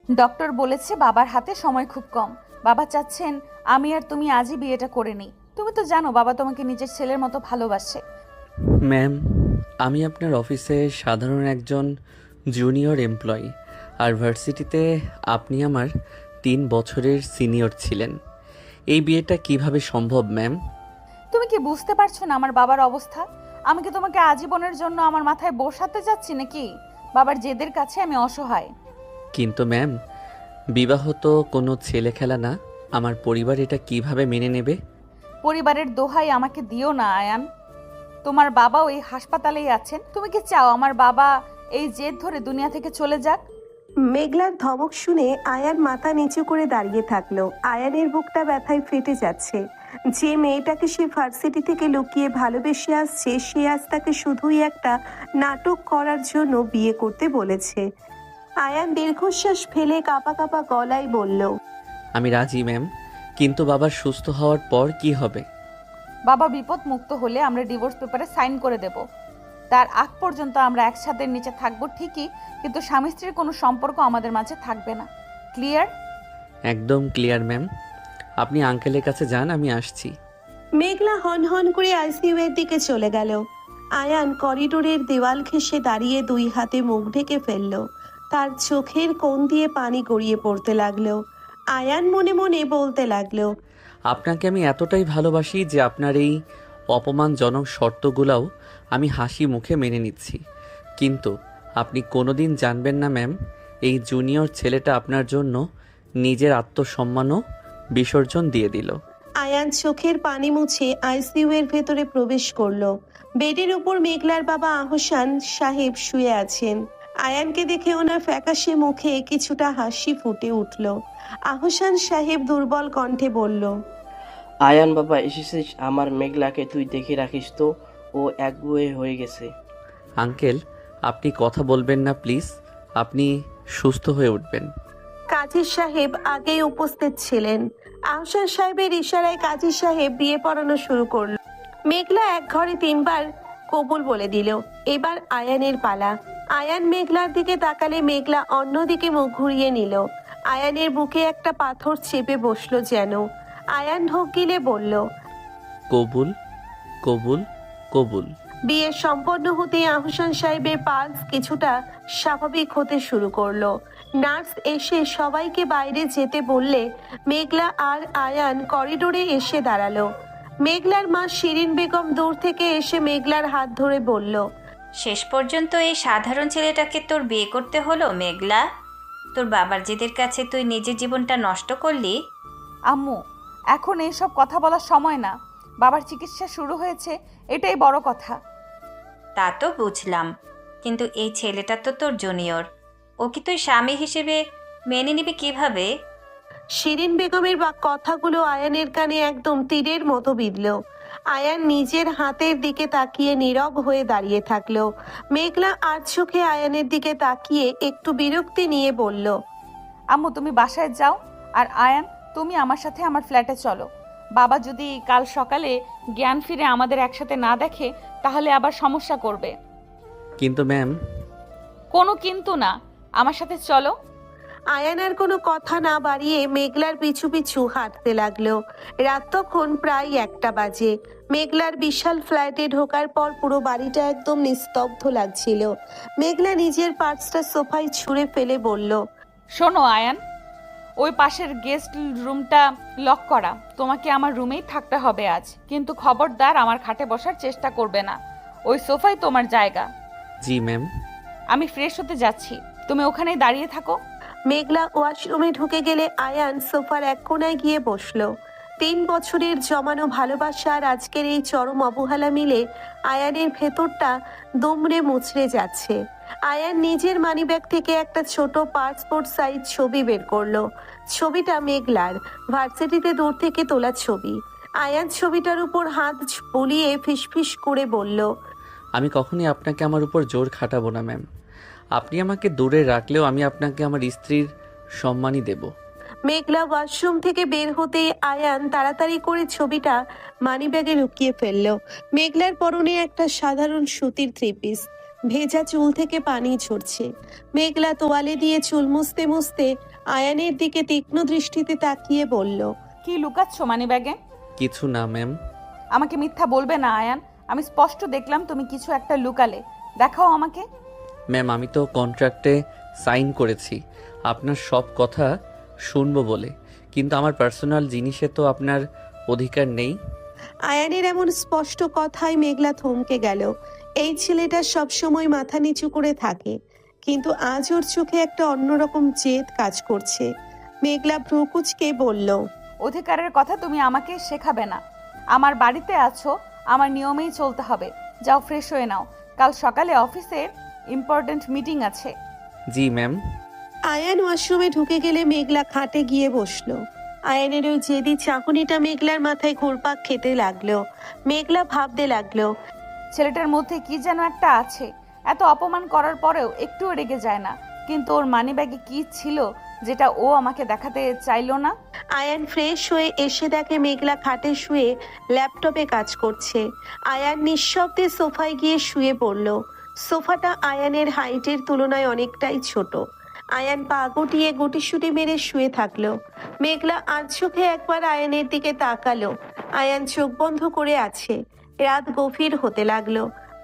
Doctor বলেছে বাবার হাতে সময় খুব কম। বাবা চাচ্ছেন আমি আর তুমি আজই বিয়েটা করে নিই। তুমি তো জানো বাবা তোমাকে নিজের ছেলের মতো ভালোবাসে। ম্যাম, আমি আপনার অফিসে সাধারণ একজন জুনিয়র এমপ্লয়ি, আর ভার্সিটিতে আপনি আমার 3 বছরের সিনিয়র ছিলেন। এই বিয়েটা কিভাবে সম্ভব ম্যাম? তুমি কি বুঝতে পারছো না আমার বাবার অবস্থা? আমি কি তোমাকে আজীবনের জন্য আমার মাথায় বসাতে যাচ্ছি নাকি? বাবার জেদের কাছে আমি অসহায়। কিন্তু ম্যাম, বিবাহ তো কোনো ছেলে খেলা না। আমার পরিবার এটা কিভাবে মেনে নেবে? পরিবারের দোহাই আমাকে দিও না আয়ান। তোমার বাবাও এই হাসপাতালেই আছেন। তুমি কি চাও আমার বাবা এই জেদ ধরে দুনিয়া থেকে চলে যাক? মেঘলার ধমক শুনে আয়ান মাথা নিচু করে দাঁড়িয়ে থাকলো। আয়ানের বুকটা ব্যথায় ফেটে যাচ্ছে। যে মেয়েটাকে সে ভার্সিটি থেকে লুকিয়ে ভালোবেসে আসছে, সে আজ তাকে শুধুই একটা নাটক করার জন্য বিয়ে করতে বলেছে। আয়ান দীর্ঘশ্বাস ফেলে কাঁপা কাঁপা গলায় বলল, আমি রাজি ম্যাম, কিন্তু বাবার সুস্থ হওয়ার পর কি হবে? বাবা বিপদ মুক্ত হলে আমরা ডিভোর্স পেপারে সাইন করে দেব। তার আগ পর্যন্ত আমরা একসাথে নিচে থাকবো ঠিকই, কিন্তু স্বামী স্ত্রীর কোনো সম্পর্ক আমাদের মাঝে থাকবে না। ক্লিয়ার? একদম ক্লিয়ার ম্যাম। আপনি আঙ্কেলের কাছে যান, আমি আসছি। মেঘলা হন হন করে আইসিইউ এর দিকে চলে গেল। আয়ান করিডোরের দেওয়াল ঘেঁষে দাঁড়িয়ে দুই হাতে মুখ ঢেকে ফেলল। তার চোখের কোণ দিয়ে পানি গড়িয়ে পড়তে লাগলো। আয়ান মনে মনে বলতে লাগলো, আপনাকে আমি এতটাই ভালোবাসি যে আপনার এই অপমানজনক শর্তগুলোও আমি হাসি মুখে মেনে নিচ্ছি। কিন্তু আপনি কোনোদিন জানবেন না ম্যাম, এই জুনিয়র ছেলেটা আপনার জন্য নিজের আত্মসম্মানও বিসর্জন দিয়ে দিল। আয়ান চোখের পানি মুছে আইসিইউ এর ভেতরে প্রবেশ করলো। বেডের উপর মেঘলার বাবা আহসান সাহেব শুয়ে আছেন। আয়ানকে দেখে ওনার ফ্যাকাশে মুখে কিছুটা হাসি ফুটে উঠল। আহসান সাহেব দুর্বল কণ্ঠে বলল, আয়ান বাবা এসেছিস, আমার মেঘলাকে তুই দেখে রাখিস তো, ও একগুঁয়ে হয়ে গেছে। আঙ্কেল, আপনি কথা বলবেন না প্লিজ। আপনি সুস্থ হয়ে উঠবেন। কাজী সাহেব আগেই উপস্থিত ছিলেন। আহসান সাহেবের ইশারায় কাজী সাহেব বিয়ে পড়ানো শুরু করলো। মেঘলা এক ঘরে 3বার কবুল বলে দিল। এবার আয়ানের পালা। আয়ান মেঘলার দিকে তাকালে মেঘলা অন্যদিকে মুখ ঘুরিয়ে নিল। আয়ানের বুকে একটা পাথর চেপে বসলো যেন। আয়ান ঢোক গিলে বলল, কবুল, কবুল, কবুল। বিয়ে সম্পন্ন হতে আহসান সাহেবের পালস কিছুটা স্বাভাবিক হতে শুরু করলো। নার্স এসে সবাইকে বাইরে যেতে বললে মেঘলা আর আয়ান করিডোরে এসে দাঁড়ালো। মেঘলার মা শিরিন বেগম দূর থেকে এসে মেঘলার হাত ধরে বলল, শেষ পর্যন্ত এই সাধারণ ছেলেটাকে তোর বিয়ে করতে হলো মেঘলা? তোর বাবার জেদের কাছে তুই নিজের জীবনটা নষ্ট করলি। আম্মু, এখন এইসব কথা বলার সময় না। বাবার চিকিৎসা শুরু হয়েছে, এটাই বড় কথা। তা তো বুঝলাম, কিন্তু এই ছেলেটা তো তোর জুনিয়র। ও কি তুই স্বামী হিসেবে মেনে নিবে কিভাবে? শিরিন বেগমের কথাগুলো আয়ানের কানে একদম তীরের মতো বিঁধল। আয়ান নিজের হাতের দিকে তাকিয়ে নীরব হয়ে দাঁড়িয়ে থাকলো। মেঘলা আর চোখে আয়ানের দিকে তাকিয়ে একটু বিরক্তি নিয়ে বলল, আম্মু তুমি বাসায় যাও, আর আয়ান তুমি আমার সাথে আমার ফ্ল্যাটে চলো। বাবা যদি কাল সকালে জ্ঞান ফিরে আমাদের একসাথে না দেখে তাহলে আবার সমস্যা করবে। কিন্তু ম্যাম। কোনো কিন্তু না, আমার সাথে চলো। আয়ান আর কোনো কথা না বাড়িয়ে মেঘলার পিছু পিছু হাঁটতে লাগলো। রাত তখন প্রায় 1টা বাজে। মেঘলার বিশাল ফ্ল্যাটে ঢোকার পর পুরো বাড়িটা একদম নিস্তব্ধ লাগছিল। মেঘলা নিজের পার্সটা সোফায় ছুঁড়ে ফেলে বলল, শোনো আয়ান, ওই পাশের গেস্ট রুমটা লক করা। তোমাকে আমার রুমেই থাকতে হবে আজ, কিন্তু খবরদার আমার খাটে বসার চেষ্টা করবে না। ওই সোফাই তোমার জায়গা। জি ম্যাম। আমি ফ্রেশ হতে যাচ্ছি, তুমি ওখানেই দাঁড়িয়ে থাকো। মেঘলা ওয়াশরুমে ঢুকে গেলে আয়ান সোফার এক কোণায় গিয়ে বসলো। 3 বছরের জমানো ভালোবাসা আর আজকের এই চরম অবহেলা মিলে আয়ানের ভেতরটা দুমড়ে মুচড়ে যাচ্ছে। আয়ান নিজের মানিব্যাগ থেকে একটা ছোট পাসপোর্ট সাইজ ছবি বের করলো। ছবিটা মেঘলার ভার্সিটিতে দূর থেকে তোলা ছবি। আয়ান ছবিটার উপর হাত বুলিয়ে ফিসফিস করে বলল, আমি কখনোই আপনাকে আমার উপর জোর খাটাবো না ম্যাম। আপনি আমাকে দূরে রাখলেও আমি আপনাকে আমার স্ত্রীর সম্মানই দেব। মেঘলা ওয়াশরুম থেকে বের হতে আয়ান তাড়াতাড়ি করে ছবিটা মানিব্যাগে লুকিয়ে ফেলল। মেঘলার পরনে একটা সাধারণ সুতির 3 পিস, ভেজা চুল থেকে পানি ঝরছে। মেঘলা তোয়ালে দিয়ে চুল মুছতে মুছতে আয়ানের দিকে তীক্ষ্ণ দৃষ্টিতে তাকিয়ে বলল, কি লুকাচ্ছ মানি ব্যাগে? কিছু না ম্যাম। আমাকে মিথ্যা বলবে না আয়ান, আমি স্পষ্ট দেখলাম তুমি কিছু একটা লুকালে। দেখাও আমাকে। ম্যাম আমি তো কন্ট্রাক্টে সাইন করেছি আপনার সব কথা শুনবো বলে, কিন্তু আমার পার্সোনাল জিনিসে তো আপনার অধিকার নেই। আয়ানের এমন স্পষ্ট কথায় মেঘলা থমকে গেল। এই ছেলেটা সবসময় মাথা নিচু করে থাকে, কিন্তু আজ ওর চোখে একটা অন্যরকম জেদ কাজ করছে। মেঘলা ভ্রুকুচকে বলল, অধিকারের কথা তুমি আমাকে শেখাবে না। আমার বাড়িতে আছো, আমার নিয়মেই চলতে হবে। যাও ফ্রেশ হয়ে নাও, কাল সকালে অফিসে ইম্পর্ট্যান্ট মিটিং আছে। জি ম্যাম। আয়ান ওয়াশরুমে ঢুকে গেলে মেঘলা খাটে গিয়ে বসলো। আয়ানের ওই জেদি চাকুনিটা মেঘলার মাথায় ঘুরপাক খেতে লাগলো। মেঘলা ভাবতে লাগলো, ছেলেটার মধ্যে কি যেন একটা আছে। এত অপমান করার পরেও একটুও রেগে যায় না, কিন্তু ওর মানিব্যাগে কি ছিল যেটা ও আমাকে দেখাতে চাইলো না? আয়ান ফ্রেশ হয়ে এসে দেখে মেঘলা খাটে শুয়ে ল্যাপটপে কাজ করছে। আয়ান নিঃশব্দে সোফায় গিয়ে শুয়ে পড়ল। সোফাটা আয়ানের হাইটের তুলনায় অনেকটাই ছোট। আয়ান পা গুটিয়ে গুটিসুটি মেরে শুয়ে থাকলো। মেঘলা আর চোখে একবার আয়ানের দিকে তাকালো। আয়ান চোখ বন্ধ করে আছে। রাত গভীর হতে লাগলো।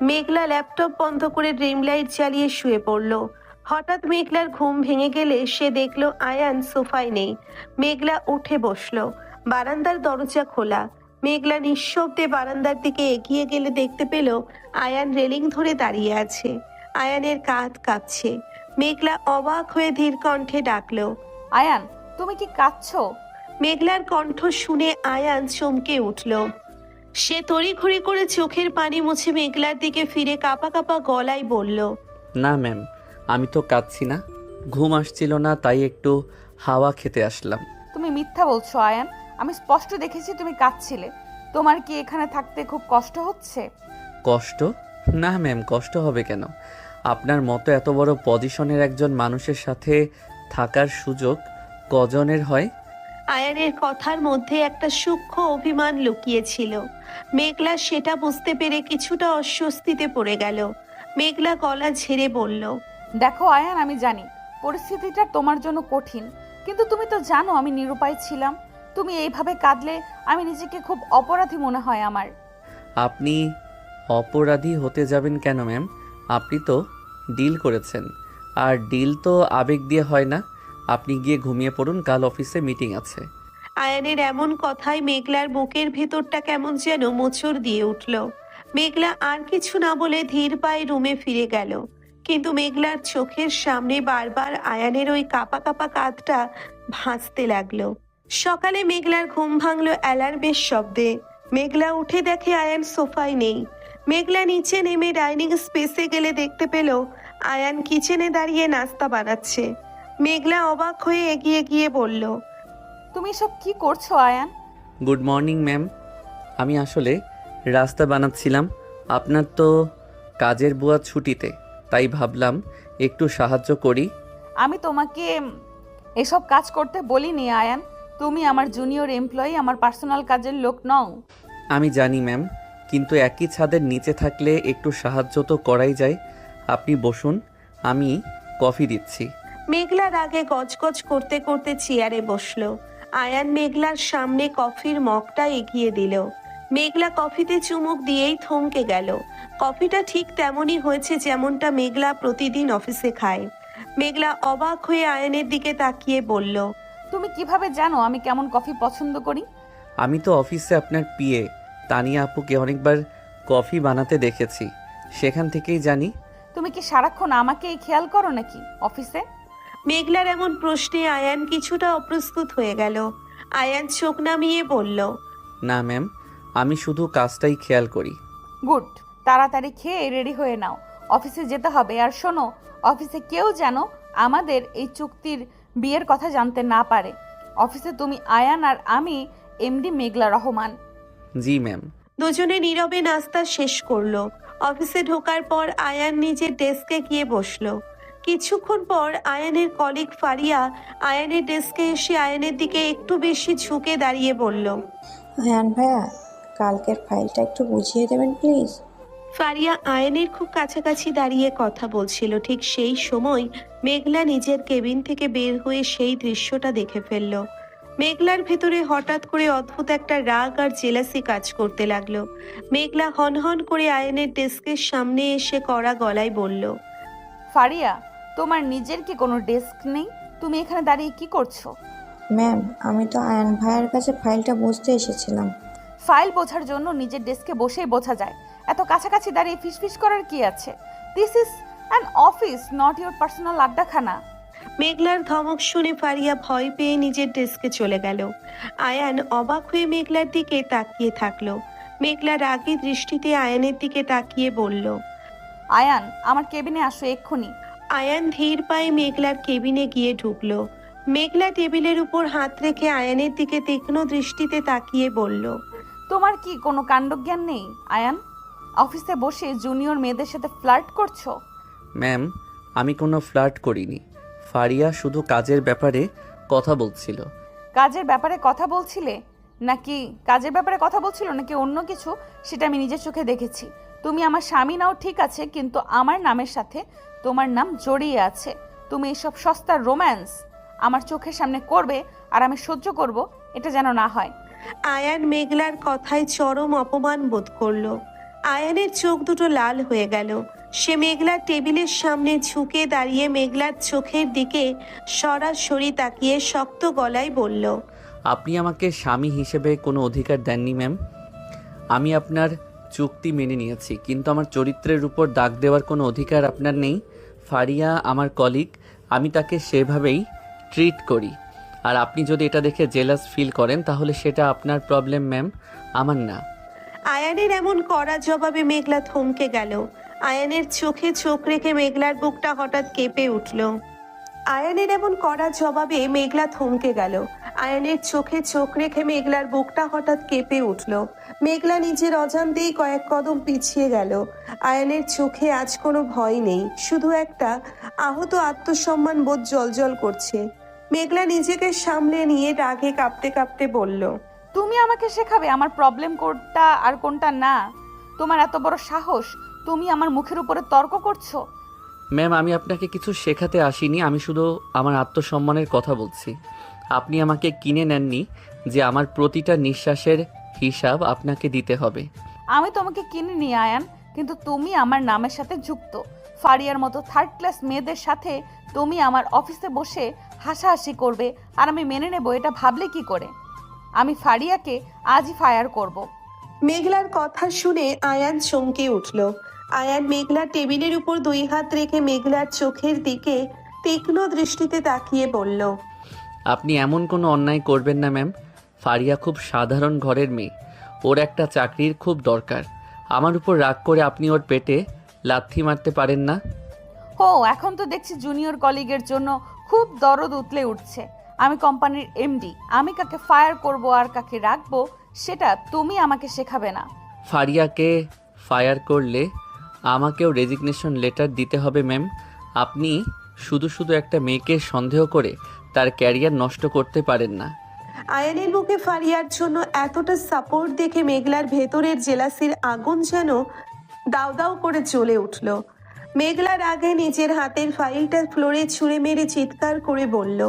মেঘলা ল্যাপটপ বন্ধ করে ড্রিম লাইট জ্বালিয়ে শুয়ে পড়ল। হঠাৎ মেঘলার ঘুম ভেঙে গেলে সে দেখলো আয়ান সোফায় নেই। মেঘলা উঠে বসলো। বারান্দার দরজা খোলা। মেঘলা নিঃশব্দে বারান্দার দিকে এগিয়ে গেলে দেখতে পেল আয়ান রেলিং ধরে দাঁড়িয়ে আছে। আয়ানের কাঁধ কাঁপছে। মেঘলা অবাক হয়ে ধীর কণ্ঠে ডাকলো, আয়ান, তুমি কি কাঁদছো? মেঘলার কণ্ঠ শুনে আয়ান চমকে উঠল। সে তড়িঘড়ি করে চোখের পানি মুছে মেঘলার দিকে ফিরে কাঁপা কাঁপা গলায় বলল, না ম্যাম, আমি তো কাঁদছি না, ঘুম আসছিল না তাই একটু হাওয়া খেতে আসলাম। তুমি মিথ্যা বলছো আয়ান, আমি স্পষ্ট দেখেছি তুমি কাঁদছিলে। তোমার কি এখানে থাকতে খুব কষ্ট হচ্ছে? কষ্ট? না ম্যাম, কষ্ট হবে কেন? আপনার মতো এত বড় পজিশনের একজন মানুষের সাথে থাকার সুযোগ কজনের হয়? আয়ানের কথার মধ্যে একটা সূক্ষ্ম অভিমান লুকিয়েছিল। মেঘলা সেটা বুঝতে পেরে কিছুটা অস্বস্তিতে পড়ে গেল। মেঘলা গলা ঝেড়ে বলল, দেখো আয়ান, আমি জানি পরিস্থিতিটা তোমার জন্য কঠিন, কিন্তু তুমি তো জানো আমি নিরুপায় ছিলাম। তুমি এইভাবে কাঁদলে আমি নিজেকে খুব অপরাধী মনে হয় আমার। আপনি অপরাধী হতে যাবেন কেন ম্যাম? আপনি তো ডিল করেছেন, আর ডিল তো আবেগ দিয়ে হয় না। আপনি গিয়ে ঘুমিয়ে পড়ুন, কাল অফিসে মিটিং আছে। আয়ানের এমন কথায় মেঘলার বুকের ভেতরটা কেমন যেন মোচড় দিয়ে উঠল। মেঘলা আর কিছু না বলে ধীর পায়ে রুমে ফিরে গেল। কিন্তু মেঘলার চোখের সামনে বারবার আয়ানের ওই কাঁপা কাঁপা কাঁধটা ভাসতে লাগলো। সকালে মেঘলার ঘুম ভাঙলো অ্যালার্মের শব্দে। মেঘলা উঠে দেখে আয়ান সোফায় নেই। মেঘলা নিচে নেমে ডাইনিং স্পেসে গেলে দেখতে পেল আয়ান কিচেনে দাঁড়িয়ে নাস্তা বানাচ্ছে। মেঘলা অবাক হয়ে এগিয়ে গিয়ে বলল, তুমি সব কি করছো আয়ান? Good morning ma'am. আমি আসলে রাস্তা বানাচ্ছিলাম। আপনার তো কাজের বুয়া ছুটিতে, তাই ভাবলাম একটু সাহায্য করি। আমি তোমাকে এসব কাজ করতে বলিনি আয়ান। তুমি আমার জুনিয়র এমপ্লয়ি, আমার পার্সোনাল কাজের লোক নও। আমি জানি ম্যাম, কিন্তু একই ছাদের নিচে থাকলে একটু সাহায্য তো করাই যায়। আপনি বসুন, আমি কফি দিচ্ছি। মেঘলার আগে গজগজ করতে করতে চেয়ারে বসলো। আয়ান মেঘলার সামনে কফির মগটা এগিয়ে দিল। মেঘলা কফিতে চুমুক দিয়েই থমকে গেল। কফিটা ঠিক তেমনই হয়েছে যেমনটা মেঘলা প্রতিদিন অফিসে খায়। মেঘলা অবাক হয়ে আয়ানের দিকে তাকিয়ে বলল, তুমি কিভাবে জানো আমি কেমন কফি পছন্দ করি? আমি তো অফিসে আপনার পিএ তানিয়া আপুকে অনেকবার কফি বানাতে দেখেছি, সেখান থেকেই জানি। তুমি কি সারাক্ষণ আমাকেই খেয়াল করো নাকি অফিসে? মেঘলার এমন প্রশ্নে আয়ান কিছুটা অপ্রস্তুত হয়ে গেল। আয়ান চোখ নামিয়ে বলল, না ম্যাম, আমি শুধু কাজটাই খেয়াল করি। গুড, তাড়াতাড়ি খেয়ে রেডি হয়ে নাও, অফিসে যেতে হবে। আর শোনো, অফিসে কেউ যেন আমাদের এই চুক্তির বিয়ের কথা জানতে না পারে। অফিসে তুমি আয়ান আর আমি এমডি মেঘলা রহমান। জি ম্যাম। দুজনে নীরবে নাস্তা শেষ করলো। অফিসে ঢোকার পর আয়ান নিজের ডেস্কে গিয়ে বসলো। কিছুক্ষণ পর আয়ানের কলিগ ফারিয়া আয়ানের ডেস্কে এসে আয়ানের দিকে একটু বেশি ঝুঁকে দাঁড়িয়ে বলল, আয়ান ভাইয়া, কালকের ফাইলটা একটু বুঝিয়ে দেবেন প্লিজ। ফারিয়া আয়নের খুব কাছাকাছি দাঁড়িয়ে কথা বলছিল। ঠিক সেই সময় মেঘলা নিজের কেবিন থেকে বের হয়ে সেই দৃশ্যটা দেখে ফেলল। মেঘলার ভেতরে হঠাৎ করে অদ্ভুত একটা রাগ আর জেলাসি কাজ করতে লাগলো। মেঘলা হনহন করে আয়নের ডেস্কের সামনে এসে কড়া গলায় বলল, ফারিয়া, তোমার নিজের কি কোনো ডেস্ক নেই? তুমি এখানে দাঁড়িয়ে কি করছো? ম্যাম, আমি তো আয়ান ভাইয়ের কাছে ফাইলটা বুঝতে এসেছিলাম। ফাইল বোঝার জন্য নিজের ডেস্কে বসেই বোঝা যায়, এত কাছাকাছি দাঁড়িয়ে ফিসফিস করার কি আছে? This is an office, not your personal আড্ডাখানা। মেঘলার ধমক শুনে ফারিয়া ভয় পেয়ে নিজের ডেস্কে চলে গেল। আয়ান অবাক হয়ে মেঘলার দিকে তাকিয়ে থাকলো। মেঘলা রাগী দৃষ্টিতে আয়ানের দিকে তাকিয়ে বলল, আয়ান, আমার কেবিনে আসো এক্ষুনি। আয়ান ধীর পায়ে মেঘলার কেবিনে গিয়ে ঢুকলো। মেঘলা টেবিলের উপর হাত রেখে আয়ানের দিকে তীক্ষ্ণ দৃষ্টিতে তাকিয়ে বলল, তোমার কি কোনো কাণ্ডজ্ঞান নেই আয়ান? অফিসে বসে জুনিয়র মেয়েদের সাথে ফ্লার্ট করছো? ম্যাম, আমি কোনো ফ্লার্ট করিনি। ফারিয়া শুধু কাজের ব্যাপারে কথা বলছিল। কাজের ব্যাপারে কথা বলছিলে নাকি অন্য কিছু, সেটা আমি নিজের চোখে দেখেছি। তুমি আমার স্বামী নাও ঠিক আছে, কিন্তু আমার নামের সাথে তোমার নাম জড়িয়ে আছে। তুমি এসব সস্তার রোম্যান্স আমার চোখের সামনে করবে আর আমি সহ্য করব, এটা যেন না হয়। আয়ান মেঘলার কথায় চরম অপমান বোধ করলো। আয়ানের চোখ দুটো লাল হয়ে গেল। সে মেঘলার টেবিলের সামনে ঝুঁকে দাঁড়িয়ে মেঘলার চোখের দিকে সরাসরি তাকিয়ে শক্ত গলায় বলল, আপনি আমাকে স্বামী হিসেবে কোনো অধিকার দেননি ম্যাম। আমি আপনার চুক্তি মেনে নিয়েছি, কিন্তু আমার চরিত্রের উপর দাগ দেওয়ার কোনো অধিকার আপনার নেই। ফারিয়া আমার কলিগ, আমি তাকে সেভাবেই ট্রিট করি। আর আপনি যদি এটা দেখে জেলাস ফিল করেন তাহলে সেটা আপনার প্রবলেম ম্যাম, আমার না। আয়ানের এমন কড়া জবাবে মেঘলা থমকে গেল। আয়ানের চোখে চোখ রেখে মেঘলার বুকটা হঠাৎ কেঁপে উঠল। আয়ানের এমন কড়া জবাবে মেঘলা থমকে গেল। আয়ানের চোখে চোখ রেখে মেঘলার বুকটা হঠাৎ কেঁপে উঠল। মেঘলা নিজের অজান্তেই কয়েক কদম পিছিয়ে গেল। আয়ানের চোখে আজ কোনো ভয় নেই, শুধু একটা আহত আত্মসম্মান বোধ জ্বলজ্বল করছে। মেঘলা নিজেকে সামলে নিয়ে রাগে কাঁপতে কাঁপতে বলল, তুমি আমাকে শেখাবে আমার প্রবলেম কোনটা আর কোনটা না? তোমার এত বড় সাহস, তুমি আমার মুখের উপরে তর্ক করছো? ম্যাম, আমি আপনাকে কিছু শেখাতে আসিনি, আমি শুধু আমার আত্মসম্মানের কথা বলছি। আপনি আমাকে কিনে নেননি যে আমার প্রতিটা নিঃশ্বাসের হিসাব আপনাকে দিতে হবে। আমি তোমাকে কিনে নিয়ে আয়ান, কিন্তু তুমি আমার নামের সাথে যুক্ত। ফারিয়ার মতো থার্ড ক্লাস মেয়েদের সাথে তুমি আমার অফিসে বসে হাসাহাসি করবে আর আমি মেনে নেব, এটা ভাবলে কি করে? আমি ফারিয়াকে আজই ফায়ার করব। মেঘলার কথা শুনে আয়ান চমকে উঠল। আয়ান মেঘলার টেবিলের উপর দুই হাত রেখে মেঘলার চোখের দিকে তীক্ষ্ণ দৃষ্টিতে তাকিয়ে বলল, আপনি এমন কোনো অন্যায় করবেন না ম্যাম। ফারিয়া খুব সাধারণ ঘরের মেয়ে, ওর একটা চাকরির খুব দরকার। আমার উপর রাগ করে আপনি ওর পেটে লাথি মারতে পারেন না। এখন তো দেখছি জুনিয়র কলিগের জন্য খুব দরদ উতলে উঠছে। আমি কোম্পানির এমডি, আমি কাকে ফায়ার করব আর কাকে রাখবো সেটা তুমি আমাকে শেখাবে না। ফারিয়াকে ফায়ার করলে আমাকেও রেজিগনেশন লেটার দিতে হবে ম্যাম। আপনি শুধু শুধু একটা মেয়েকে সন্দেহ করে তার ক্যারিয়ার নষ্ট করতে পারেন না। আয়ানের মুখে ফারিয়ার জন্য এতটা সাপোর্ট দেখে মেঘলার ভেতরের জেলাসির আগুন যেন দাউ দাউ করে জ্বলে উঠল। মেঘলার আগে নিজের হাতের ফাইলটা ফ্লোরে ছুঁড়ে মেরে চিৎকার করে বলল,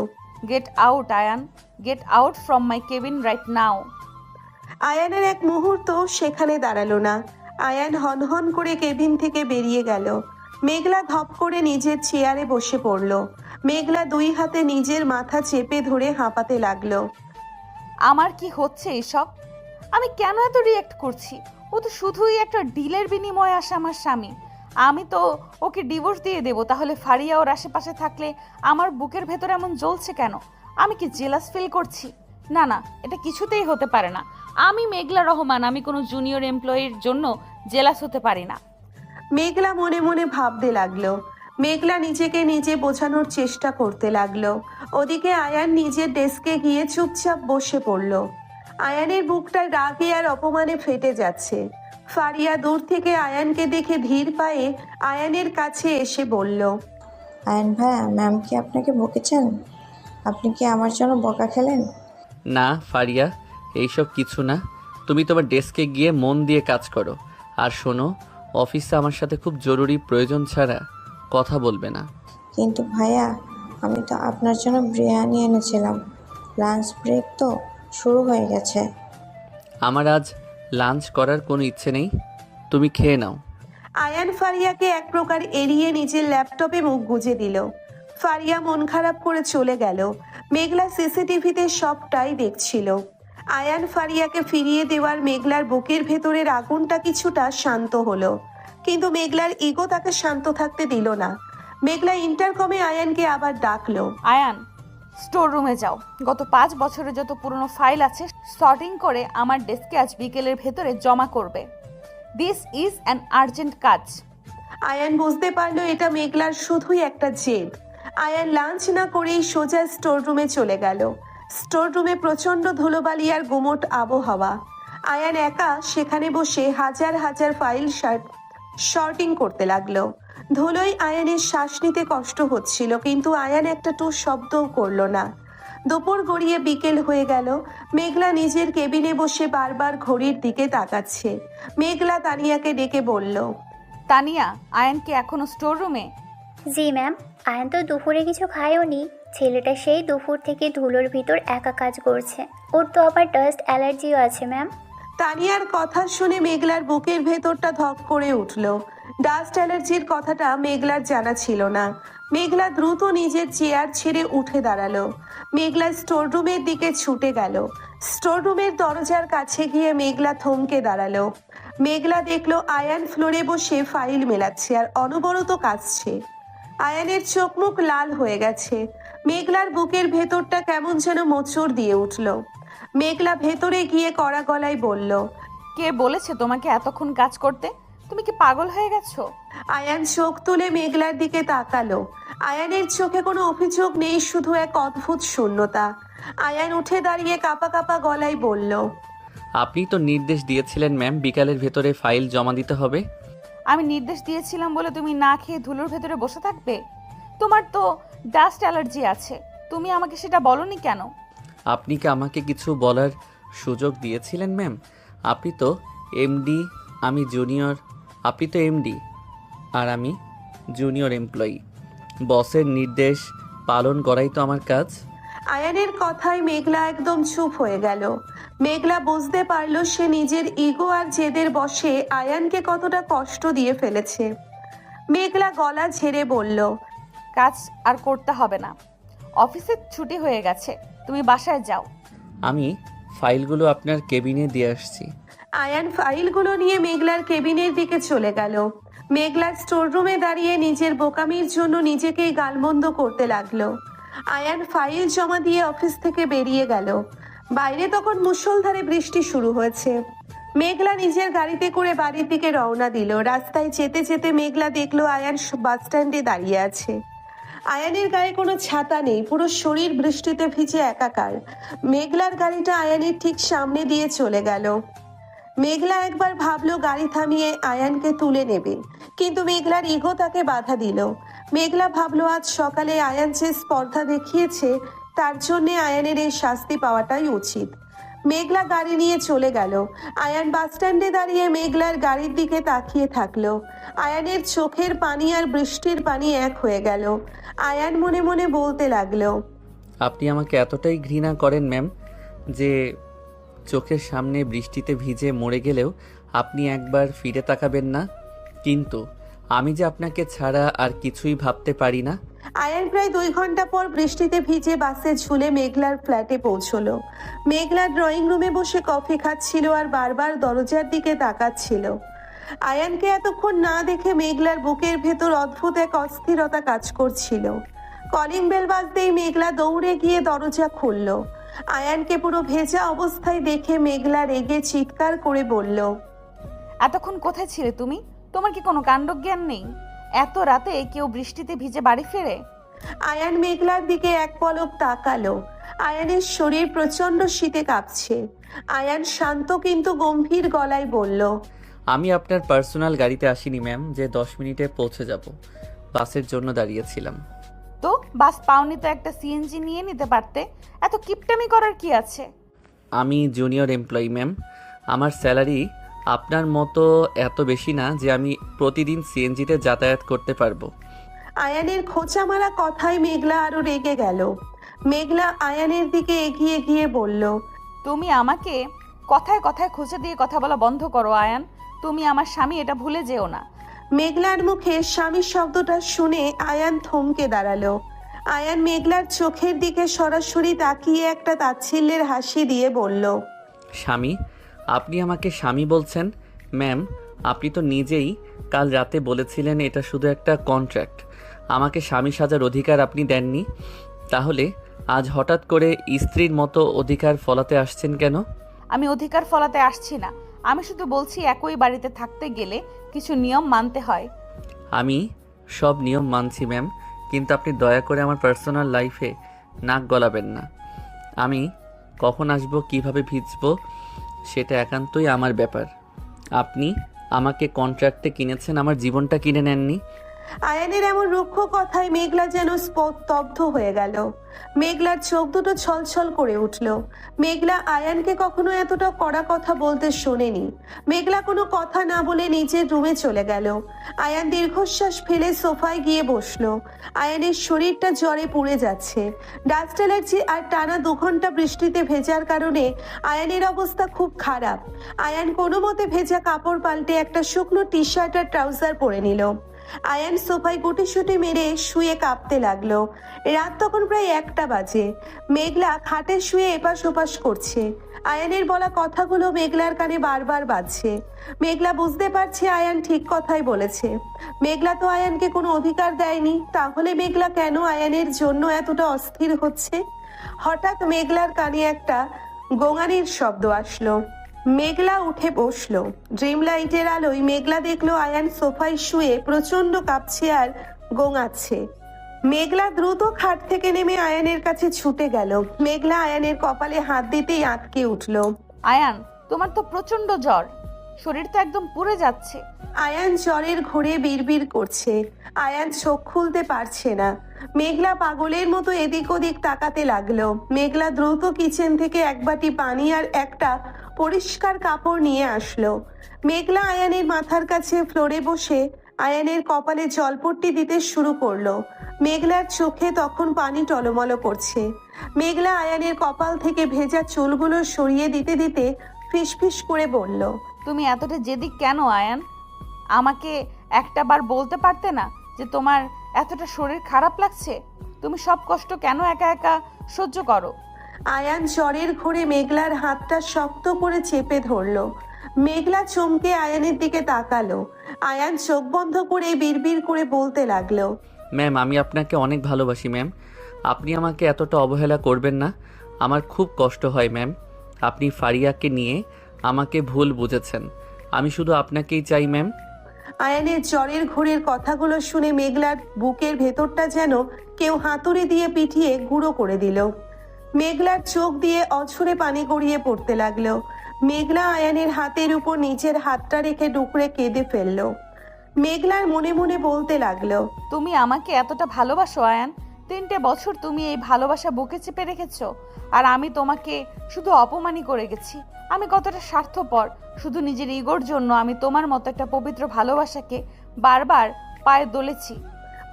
get out Ayaan, get out from my cabin right now. আয়ানের এক মুহূর্ত সেখানে দাঁড়ালো না। আয়ান হনহন করে কেবিন থেকে বেরিয়ে গেল। মেঘলা ধপ করে নিজের চেয়ারে বসে পড়ল। মেঘলা দুই হাতে নিজের মাথা চেপে ধরে হাঁপাতে লাগলো। আমার কি হচ্ছে এসব? আমি কেন এত রিয়েক্ট করছি? ও তো শুধুই একটা ডিলের বিনিময়ে আসে আমার স্বামী। আমি তো ওকে ডিভোর্স দিয়ে দেবো, তাহলে ফারিয়া ওর আশেপাশে থাকলে আমার বুকের ভেতরে এমন জ্বলছে কেন? আমি কি জেলাস ফিল করছি? না না, এটা কিছুতেই হতে পারে না। আমি মেঘলা রহমান, আমি কোনো জুনিয়র এমপ্লয়ির জন্য জেলাস হতে পারি না। মেঘলা মনে মনে ভাবতে লাগলো। মেঘলা নিজেকে নিজে বোঝানোর চেষ্টা করতে লাগলো। ওদিকে আয়ান নিজের ডেস্কে গিয়ে চুপচাপ বসে পড়ল। আয়ানের বুকটা রাগে আর অপমানে ফেটে যাচ্ছে। ফারিয়া দূর থেকে আয়ানকে দেখে ধীর পায়ে আয়ানের কাছে এসে বলল, আয়ান ভাইয়া, ম্যাম কি আপনাকে বকেছেন? আপনি কি আমার জন্য বকা খেলেন? না ফারিয়া, এইসব কিছু না। তুমি তোমার ডেস্কে গিয়ে মন দিয়ে কাজ করো। আর শোনো, অফিসে আমার সাথে খুব জরুরি প্রয়োজন ছাড়া কথা বলবে না। কিন্তু ভাইয়া, আমি তো আপনার জন্য বিরিয়ানি এনেছিলাম। লাঞ্চ ব্রেক তো শুরু হয়ে গেছে। আমার আজ লাঞ্চ করার কোনো ইচ্ছে নেই, তুমি খেয়ে নাও। আয়ান ফারিয়াকে এক প্রকার এড়িয়ে নিজের ল্যাপটপে মুখ গুজে দিল। ফারিয়া মন খারাপ করে চলে গেল। মেঘলা সিসিটিভিতে সবটাই দেখছিল। আয়ান ফারিয়াকে ফিরিয়ে দেওয়ার মেঘলার বুকের ভেতরের আগুনটা কিছুটা শান্ত হলো, কিন্তু মেঘলার ইগো তাকে শান্ত থাকতে দিল না। মেঘলা ইন্টারকমে আয়ানকে আবার ডাকলো। আয়ান, স্টোর রুমে যাও। গত 5 বছরের যত পুরনো ফাইল আছে সর্টিং করে আমার ডেস্কে আজ বিকেলের ভেতরে জমা করবে। দিস ইজ অ্যান আর্জেন্ট কাজ। আয়ান বুঝতে পারলো এটা মেঘলার শুধুই একটা জেদ। আয়ান লাঞ্চ না করেই সোজা স্টোর রুমে চলে গেল। স্টোর রুমে প্রচন্ড ধুলোবালি আর গুমোট আবহাওয়া। আয়ান একা সেখানে বসে হাজার হাজার ফাইল শর্টিং করতে লাগলো। ধুলোয় আয়ানের শ্বাস নিতে কষ্ট হচ্ছিল, কিন্তু আয়ান একটা টু শব্দও করলো না। দুপুর গড়িয়ে বিকেল হয়ে গেল। মেঘলা নিজের কেবিনে বসে বারবার ঘড়ির দিকে তাকাচ্ছে। মেঘলা তানিয়াকে ডেকে বলল, তানিয়া, আয়ান কি এখনো স্টোর রুমে? জি ম্যাম। আয়ান তো দুপুরে কিছু খায়ওনি। ছেলেটা সেই দুপুর থেকে ধুলোর ভিতর একা কাজ করছে। ওর তো আবার ডাস্ট অ্যালার্জিও আছে ম্যাম। তানিয়ার কথা শুনে মেঘলার বুকের ভেতরটা ধক করে উঠল। ডাস্ট অ্যালার্জির কথাটা মেঘলার জানা ছিল না। মেঘলা দ্রুত নিজের চেয়ার ছেড়ে উঠে দাঁড়ালো। মেঘলা স্টোর রুমের দিকে ছুটে গেল। স্টোর রুমের দরজার কাছে গিয়ে মেঘলা থমকে দাঁড়ালো। মেঘলা দেখলো আয়ান ফ্লোরে বসে ফাইল মেলাচ্ছে আর অনবরত কাঁদছে। আয়ানের চোখ মুখ লাল হয়ে গেছে। মেঘলার বুকের ভেতরটা কেমন যেন মোচড় দিয়ে উঠল। মেঘলা ভেতরে গিয়ে কড়া গলায় বলল, কে বলেছে তোমাকে এতক্ষণ কাজ করতে? তুমি কি পাগল হয়ে গেছো? আয়ান চোখ তুলে মেঘলার দিকে তাকালো। আয়ানের চোখে কোনো অভিযোগ নেই, শুধু এক অদ্ভুত শূন্যতা। আয়ান উঠে দাঁড়িয়ে কাঁপা কাঁপা গলায় বলল, আপনি তো নির্দেশ দিয়েছিলেন ম্যাম বিকালের ভেতরে ফাইল জমা দিতে হবে। আমি নির্দেশ দিয়েছিলাম বলে তুমি না খেয়ে ধুলোর ভেতরে বসে থাকবে? তোমার তো ডাস্ট অ্যালার্জি আছে, তুমি আমাকে সেটা বলনি কেন? আপনি কি আমাকে কিছু বলার সুযোগ দিয়েছিলেন ম্যাম? আপনি তো এমডি, আমি জুনিয়র। আপনি তো এমডি আর আমি জুনিয়র এমপ্লয়ি। বসের নির্দেশ পালন করাই তো আমার কাজ। আয়ানের কথায় মেঘলা একদম চুপ হয়ে গেল। মেঘলা বুঝতে পারলো সে নিজের ইগো আর জেদের বশে আয়ানকে কতটা কষ্ট দিয়ে ফেলেছে। মেঘলা গলা ঝেড়ে বলল, কাজ আর করতে হবে না, অফিসের ছুটি হয়ে গেছে, তুমি বাসায় যাও। আমি ফাইলগুলো আপনার কেবিনে দিয়ে আসছি। আয়ান ফাইলগুলো নিয়ে মেঘলার কেবিনের দিকে চলে গেল। মেঘলা স্টোর রুমে দাঁড়িয়ে নিজের বোকামির জন্য নিজেকেই গালমন্দ করতে লাগলো। আয়ান ফাইল জমা দিয়ে অফিস থেকে বেরিয়ে গেল। বাইরে তখন মুষলধারে বৃষ্টি শুরু হয়েছে। মেঘলা নিজের গাড়িতে করে বাড়ির দিকে রওনা দিল। রাস্তায় যেতে যেতে মেঘলা দেখলো আয়ান বাস স্ট্যান্ডে দাঁড়িয়ে আছে। আয়ানের গায়ে কোনো ছাতা নেই, পুরো শরীর বৃষ্টিতে ভিজে একাকার। মেঘলার গাড়িটা আয়ানের ঠিক সামনে দিয়ে চলে গেল। মেঘলা একবার ভাবলো গাড়ি থামিয়ে আয়ানকে তুলে নেবে, কিন্তু মেঘলার ইগো তাকে বাধা দিল। মেঘলা ভাবলো আজ সকালে আয়ান যে স্পর্ধা দেখিয়েছে তার জন্যে আয়ানের এই শাস্তি পাওয়াটাই উচিত। মেঘলা গাড়ি নিয়ে চলে গেল। আয়ান বাস স্ট্যান্ডে দাঁড়িয়ে মেঘলার গাড়ির দিকে তাকিয়ে থাকলো। আয়ানের চোখের পানি আর বৃষ্টির পানি এক হয়ে গেল। আয়ান মনে মনে বলতে লাগলো, আপনি আমাকে এতটাই ঘৃণা করেন ম্যাম যে চোখের সামনে বৃষ্টিতে ভিজে মরে গেলেও আপনি একবার ফিরে তাকাবেন না। কিন্তু আমি যে আপনাকে ছাড়া আর কিছুই ভাবতে পারি না। আয়ান প্রায় 2 ঘন্টা পর বৃষ্টিতে ভিজে বাসে ঝুলে মেঘলার ফ্ল্যাটে পৌঁছলো। মেঘলা ড্রয়িং রুমে বসে কফি খাচ্ছিল আর বারবার দরজার দিকে তাকাচ্ছিল। আয়ানকে এতক্ষণ না দেখে মেঘলার বুকের ভেতর অদ্ভুত এক অস্থিরতা কাজ করছিল। কলিং বেল বাজতেই মেঘলা দৌড়ে গিয়ে দরজা খুলল। আয়ানকে পুরো ভেজা অবস্থায় দেখে মেঘলা রেগে চিৎকার করে বলল, এতক্ষণ কোথায় ছিলে তুমি? তোমার কি কোনো কাণ্ডজ্ঞান নেই? এত রাতে কেউ বৃষ্টিতে ভিজে বাড়ি ফেরে? আয়ান মেঘলার দিকে এক পলক তাকালো। আয়ানের শরীর প্রচন্ড শীতে কাঁপছে। আয়ান শান্ত কিন্তু গম্ভীর গলায় বলল, আমি আপনার পার্সোনাল গাড়িতে আসিনি ম্যাম যে 10 মিনিটে পৌঁছে যাব। বাসের জন্য দাঁড়িয়েছিলাম। তো বাস পাওনি তো একটা সিএনজি নিয়ে নিতে পারতে, এত কিপটামি করার কি আছে? আমি জুনিয়র এমপ্লয়ি ম্যাম, আমার স্যালারি আপনার মতো এত বেশি না যে আমি প্রতিদিন সিএনজিতে যাতায়াত করতে পারবো। আয়ানের খোঁচা মারা কথায় মেঘলা আরো রেগে গেল। মেঘলা আয়ানের দিকে এগিয়ে গিয়ে বলল, তুমি আমাকে কথায় কথায় খুঁজে দিয়ে কথা বলা বন্ধ করো আয়ান। তুমি আমার স্বামী, এটা ভুলে যেও না। মেঘলার মুখে স্বামী শব্দটা শুনে আয়ান থমকে দাঁড়ালো। আয়ান মেঘলার চোখের দিকে সরাসরি তাকিয়ে একটা তাচ্ছিল্যের হাসি দিয়ে বলল, স্বামী? আপনি আমাকে স্বামী বলছেন? ম্যাম, আপনি তো নিজেই কাল রাতে বলেছিলেন এটা শুধু একটা কন্ট্রাক্ট, আমাকে স্বামী সাজার অধিকার আপনি দেননি। তাহলে আজ হঠাৎ করে স্ত্রীর মতো অধিকার ফলাতে আসছেন কেন? আমি অধিকার ফলাতে আসছি না, আমি শুধু বলছি একই বাড়িতে থাকতে গেলে কিছু নিয়ম মানতে হয়। আমি সব নিয়ম মানছি ম্যাম, কিন্তু আপনি দয়া করে আমার পার্সোনাল লাইফে নাক গলাবেন না। আমি কখন আসবো, কিভাবে ভিজবো, সেটা একান্তই আমার ব্যাপার। আপনি আমাকে কন্ট্রাক্টে কিনেছেন, আমার জীবনটা কিনে নেননি। আয়ানের এমন রুক্ষ কথায় মেঘলা যেন স্তব্ধ হয়ে গেল। মেঘলার চোখ দুটো ছলছল করে উঠল। মেঘলা আয়ানকে কখনো এতটা কড়া কথা বলতে শোনেনি। মেঘলা কোনো কথা না বলে নিজের রুমে চলে গেল। আয়ান দীর্ঘশ্বাস ফেলে সোফায় গিয়ে বসলো। আয়ানের শরীরটা জ্বরে পুড়ে যাচ্ছে। ডাস্ট অ্যালার্জি আর টানা 2 ঘন্টা বৃষ্টিতে ভেজার কারণে আয়ানের অবস্থা খুব খারাপ। আয়ান কোনো মতে ভেজা কাপড় পাল্টে একটা শুকনো টি শার্ট আর ট্রাউজার পরে নিল। আয়ান সোফায় গুটিসুটি মেরে শুয়ে কাঁপতে লাগলো। রাত তখন প্রায় 1টা বাজে। মেঘলা খাটে শুয়ে এপাশ ওপাশ করছে। আয়ানের বলা কথাগুলো মেঘলার কানে বারবার বাজছে। মেঘলা বুঝতে পারছে আয়ান ঠিক কথাই বলেছে। মেঘলা তো আয়ানকে কোনো অধিকার দেয়নি, তাহলে মেঘলা কেন আয়ানের জন্য এতটা অস্থির হচ্ছে? হঠাৎ মেঘলার কানে একটা গোঙানির শব্দ আসলো। মেঘলা উঠে বসলো। ড্রিম লাইটের আলোয় মেঘলা দেখলো আয়ান সোফায় শুয়ে প্রচন্ড কাঁপছে আর গোঙাচ্ছে। মেঘলা দ্রুত খাট থেকে নেমে আয়ানের কাছে ছুটে গেল। মেঘলা আয়ানের কপালে হাত দিতেই আটকে উঠলো। আয়ান, তোমার তো প্রচন্ড জ্বর, শরীর তো একদম পুড়ে যাচ্ছে। আয়ান জ্বরের ঘোরে বিড়বিড় করছে। আয়ান চোখ খুলতে পারছে না। মেঘলা পাগলের মতো এদিক ওদিক তাকাতে লাগলো। মেঘলা দ্রুত কিচেন থেকে 1 বাটি পানি আর একটা পরিষ্কার কাপড় নিয়ে আসলো। মেঘলা আয়ানের মাথার কাছে ফ্লোরে বসে আয়ানের কপালে জলপট্টি দিতে শুরু করলো। মেঘলার চোখে তখন পানি টলমলো করছে। মেঘলা আয়ানের কপাল থেকে ভেজা চুলগুলো সরিয়ে দিতে দিতে ফিসফিস করে বলল, তুমি এতটা জেদি কেন আয়ান? আমাকে একটা বার বলতে পারতে না যে তোমার এতটা শরীর খারাপ লাগছে? তুমি সব কষ্ট কেন একা একা সহ্য করো? আয়ান জ্বরের ঘোরে মেঘলার হাতটা শক্ত করে চেপে ধরলো। মেঘলা চমকে আয়ানের দিকে তাকালো। আয়ান চোখ বন্ধ করে বিড়বিড় করে বলতে লাগলো, ম্যাম, আমি আপনাকে অনেক ভালোবাসি ম্যাম, আপনি আমাকে এতটা অবহেলা করবেন না। আমার খুব কষ্ট হয় ম্যাম, আপনি ফারিয়াকে নিয়ে আমাকে ভুল বুঝেছেন। আমি শুধু আপনাকেই চাই ম্যাম। আয়ানের জ্বরের ঘোরের কথাগুলো শুনে মেঘলার বুকের ভেতরটা যেন কেউ হাতুড়ি দিয়ে পিটিয়ে গুঁড়ো করে দিল। মেঘলার চোখ দিয়ে অঝরে পানি গড়িয়ে পড়তে লাগলো। মেঘলা আয়ানের হাতের উপর নিজের হাতটা রেখে ডুকরে কেঁদে ফেললো। মেঘলার মনে মনে বলতে লাগলো, তুমি আমাকে এতটা ভালোবাসো আয়ান? 3টে বছর তুমি এই ভালোবাসা বুকে চেপে রেখেছো, আর আমি তোমাকে শুধু অপমানই করে গেছি। আমি কতটা স্বার্থপর, শুধু নিজের ইগোর জন্য আমি তোমার মতো একটা পবিত্র ভালোবাসাকে বারবার পায়ে দোলেছি।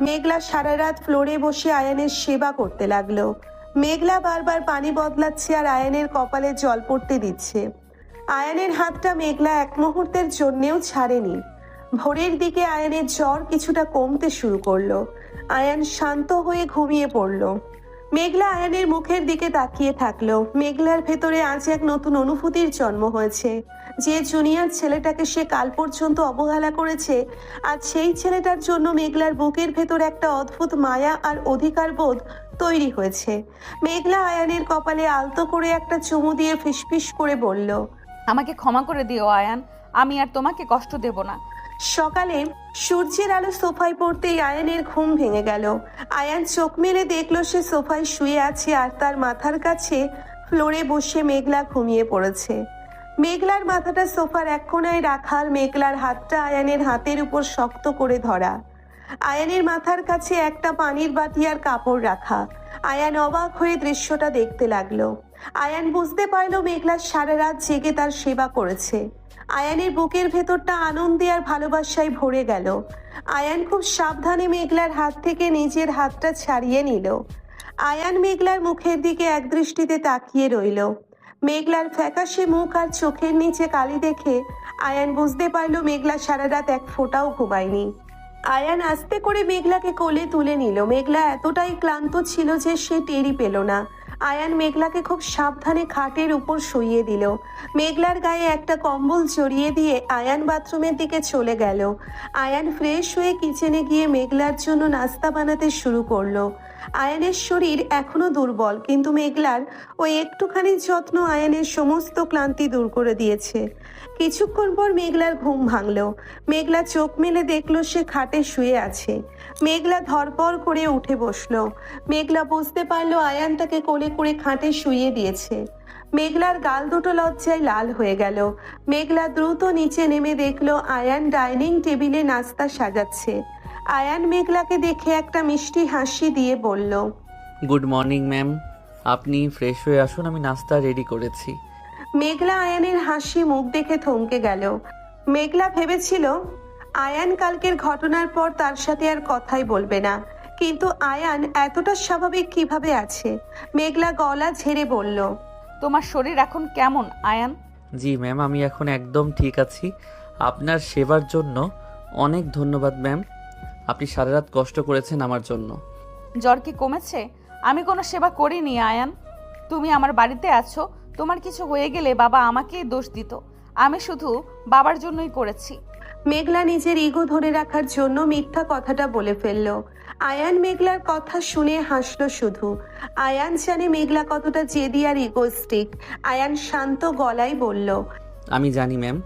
মেঘলা সারা রাত ফ্লোরে বসে আয়ানের সেবা করতে লাগলো। মেঘলা বারবার পানি বদলাচ্ছে আর আয়ানের কপালে জল পড়তে দিচ্ছে। আয়ানের হাতটা মেঘলা এক মুহূর্তের জন্যেও ছাড়েনি। ভোরের দিকে আয়ানের জ্বর কিছুটা কমতে শুরু করলো। আয়ান শান্ত হয়ে ঘুমিয়ে পড়লো। মেঘলা আয়ানের মুখের দিকে তাকিয়ে থাকলো। মেঘলার ভেতরে আজ এক নতুন অনুভূতির জন্ম হয়েছে। যে জুনিয়র ছেলেটাকে সে কাল পর্যন্ত অবহেলা করেছে, আজ সেই ছেলেটার জন্য মেঘলার বুকের ভেতর একটা অদ্ভুত মায়া আর অধিকার বোধ তৈরি হয়েছে। মেঘলা আয়ানের কপালে আলতো করে একটা চুমু দিয়ে ফিসফিস করে বলল, আমাকে ক্ষমা করে দিও আয়ান, আমি আর তোমাকে কষ্ট দেব না। সকালে সূর্যের আলো সোফায় পড়তেই আয়ানের ঘুম ভেঙে গেল। আয়ান চোখ মেলে দেখলো সে সোফায় শুয়ে আছে আর তার মাথার কাছে ফ্লোরে বসে মেঘলা ঘুমিয়ে পড়েছে। মেঘলার মাথাটা সোফার এক কোণায় রাখা আর মেঘলার হাতটা আয়ানের হাতের উপর শক্ত করে ধরা। আয়ানের মাথার কাছে একটা পানির বাটি আর কাপড় রাখা। আয়ান অবাক হয়ে দৃশ্যটা দেখতে লাগলো। আয়ান বুঝতে পারলো মেঘলা সারা রাত জেগে তার সেবা করেছে। আয়ানের বুকের ভেতরটা আনন্দে আর ভালোবাসায় ভরে গেল। আয়ান খুব সাবধানে মেঘলার হাত থেকে নিজের হাতটা ছাড়িয়ে নিল। আয়ান মেঘলার মুখের দিকে একদৃষ্টিতে তাকিয়ে রইল। মেঘলার ফ্যাকাশে মুখ আর চোখের নিচে কালি দেখে আয়ান বুঝতে পারল মেঘলা সারা রাত এক ফোঁটাও ঘুমায়নি। আয়ান আস্তে করে মেঘলাকে কোলে তুলে নিল। মেঘলা এতটাই ক্লান্ত ছিল যে সে টেরই পেল না। আয়ান মেঘলাকে খুব সাবধানে খাটের উপর শুইয়ে দিল। মেঘলার গায়ে একটা কম্বল জড়িয়ে দিয়ে আয়ান বাথরুমের দিকে চলে গেল। আয়ান ফ্রেশ হয়ে কিচেনে গিয়ে মেঘলার জন্য নাস্তা বানাতে শুরু করলো। আয়ানের শরীর এখনো দুর্বল, কিন্তু মেঘলার ওই একটুখানি যত্ন আয়ানের সমস্ত ক্লান্তি দূর করে দিয়েছে। কিছুক্ষণ পর মেঘলার ঘুম ভাঙল। মেঘলা চোখ মেলে দেখলো সে খাটে শুয়ে আছে। মেঘলা ধরপড় করে উঠে বসলো। মেঘলা বুঝতে পারলো আয়ান তাকে কোলে করে খাটে শুইয়ে দিয়েছে। মেঘলার গাল দুটো লজ্জায় লাল হয়ে গেল। মেঘলা দ্রুত নিচে নেমে দেখলো আয়ান ডাইনিং টেবিলে নাস্তা সাজাচ্ছে। আয়ান মেঘলাকে দেখে একটা মিষ্টি হাসি দিয়ে বলল, গুড মর্নিং ম্যাম, আপনি ফ্রেশ হয়ে আসুন, আমি নাস্তা রেডি করেছি। মেঘলা আয়ানের হাসি মুখ দেখে থমকে গেল। মেঘলা ভেবেছিল আয়ান কালকের ঘটনার পর তার সাথে আর কথাই বলবে না, কিন্তু আয়ান এতটা স্বাভাবিক কিভাবে আছে। মেঘলা গলা ঝেড়ে বলল, তোমার শরীর এখন কেমন আয়ান? জি ম্যাম, আমি এখন একদম ঠিক আছি। আপনার সেবার জন্য অনেক ধন্যবাদ ম্যাম। আপনি সারা রাত কষ্ট করেছেন আমার জন্য। জ্বর কি কমেছে? আমি কোনো সেবা করিনি আয়ান। তুমি আমার বাড়িতে আছো, তোমার কিছু হয়ে গেলে বাবা আমাকেই দোষ দিত। আমি শুধু বাবার জন্যই করেছি। মেঘলা নিজের ইগো ধরে রাখার জন্য মিথ্যা কথাটা বলে ফেলল। আয়ান মেঘলার কথা শুনে হাসলো শুধু। আয়ান জানে মেঘলা কতটা জেদি আর ইগোস্টিক। আয়ান শান্ত গলায় বলল, আমি জানি ম্যাম,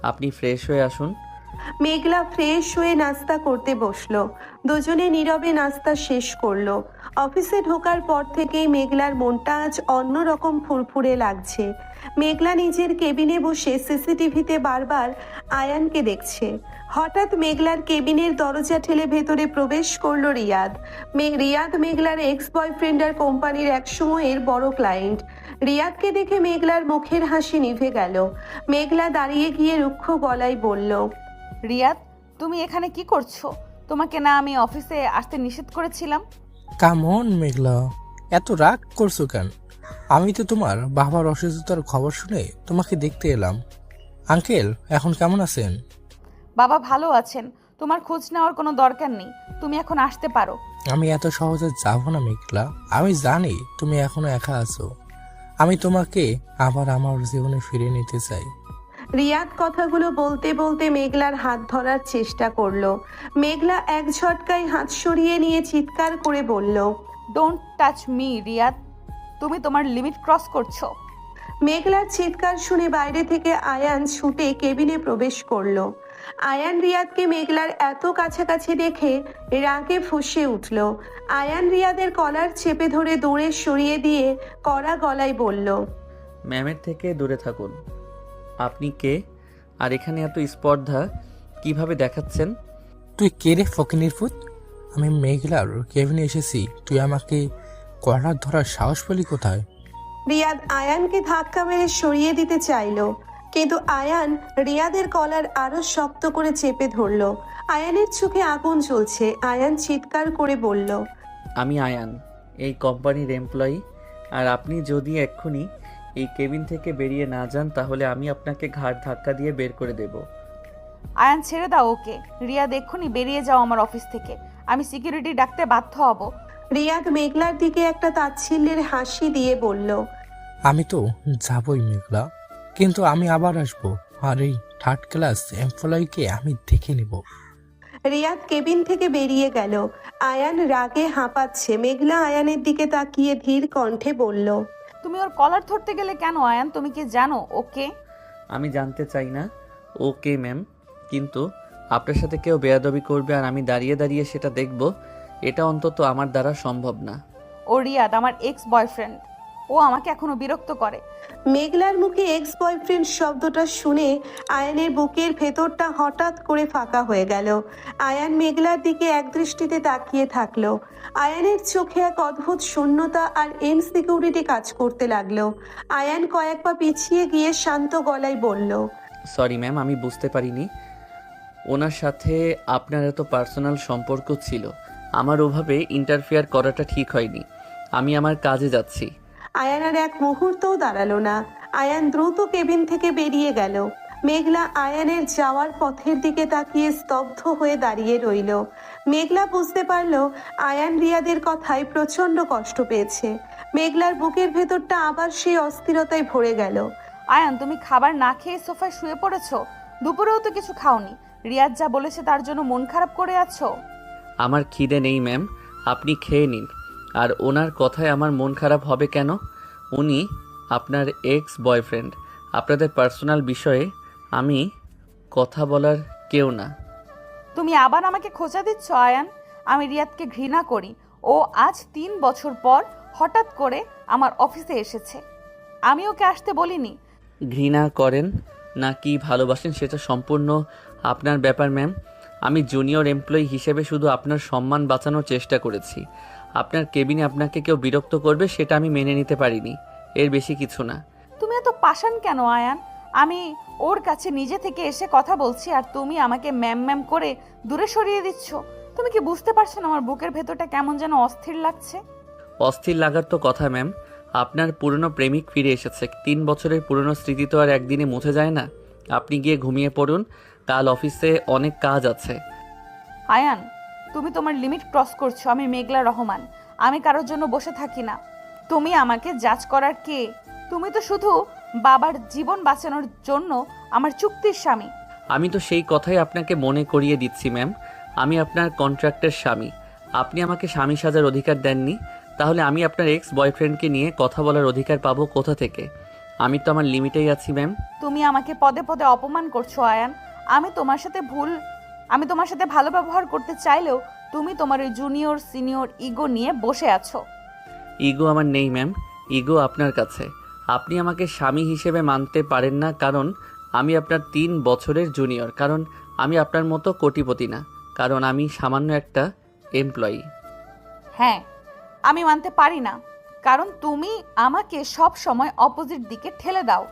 আপনি ফ্রেশ হয়ে আসুন। মেঘলা ফ্রেশ হয়ে নাস্তা করতে বসলো। দুজনে নীরবে নাস্তা শেষ করলো। অফিসে ঢোকার পর থেকেই মেঘলার মনটা আজ অন্যরকম ফুরফুরে লাগছে। মেঘলা নিজের কেবিনে বসে সিসিটিভিতে বারবার আয়ানকে দেখছে। হঠাৎ মেঘলার কেবিনের দরজা ঠেলে ভেতরে প্রবেশ করলো রিয়াদ। রিয়াদ মেঘলার এক্স বয়ফ্রেন্ড আর কোম্পানির একসময়ের বড় ক্লায়েন্ট। রিয়াদকে দেখে মেঘলার মুখের হাসি নিভে গেল। মেঘলা দাঁড়িয়ে গিয়ে রুক্ষ গলায় বলল, রিয়াদ, তুমি এখানে কি করছো? তোমাকে না আমি অফিসে আসতে নিষেধ করেছিলাম? কাম অন মেঘলা, এত রাগ করছো কেন? আমি তো তোমার বাবার অসুস্থতার খবর শুনে তোমাকে দেখতে এলাম। আঙ্কেল এখন কেমন আছেন? বাবা ভালো আছেন, তোমার খোঁজ নেওয়ার কোনো দরকার নেই। তুমি এখন আসতে পারো। আমি এত সহজে যাব না মেঘলা, আমি জানি তুমি এখনো একা আছো। আমি তোমাকে আবার আমার জীবনে ফিরিয়ে নিতে চাই। রিয়াদ কথাগুলো বলতে বলতে মেঘলার হাত ধরার চেষ্টা করলো। মেঘলা এক ঝটকায় হাত সরিয়ে নিয়ে চিৎকার করে বলল, ডোন্ট টাচ মি রিয়াদ, তুমি তোমার লিমিট ক্রস করছো। মেঘলার চিৎকার শুনে বাইরে থেকে আয়ান ছুটে কেবিনে প্রবেশ করলো। আয়ান রিয়াদকে মেঘলার এত কাছাকাছি দেখে রাগে ফুঁসে উঠল। আয়ান রিয়াদের কলার চেপে ধরে দৌড়ে সরিয়ে দিয়ে কড়া গলায় বলল, ম্যামের থেকে দূরে থাকুন। আপনি কে? আর এখানে এত স্পর্ধা কিভাবে দেখাচ্ছেন? তুই কে রে ফকিনির পুত? আমি মেঘলার কেবিনে এসেছি, তুই আমাকে কলার ধরার সাহস পেলি কোথায়? রিয়াদ আয়ানকে ধাক্কা মেরে সরিয়ে দিতে চাইলো, কিন্তু আয়ান রিয়াদের কলার আরো শক্ত করে চেপে ধরলো। আয়ানের চোখে আগুন জ্বলছে। আয়ান চিৎকার করে বলল, আমি আয়ান, এই কোম্পানির এমপ্লয়ি। আর আপনি যদি এক্ষুনি এই কেবিন থেকে বেরিয়ে না যান তাহলে আমি আপনাকে ঘাড় ধাক্কা দিয়ে বের করে দেব। আয়ান ছেড়ে দাও ওকে। রিয়াদ এক্ষুনি বেরিয়ে যাও আমার অফিস থেকে, আমি সিকিউরিটি ডাকতে বাধ্য হব। রিয়াদ মেঘলার দিকে একটা তাচ্ছিল্যের হাসি দিয়ে বলল, আমি তো যাবই মেঘলা, কিন্তু আমি আবার আসবো, আর এই থার্ড ক্লাস এমপ্লয়িকে আমি দেখে নিব। রিয়াদ কেবিন থেকে বেরিয়ে গেল। আয়ান রাগে হাঁপাচ্ছে। মেঘলা আয়ানের দিকে তাকিয়ে ধীর কণ্ঠে বলল, তুমি ওর কলার ধরতে গেলে কেন আয়ান? তুমি কি জানো ওকে? আমি জানতে চাই না ওকে ম্যাম, কিন্তু আপনার সাথে কেউ বেয়াদবি করবে আর আমি দাঁড়িয়ে দাঁড়িয়ে সেটা দেখব, এটা অন্তত আমার দ্বারা সম্ভব না। ও রিয়াদ আমার এক্স বয়ফ্রেন্ড, ও আমাকে এখনো বিরক্ত করে। মেঘলার মুখে এক্স বয়ফ্রেন্ড শব্দটা শুনে আয়ানের বুকের ভেতরটা হঠাৎ করে ফাঁকা হয়ে গেল। আয়ান মেঘলার দিকে একদৃষ্টিতে তাকিয়ে থাকলো। আয়ানের চোখে এক অদ্ভুত শূন্যতা আর ইনসিকিউরিটি কাজ করতে লাগলো। আয়ান কয়েক পা পিছিয়ে গিয়ে শান্ত গলায় বলল, সরি ম্যাম, আমি বুঝতে পারিনি ওনার সাথে আপনার এত পার্সোনাল সম্পর্ক ছিল। আমার ওভাবে ইন্টারফেয়ার করাটা ঠিক হয়নি। আমি আমার কাজে যাচ্ছি। আয়ান আর এক মুহূর্তও দাঁড়ালো না। আয়ান দ্রুত কেবিন থেকে বেরিয়ে গেল। মেঘলা আয়ানের যাওয়ার পথের দিকে তাকিয়ে স্তব্ধ হয়ে দাঁড়িয়ে রইল। মেঘলা বুঝতে পারল আয়ান রিয়াদের কথায় প্রচন্ড কষ্ট পেয়েছে। মেঘলার বুকের ভেতরটা আবার সেই অস্থিরতায় ভরে গেল। আয়ান, তুমি খাবার না খেয়ে সোফায় শুয়ে পড়েছো? দুপুরেও তো কিছু খাওনি। রিয়াজ যা বলেছে তার জন্য মন খারাপ করে আছো? আমার খিদে নেই ম্যাম, আপনি খেয়ে নিন। আর ওনার কথায় আমার মন খারাপ হবে কেন? উনি আপনার এক্স বয়ফ্রেন্ড। আপনাদের পার্সোনাল বিষয়ে আমি কথা বলার কেউ না। তুমি আবার আমাকে খোঁচা দিচ্ছ আয়ান। আমি রিয়াদকে ঘৃণা করি। ও আজ 3 বছর পর হঠাৎ করে আমার অফিসে এসেছে। আমি ওকে আসতে বলিনি। ঘৃণা করেন না কি ভালোবাসেন সেটা সম্পূর্ণ আপনার ব্যাপার ম্যাম। আমি জুনিয়র এমপ্লয়ি হিসেবে শুধু আপনার সম্মান বাঁচানোর চেষ্টা করেছি। আপনার কেবিনে আপনাকে কেউ বিরক্ত করবে সেটা আমি মেনে নিতে পারিনি, এর বেশি কিছু না। তুমি এত পাষাণ কেন আয়ান? আমি ওর কাছে নিজে থেকে এসে কথা বলছি আর তুমি আমাকে ম্যাম ম্যাম করে দূরে সরিয়ে দিচ্ছ। তুমি কি বুঝতে পারছো না আমার বুকের ভেতরটা কেমন যেন অস্থির লাগছে? অস্থির লাগার তো কথা ম্যাম। আপনার পুরনো প্রেমিক ফিরে এসেছে। 3 বছরের পুরনো স্মৃতি তো আর একদিনে মুছে যায় না। আপনি গিয়ে ঘুমিয়ে পড়ুন, কাল অফিসে অনেক কাজ আছে। আয়ান, তুমি তোমার লিমিট ক্রস করছো। আমি মেঘলা রহমান, আমি কারোর জন্য বসে থাকি না। তুমি আমাকে জাজ করার কে? তুমি তো শুধু বাবার জীবন বাঁচানোর জন্য আমার চুক্তির স্বামী। আমি তো সেই কথাই আপনাকে মনে করিয়ে দিচ্ছি ম্যাম। আমি আপনার কন্ট্রাক্টের স্বামী। আপনি আমাকে স্বামী সাজার অধিকার দেননি, তাহলে আমি আপনার এক্স বয়ফ্রেন্ডকে নিয়ে কথা বলার অধিকার পাবো কোথা থেকে? আমি তো আমার লিমিটেই আছি ম্যাম। তুমি আমাকে পদে পদে অপমান করছো আয়ান। আমি তোমার সাথে ভালো ব্যবহার করতে চাইলেও তুমি তোমার ওই জুনিয়র সিনিয়র ইগো নিয়ে বসে আছো। ইগো আমার নেই ম্যাম, ইগো আপনার কাছে। আপনি আমাকে স্বামী হিসেবে মানতে পারেন না কারণ আমি আপনার 3 বছরের জুনিয়র, কারণ আমি আপনার মতো কোটিপতি না, কারণ আমি সামান্য একটা এমপ্লয়ি। হ্যাঁ, আমি মানতে পারি না কারণ তুমি আমাকে সব সময় অপোজিট দিকে ঠেলে দাও।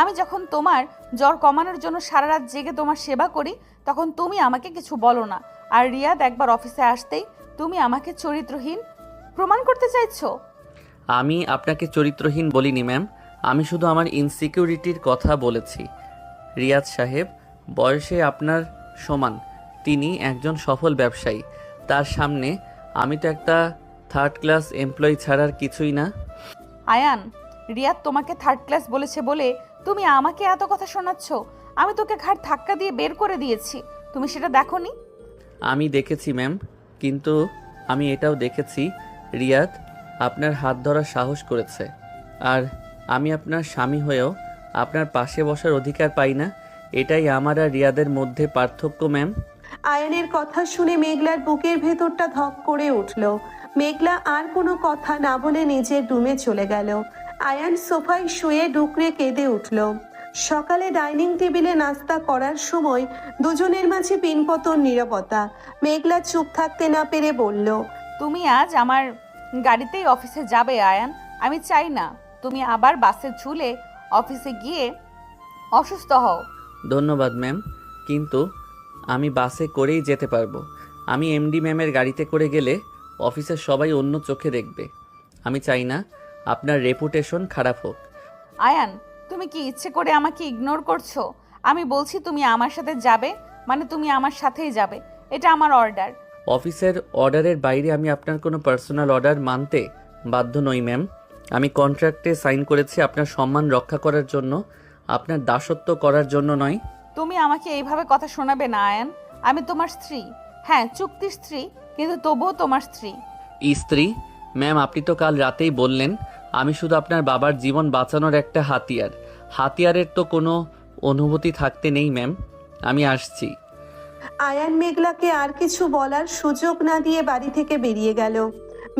আমি যখন তোমার জ্বর কমানোর জন্য সারা রাত জেগে তোমার সেবা করি তখন তুমি আমাকে কিছু বলো না। আর রিয়াদ একবার অফিসে আসতেই তুমি আমাকে চরিত্রহীন প্রমাণ করতে চাইছো। আমি আপনাকে চরিত্রহীন বলিনি ম্যাম, আমি শুধু আমার ইনসিকিউরিটির কথা বলেছি। রিয়াদ সাহেব বয়সে আপনার সমান, তিনি একজন সফল ব্যবসায়ী। তার সামনে আমি তো একটা 3rd ক্লাস এমপ্লয়ি ছাড়ার কিছুই না। আয়ান, রিয়াদ তোমাকে 3rd ক্লাস বলেছে বলে তুমি আমাকে এত কথা শোনাচ্ছ? আমি তোকে ঘাড় ধাক্কা দিয়ে বের করে দিয়েছি, তুমি সেটা দেখোনি? আমি দেখেছি ম্যাম, কিন্তু আমি এটাও দেখেছি রিয়াদ আপনার হাত ধরার সাহস করেছে। আর আমি আপনার স্বামী হয়েও আপনার পাশে বসার অধিকার পাই না। এটাই আমার আর রিয়াদের মধ্যে পার্থক্য ম্যাম। আয়ানের কথা শুনে মেঘলার বুকের ভেতরটা ধক করে উঠল। মেঘলা আর কোনো কথা না বলে নিজের রুমে চলে গেল। আয়ান সোফায় শুয়ে ডুকরে কেঁদে উঠল। সকালে ডাইনিং টেবিলে নাস্তা করার সময় দুজনের মাঝে পিনপতন নীরবতা। মেঘলা চুপ থাকতে না পেরে বলল, তুমি আজ আমার গাড়িতেই অফিসে যাবে আয়ান। আমি চাই না তুমি আবার বাসে ঝুলে অফিসে গিয়ে অসুস্থ হও। ধন্যবাদ ম্যাম, কিন্তু আমি বাসে করেই যেতে পারবো। আমি এমডি ম্যামের গাড়িতে করে গেলে অফিসের সবাই অন্য চোখে দেখবে। আমি চাই না আপনার রেপুটেশন খারাপ হোক। আয়ান, তুমি কি ইচ্ছে করে আমাকে ইগনোর করছো? আমি বলছি তুমি আমার সাথে যাবে, মানে তুমি আমার সাথেই যাবে। এটা আমার অর্ডার। অফিসের অর্ডারের বাইরে আমি আপনার কোনো পার্সোনাল অর্ডার মানতে বাধ্য নই ম্যাম। আমি কন্ট্রাক্টে সাইন করেছি আপনার সম্মান রক্ষা করার জন্য, আপনার দাসত্ব করার জন্য নয়। তুমি আমাকে এইভাবে কথা শোনাবে না আয়ান। আমি তোমার স্ত্রী, হ্যাঁ চুক্তির স্ত্রী, কিন্তু তবুও তোমার স্ত্রী। স্ত্রী? ম্যাম আপনি তো কাল রাতেই বললেন আমি শুধু আপনার বাবার জীবন বাঁচানোর একটা হাতিয়ার। হাতিয়ারের তো কোনো অনুভূতি থাকতে নেই ম্যাম। আমি আসছি। আয়ান মেঘলাকে আর কিছু বলার সুযোগ না দিয়ে বাড়ি থেকে বেরিয়ে গেল।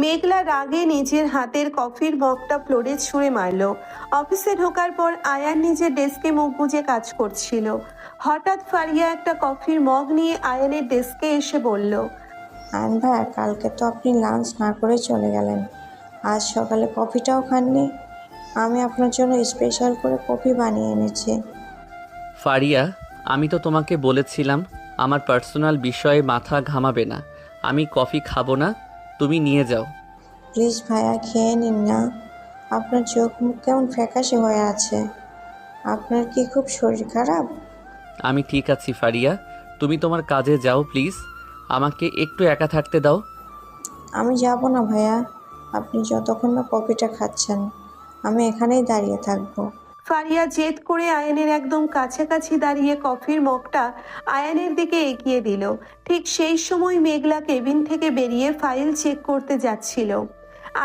মেঘলা রাগে নিজের হাতের কফির মগটা ফ্লোরে ছুঁড়ে মারল। অফিসে ঢোকার পর আয়ান নিজের ডেস্কে মুখ গুজে কাজ করছিল। হঠাৎ ফারিয়া একটা কফির মগ নিয়ে আয়ানের ডেস্কে এসে বলল, আয়ন ভাইয়া, কালকে তো আপনি লাঞ্চ না করে চলে গেলেন, আজ সকালে কফিটাও খাননি। আমি আপনার জন্য স্পেশাল করে কফি বানিয়ে এনেছি। ফারিয়া, আমি তো তোমাকে বলেছিলাম আমার পার্সোনাল বিষয়ে মাথা ঘামাবে না। আমি কফি খাবো না, তুমি নিয়ে যাও। প্লিজ ভাইয়া খেয়ে নিন না। আপনার চোখ মুখ কেমন ফ্যাকাশে হয়ে আছে। আপনার কি খুব শরীর খারাপ? আমি ঠিক আছি ফারিয়া, তুমি তোমার কাজে যাও প্লিজ, আমাকে একটু একা থাকতে দাও। আমি যাব না ভাইয়া, আপনি যতক্ষণ না কফিটা খাচ্ছেন আমি এখানেই দাঁড়িয়ে থাকবো। ফারিয়া জেদ করে আয়ানের একদম কাছাকাছি দাঁড়িয়ে কফির মগটা আয়ানের দিকে এগিয়ে দিল। ঠিক সেই সময় মেঘলা কেবিন থেকে বেরিয়ে ফাইল চেক করতে যাচ্ছিল।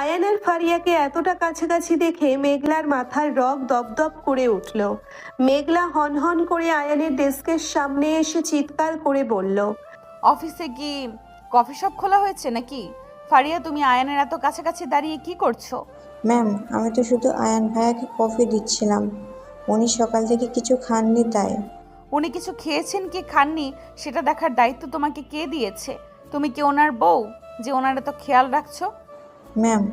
আয়ান আর ফারিয়াকে এতটা কাছাকাছি দেখে মেঘলার মাথার রগ দপদপ করে উঠল। মেঘলা হনহন করে আয়ানের ডেস্কের সামনে এসে চিৎকার করে বলল, অফিসে কি কফি শপ খোলা হয়েছে নাকি? ফারিয়া, তুমি আয়ানের এত কাছাকাছি দাঁড়িয়ে কি করছো? ম্যাম, আমি তো শুধু আয়ান ভাইয়াকে কফি দিচ্ছিলাম, উনি সকাল থেকে কিছু খাননি তাই। উনি কিছু খেয়েছেন কি খাননি সেটা দেখার দায়িত্ব তোমাকে কে দিয়েছে? তুমি কি ওনার বউ যে ওনার এত খেয়াল রাখছো? ম্যাম,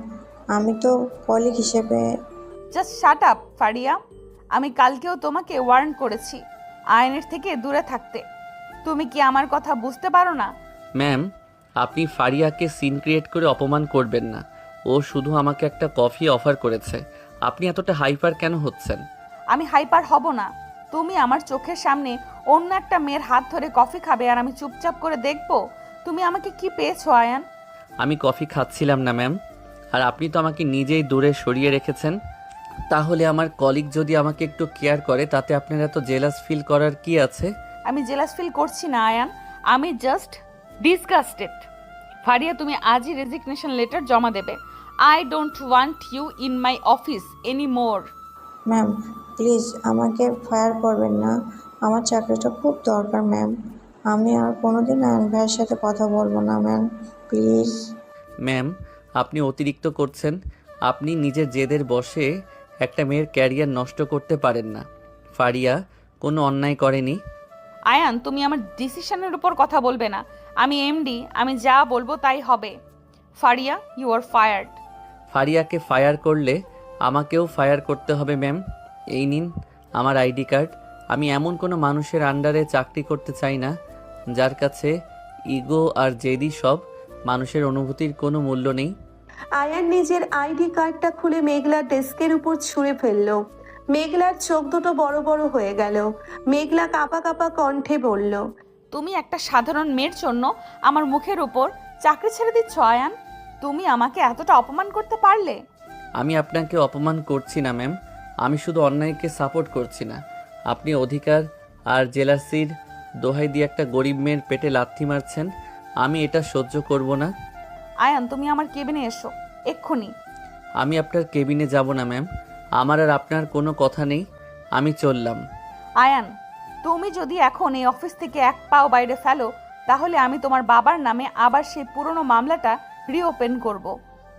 আমি তো কলিগ হিসেবে। Just shut up Faria. আমি কালকেও তোমাকে ওয়ার্ন করেছি আয়নের থেকে দূরে থাকতে। তুমি কি আমার কথা বুঝতে পারো না? ম্যাম, আপনি ফারিয়াকে সিন ক্রিয়েট করে অপমান করবেন না। ও শুধু আমাকে একটা কফি অফার করেছে, আপনি এতটা হাইপার কেন হচ্ছেন? আমি হাইপার হব না। তুমি আমার চোখের সামনে অন্য একটা মেয়ের হাত ধরে কফি খাবে আর আমি চুপচাপ করে দেখবো? তুমি আমাকে কি পেয়েছো আয়ান? আমি কফি খাচ্ছিলাম না ম্যাম, আর আপনি তো আমাকে নিজেই দূরে সরিয়ে রেখেছেন। তাহলে আমার কলিগ যদি আমাকে একটু কেয়ার করে তাতে আপনার এত জেলাস ফিল করার কি আছে? আমি জেলাস ফিল করছি না আয়ান, আমি জাস্ট ডিসগাস্টেড। ফারিয়া, তুমি আজই রেজিগনেশন লেটার জমা দেবে। I don't want you in my office any more. Ma'am please আমাকে ফায়ার করবেন না, আমার চাকরিটা খুব দরকার ম্যাম। আমি আর কোনোদিন আয়ন ভাইয়ের সাথে কথা বলবো না ম্যাম, প্লিজ। ম্যাম, আপনি অতিরিক্ত করছেন। আপনি নিজের জেদের বশে একটা মেয়ের ক্যারিয়ার নষ্ট করতে পারেন না। ফারিয়া কোনো অন্যায় করেনি। আয়ান, তুমি আমার ডিসিশনের উপর কথা বলবে না। আমি এমডি, আমি যা বলবো তাই হবে। Faria, you are fired. ফারিয়াকে ফায়ার করলে আমাকেও ফায়ার করতে হবে ম্যাম। এই নিন আমার আইডি কার্ড। আমি এমন কোনো মানুষের আন্ডারে চাকরি করতে চাই না যার কাছে ইগো আর জেদি সব। মানুষের অনুভূতির কোনো মূল্য নেই। আয়ান নিজের আইডি কার্ডটা খুলে মেঘলার ডেস্কের উপর ছুঁড়ে ফেলল। মেঘলার চোখ দুটো বড় বড় হয়ে গেল। মেঘলা কাঁপা কাঁপা কণ্ঠে বলল, তুমি একটা সাধারণ মেয়ের জন্য আমার মুখের উপর চাকরি ছেড়ে দিচ্ছ আয়ান? তুমি আমাকে এতটা অপমান করতে পারলে? আমি আপনাকে অপমান করছি না ম্যাম, আমি শুধু অন্যায়কে সাপোর্ট করছি না। আপনি অধিকার আর জেলাসির দোহাই দিয়ে একটা গরিব মেয়ের পেটে লাথি মারছেন, আমি এটা সহ্য করব না। আয়ান, তুমি আমার কেবিনে এসো এক্ষুনি। আমি আপনার কেবিনে যাব না ম্যাম, আমার আর আপনার কোনো কথা নেই, আমি চললাম। আয়ান, তুমি যদি এখন এই অফিস থেকে এক পাও বাইরে ফেলো তাহলে আমি তোমার বাবার নামে আবার সেই পুরনো মামলাটা রিওপেন করব।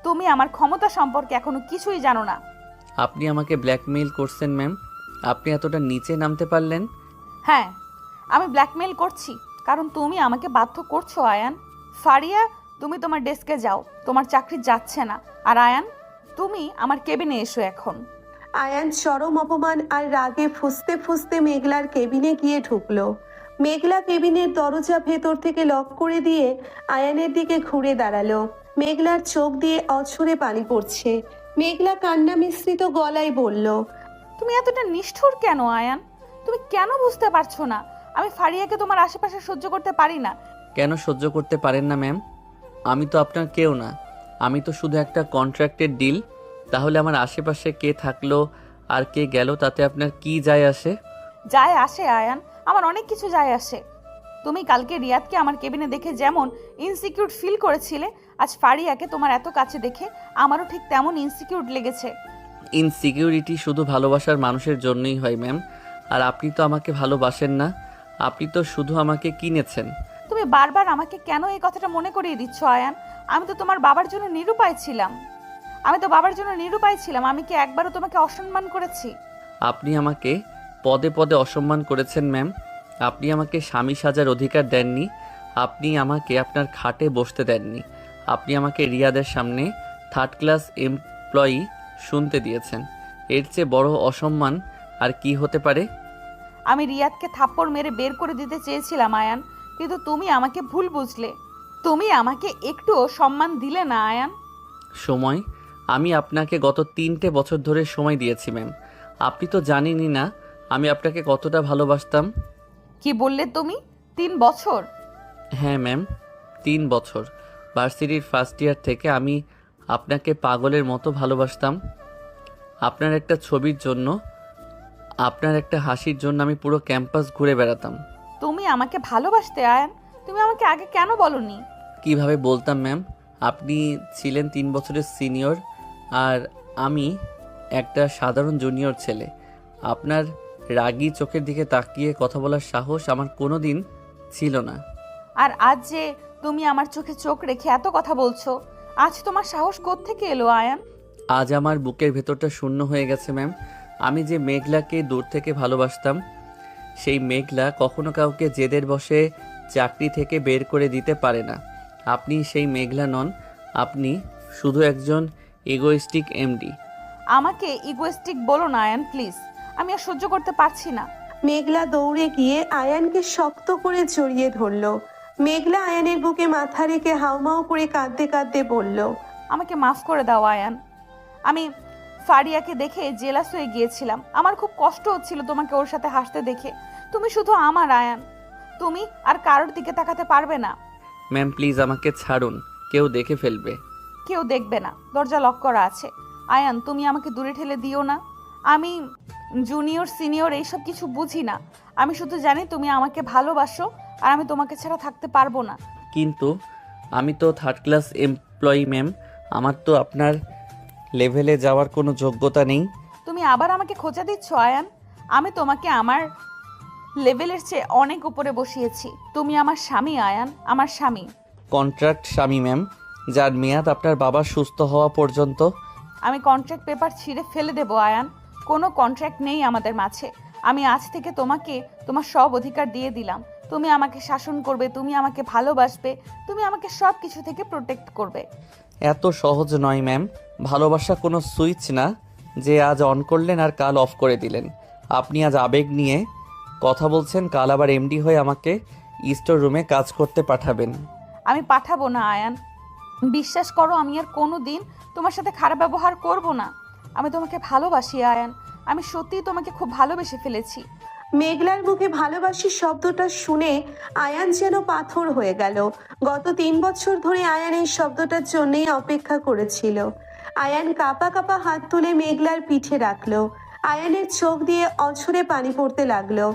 তুমি আমার ক্ষমতা সম্পর্কে এখনো কিছুই জানো না। আপনি আমাকে ব্ল্যাকমেইল করছেন ম্যাম? আপনি এতটা নিচে নামতে পারলেন? হ্যাঁ, আমি ব্ল্যাকমেল করছি কারণ তুমি আমাকে বাধ্য করছো আয়ান। ফারিয়া, তুমি তোমার ডেস্কে যাও, তোমার চাকরি যাচ্ছে না। আর আয়ান, তুমি আমার কেবিনে এসো এখন। আয়ান চরম অপমান আর রাগে ফুঁসতে ফুঁসতে মেঘলার কেবিনে গিয়ে ঢুকলো। মেঘলা কেবিনের দরজা ভেতর থেকে লক করে দিয়ে আয়ানের দিকে ঘুরে দাঁড়ালো। মেঘলার চোখ দিয়ে অঝরে পানি পড়ছে। মেঘলা কান্না মিশ্রিত গলায় বলল, তুমি এতটা নিষ্ঠুর কেন আয়ান? তুমি কেন বুঝতে পারছো না আমি ফারিয়াকে তোমার আশেপাশে সহ্য করতে পারি না? কেন সহ্য করতে পারেন না ম্যাম? আমি তো আপনার কেউ না, আমি তো শুধু একটা কন্ট্রাক্টের ডিল। তাহলে আমার আশেপাশে কে থাকলো আর কে গেল তাতে আপনার কি যায় আসে? যায় আসে আয়ান, আমার অনেক কিছু যায় আসে। তুমি কালকে রিয়াদকে আমার কেবিনে দেখে যেমন ইনসিকিউর ফিল করেছিলে, আজ ফারিয়াকে তোমার এত কাছে দেখে আমারও ঠিক তেমন ইনসিকিউর লেগেছে। ইনসিকিউরিটি শুধু ভালোবাসার মানুষের জন্যই হয় ম্যাম, আর আপনি তো আমাকে ভালোবাসেন না, আপনি তো শুধু আমাকে কিনেছেন। তুমি বারবার আমাকে কেন এই কথাটা মনে করিয়ে দিচ্ছ আয়ান? আমি তো তোমার বাবার জন্য নিরুপায় ছিলাম। আমি কি একবারও তোমাকে অসম্মান করেছি? আপনি আমাকে পদে পদে অসম্মান করেছেন ম্যাম। আপনি আমাকে স্বামী সাজার অধিকার দেননি, আপনি আমাকে আপনার খাটে বসতে দেননি, আপনি আমাকে রিয়াদের সামনে থার্ড ক্লাস এমপ্লয়ি শুনতে দিয়েছেন। এর চেয়ে বড় অসম্মান আর কি হতে পারে? আমি রিয়াদকে থাপ্পড় মেরে বের করে দিতে চেয়েছিলাম আয়ান, কিন্তু তুমি আমাকে ভুল বুঝলে। তুমি আমাকে একটুও সম্মান দিলে না আয়ান। সময়? আমি আপনাকে গত 3টে বছর ধরে সময় দিয়েছি ম্যাম। আপনি তো জানেনই না আমি আপনাকে কতটা ভালোবাসতাম। কি বললে তুমি? 3 বছর? হ্যাঁ ম্যাম, 3 বছর। ভার্সিটির ফার্স্ট ইয়ার থেকে আমি আপনাকে পাগলের মতো ভালোবাসতাম। আপনার একটা ছবির জন্য, আপনার একটা হাসির জন্য আমি পুরো ক্যাম্পাস ঘুরে বেড়াতাম। তুমি আমাকে ভালোবাসতে আয়ান? তুমি আমাকে আগে কেন বলনি? কিভাবে বলতাম ম্যাম? আপনি ছিলেন 3 বছরের সিনিয়র আর আমি একটা সাধারণ জুনিয়র ছেলে। আপনার রাগী চোখের দিকে তাকিয়ে কথা বলার সাহস আমার কোনো দিন ছিল না। আর আজ যে তুমি আমার চোখে চোখ রেখে এত কথা বলছো, আজ তোমার সাহস কোত্থেকে এলো আয়ান? আজ আমার বুকের ভেতরটা শূন্য হয়ে গেছে ম্যাম। আমি যে মেঘলাকে দূর থেকে ভালোবাসতাম, সেই মেঘলা কখনো কাউকে জেদের বশে চাকরি থেকে বের করে দিতে পারে না। আপনি সেই মেঘলা নন, আপনি শুধু একজন ইগোইস্টিক এমডি। আমাকে ইগোয়েস্টিক বলো না আয়ান প্লিজ, আমি আর সহ্য করতে পারছি না। মেঘলা দৌড়ে গিয়ে আয়ানকে শক্ত করে জড়িয়ে ধরলো। মেঘলা আয়ানের বুকে মাথা রেখে হাউমাউ করে কাঁদতে কাঁদতে বলল, আমাকে মাফ করে দাও আয়ান। আমি ফারিয়াকে দেখে জেলাস হয়ে গিয়েছিলাম। আমার খুব কষ্ট হচ্ছিল তোমাকে ওর সাথে হাসতে দেখে। তুমি শুধু আমার আয়ান, তুমি আর কারোর দিকে তাকাতে পারবে না। ম্যাম প্লিজ আমাকে ছাড়ুন, কেউ দেখে ফেলবে। কেউ দেখবে না, দরজা লক করা আছে। আয়ান তুমি আমাকে দূরে ঠেলে দিও না। আমি জুনিয়র সিনিয়র এইসব কিছু বুঝি না। আমি শুধু জানি তুমি আমাকে ভালোবাসো আর আমি তোমাকে ছাড়া থাকতে পারবো না। কিন্তু আমি তো 3rd ক্লাস এমপ্লয়ি ম্যাম, আমার তো আপনার লেভেলে যাওয়ার কোনো যোগ্যতা নেই। তুমি আবার আমাকে খোঁচা দিচ্ছ আয়ান। আমি তোমাকে আমার লেভেলের চেয়ে অনেক উপরে বসিয়েছি। তুমি আমার স্বামী আয়ান, আমার স্বামী। কন্ট্রাক্ট স্বামী ম্যাম, যার মেয়াদ আপনার বাবার সুস্থ হওয়া পর্যন্ত। আমি কন্ট্রাক্ট পেপার ছিঁড়ে ফেলে দেবো আয়ান। কোনো কন্ট্রাক্ট নেই আমাদের মাঝে। আমি আজ থেকে তোমাকে তোমার সব অধিকার দিয়ে দিলাম। তুমি আমাকে শাসন করবে, তুমি আমাকে ভালোবাসবে, তুমি আমাকে সব কিছু থেকে প্রোটেক্ট করবে। এত সহজ নয় ম্যাম। ভালোবাসা কোনো সুইচ না যে আজ অন করলেন আর কাল অফ করে দিলেন। আপনি আজ আবেগ নিয়ে কথা বলছেন, কাল আবার এমডি হয়ে আমাকে স্টোর রুমে কাজ করতে পাঠাবেন। আমি পাঠাবো না আয়ান, বিশ্বাস করো। আমি আর কোনো দিন তোমার সাথে খারাপ ব্যবহার করব না। আমি তোমাকে ভালোবাসি আয়ান, আমি সত্যিই তোমাকে খুব ভালোবেসে ফেলেছি। মেঘলার মুখে ভালোবাসি শব্দটা শুনে আয়ান যেন পাথর হয়ে গেল। গত 3 বছর ধরে আয়ান এই শব্দটার জন্যই অপেক্ষা করেছিল। আয়ান কাঁপা কাঁপা হাত তুলে মেঘলার পিঠে রাখলো। আয়ানের চোখ দিয়ে অঝরে পানি পড়তে লাগলো।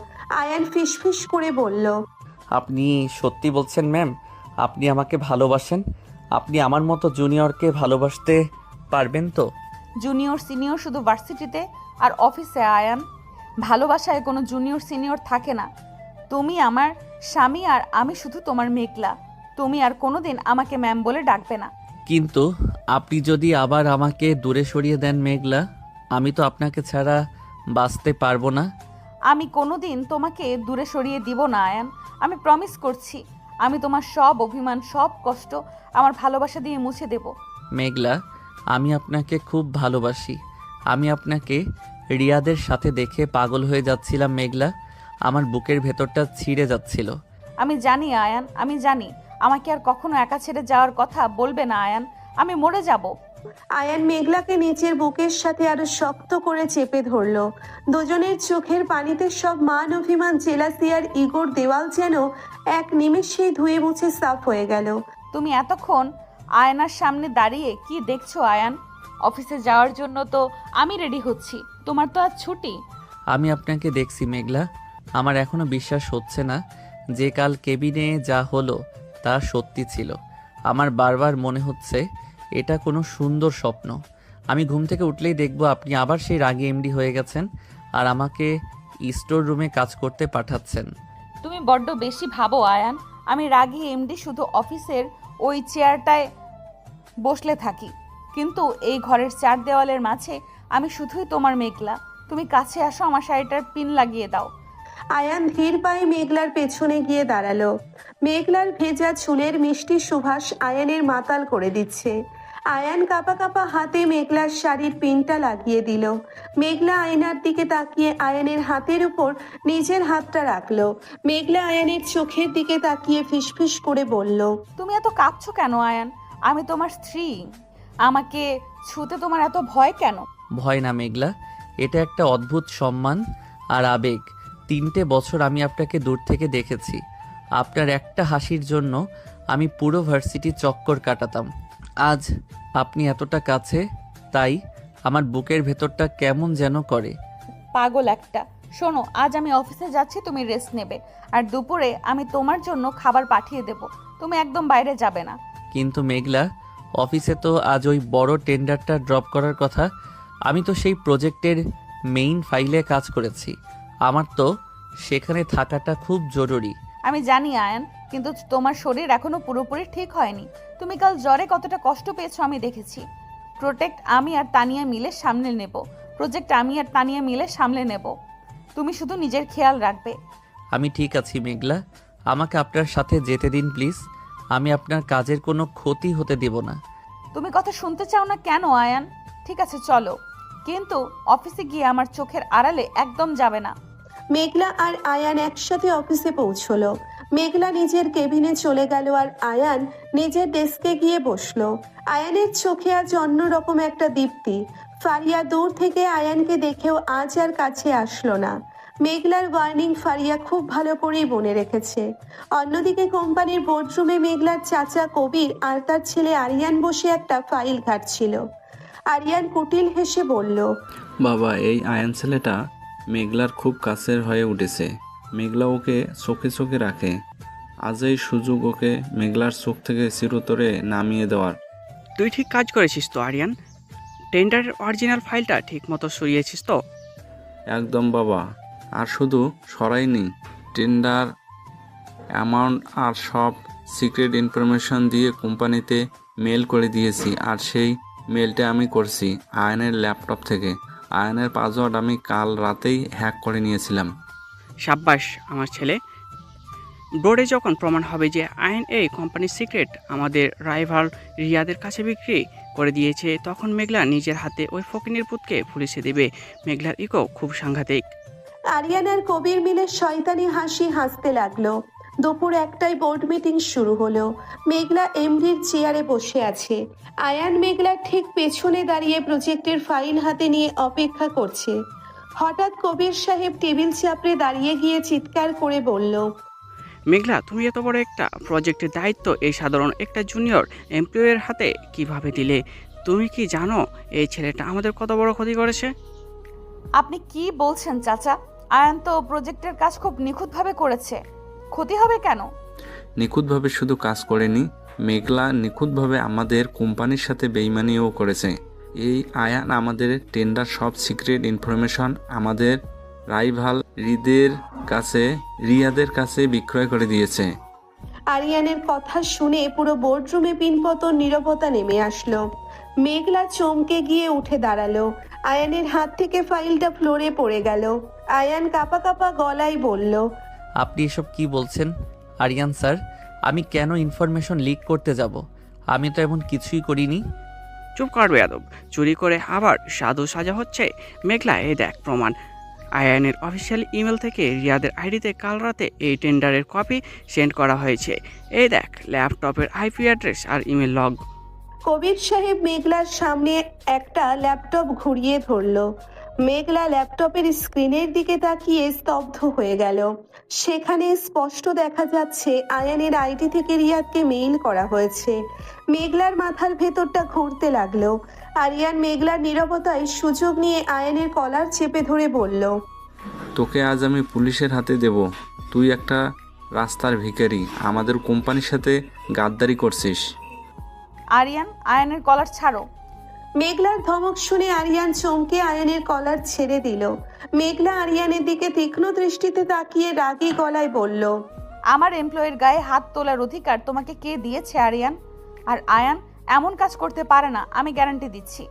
আয়ান ফিসফিস করে বলল, আপনি সত্যি বলছেন ম্যাম? আপনি আমাকে ভালোবাসেন? আপনি আমার মতো জুনিয়রকে ভালোবাসতে পারবেন তো? জুনিয়র সিনিয়র শুধু ভার্সিটিতে আর অফিসে আয়ান। ভালোবাসায় কোনো জুনিয়র সিনিয়র থাকে না। তুমি আমার স্বামী আর আমি শুধু তোমার মেঘলা। তুমি আর কোনোদিন আমাকে ম্যাম বলে ডাকবে না। কিন্তু আপনি যদি আবার আমাকে দূরে সরিয়ে দেন মেঘলা, আমি তো আপনাকে ছাড়া বাঁচতে পারবো না। আমি কোনোদিন তোমাকে দূরে সরিয়ে দিব না আয়ান, আমি প্রমিস করছি। আমি তোমার সব অভিমান, সব কষ্ট আমার ভালোবাসা দিয়ে মুছে দেব। মেঘলা, আমি আপনাকে খুব ভালোবাসি। আমি আপনাকে রিয়াদের সাথে দেখে পাগল হয়ে যাচ্ছিলাম মেঘলা। আমার বুকের ভেতরটা ছিঁড়ে যাচ্ছিল। আমি জানি আয়ান, আমি জানি। আমাকে আর কখনো একা ছেড়ে যাওয়ার কথা বলবে না আয়ান, আমি মরে যাব। আয়ান মেঘলাকে নিচের বুকের সাথে আরো শক্ত করে চেপে ধরলো। দুজনের চোখের পানিতে সব মান অভিমান, জেলাসি আর ইগোর দেওয়াল যেন এক নিমেষেই ধুয়ে মুছে সাফ হয়ে গেল। তুমি এতক্ষণ আয়নার সামনে দাঁড়িয়ে কি দেখছো আয়ান? অফিসে যাওয়ার জন্য তো আমি রেডি হচ্ছি, তোমার তো আজ ছুটি। আমি আপনাকে দেখছি মেঘলা, আমার এখনো বিশ্বাস হচ্ছে না যে কাল কেবিনে যা হলো তা সত্যি ছিল। আমার বারবার মনে হচ্ছে এটা কোনো সুন্দর স্বপ্ন। আমি ঘুম থেকে উঠলেই দেখবো আপনি আবার সেই রাগী এমডি হয়ে গেছেন আর আমাকে স্টোর রুমে কাজ করতে পাঠাচ্ছেন। তুমি বড্ড বেশি ভাবো আয়ান। আমি রাগী এমডি শুধু অফিসের ওই চেয়ারটায় বসলে থাকি, কিন্তু এই ঘরের 4 দেওয়ালের মাঝে আমি শুধুই তোমার মেঘলা। তুমি কাছে আসো, আমার শাড়িটার পিন লাগিয়ে দাও। আয়ান ধীর পায়ে মেঘলার পেছনে গিয়ে দাঁড়ালো। মেঘলার ভেজা চুলের মিষ্টি সুবাস আয়ানের মাতাল করে দিচ্ছে। আয়ান কাঁপা কাঁপা হাতে মেঘলার শাড়ির পিনটা লাগিয়ে দিল। মেঘলা আয়নার দিকে তাকিয়ে আয়ানের হাতের উপর নিজের হাতটা রাখলো। মেঘলা আয়ানের চোখের দিকে তাকিয়ে ফিসফিস করে বলল, তুমি এত কাঁদছো কেন আয়ান? আমি তোমার স্ত্রী, আমাকে ছুতে তোমার এত ভয় কেন? ভয় না মেঘলা, এটা একটা অদ্ভুত সম্মান আর আবেগ। 3টে বছর আমি আপনাকে দূর থেকে দেখেছি। আপনার একটা হাসির জন্য আমি পুরো ভার্সিটি চক্কর কাটাতাম। আজ আপনি এতটা কাছে, তাই আমার বুকের ভেতরটা কেমন যেন করে। পাগল একটা। শোনো, আজ আমি অফিসে যাচ্ছি, তুমি রেস্ট নেবে, আর দুপুরে আমি তোমার জন্য খাবার পাঠিয়ে দেব। তুমি একদম বাইরে যাবে না। কিন্তু মেঘলা, অফিসে তো আজ ওই বড় টেন্ডারটা ড্রপ করার কথা। আমি তো সেই প্রজেক্টের মেইন ফাইলে কাজ করেছি। আমার তো সেখানে থাকাটা খুব জরুরি। আমি জানি আয়ান, কিন্তু তোমার শরীর এখনো পুরোপুরি ঠিক হয়নি। তুমি কাল জ্বরে কতটা কষ্ট পেয়েছো আমি দেখেছি। প্রজেক্ট আমি আর তানিয়া মিলে সামলে নেব। তুমি শুধু নিজের খেয়াল রাখবে। আমি ঠিক আছি মেঘলা, আমাকে আপনার সাথে যেতে দিন প্লিজ। আমি আপনার কাজের কোনো ক্ষতি হতে দেব না। তুমি কথা শুনতে চাও না কেন আয়ান? ঠিক আছে চলো, কিন্তু অফিসে গিয়ে আমার চোখের আড়ালে একদম যাবে না। মেঘলা আর আয়ান একসাথে অফিসে পৌঁছলো। মেঘলা নিজের কেবিনে চলে গেল আর আয়ান নিজের ডেস্কে গিয়ে বসলো। আয়ানের চোখে আজ অন্যরকম একটা দীপ্তি। ফারিয়া দূর থেকে আয়ানকে দেখেও আজ আর কাছে আসলো না। মেঘলার ওয়ার্নিং ফারিয়া খুব ভালো করেই মনে রেখেছে। অন্যদিকে কোম্পানির বোর্ডরুমে মেঘলার চাচা কবির আর তার ছেলে আরিয়ান বসে একটা ফাইল ঘাটছিল। আরিয়ান কুটিল হেসে বলল, বাবা, এই আয়ান ছেলেটা মেঘলার খুব কাছের হয়ে উঠেছে। মেঘলা ওকে চোখে চোখে রাখে। আজ এই সুযোগ ওকে মেঘলার চোখ থেকে চিরতরে নামিয়ে দেওয়ার। তুই ঠিক কাজ করেছিস তো আরিয়ান? টেন্ডারের অরিজিনাল ফাইলটা ঠিক মতো সরিয়েছিস তো? একদম বাবা, আর শুধু সরাইনি, টেন্ডার অ্যামাউন্ট আর সব সিক্রেট ইনফরমেশন দিয়ে কোম্পানিতে মেল করে দিয়েছি। আর সেই মেলটা আমি করছি আয়নের ল্যাপটপ থেকে। আয়নের পাসওয়ার্ড আমি কাল রাতেই হ্যাক করে নিয়েছিলাম। সাব্বাস আমার ছেলে। বোর্ডে যখন প্রমাণ হবে যে আইন এই কোম্পানির সিক্রেট আমাদের রাইভাল রিয়াদের কাছে বিক্রি করে দিয়েছে, তখন মেঘলা নিজের হাতে ওই ফকিনীর পুতকে পুলিশে দেবে। মেঘলার ইগো খুব সাংঘাতিক। আরিয়ান আর কবির মিলে শয়তানি হাসি হাসতে লাগলো। দুপুর 1টায় বোর্ড মিটিং শুরু হলো। মেঘলা এমডির চেয়ারে বসে আছে। আয়ান মেঘলার ঠিক পেছনে দাঁড়িয়ে প্রজেক্টের ফাইল হাতে নিয়ে অপেক্ষা করছে। হঠাৎ কবির সাহেব টেবিল চাপড়ে দাঁড়িয়ে গিয়ে চিৎকার করে বলল, মেঘলা, তুমি এত বড় একটা প্রজেক্টের দায়িত্ব এই সাধারণ একটা জুনিয়র এমপ্লয়ের হাতে কিভাবে দিলে? তুমি কি জানো এই ছেলেটা আমাদের কত বড় ক্ষতি করেছে? আপনি কি বলছেন চাচা? আয়ান তো প্রজেক্টের কাজ খুব নিখুঁতভাবে করেছে, ক্ষতি হবে কেন? নিখুঁতভাবে শুধু কাজ করেনি, মেঘলা নিখুঁতভাবে আমাদের কোম্পানির সাথে বেইমানিও করেছে। এই আয়ান আমাদের টেন্ডার সব সিক্রেট ইনফরমেশন আমাদের রাইভাল রিয়াদের কাছে বিক্রয় করে দিয়েছে। আরিয়ানের কথা শুনে পুরো বোর্ডরুমে পিনপতন নীরবতা নেমে আসলো। মেঘলা চমকে গিয়ে উঠে দাঁড়ালো। আয়ানের হাত থেকে ফাইলটা ফ্লোরে পড়ে গেল। আয়ান কাঁপা কাঁপা গলায় বলল, আপনি এসব কি বলছেন আরিয়ান স্যার? আমি কেন ইনফরমেশন লিক করতে যাব? আমি তো এমন কিছুই করিনি। চুপ করবে আদব। চুরি করে আবার সাধু সাজা হচ্ছে। মেঘলা, এই দেখ প্রমাণ। আয়ানের অফিসিয়াল ইমেল থেকে রিয়াদের আইডিতে কাল রাতে এই টেন্ডারের কপি সেন্ড করা হয়েছে। এই দেখ ল্যাপটপের আইপি অ্যাড্রেস আর ইমেল লগ। কবির সাহেব মেঘলার সামনে একটা ল্যাপটপ ঘুরিয়ে ধরলো। মেঘলা ল্যাপটপের স্ক্রিনের দিকে তাকিয়ে স্তব্ধ হয়ে গেল। সেখানে স্পষ্ট দেখা যাচ্ছে আয়ানের আইডি থেকে রিয়াদকে মেইল করা হয়েছে। মেঘলার মাথার ভেতরটা ঘুরতে লাগলো। আরিয়ান মেঘলার নীরবতায় সুযোগ নিয়ে আয়ানের কলার চেপে ধরে বলল, তোকে আজ আমি পুলিশের হাতে দেব। তুই একটা রাস্তার ভিখারি, আমাদের কোম্পানির সাথে গাদ্দারি করছিস। আয়ানের কলার ছাড়ো। মেঘলার ধমক শুনে আরিয়ান চমকে আয়ানের কলার ছেড়ে দিল। মেঘলা আরিয়ানের দিকে তীক্ষ্ণ দৃষ্টিতে তাকিয়ে রাগী গলায় বলল, আমার এমপ্লয়ের গায়ে হাত তোলার অধিকার তোমাকে কে দিয়েছে আরিয়ান? আর আয়ান এমন কাজ করতে পারে না, আমি গ্যারান্টি দিচ্ছি।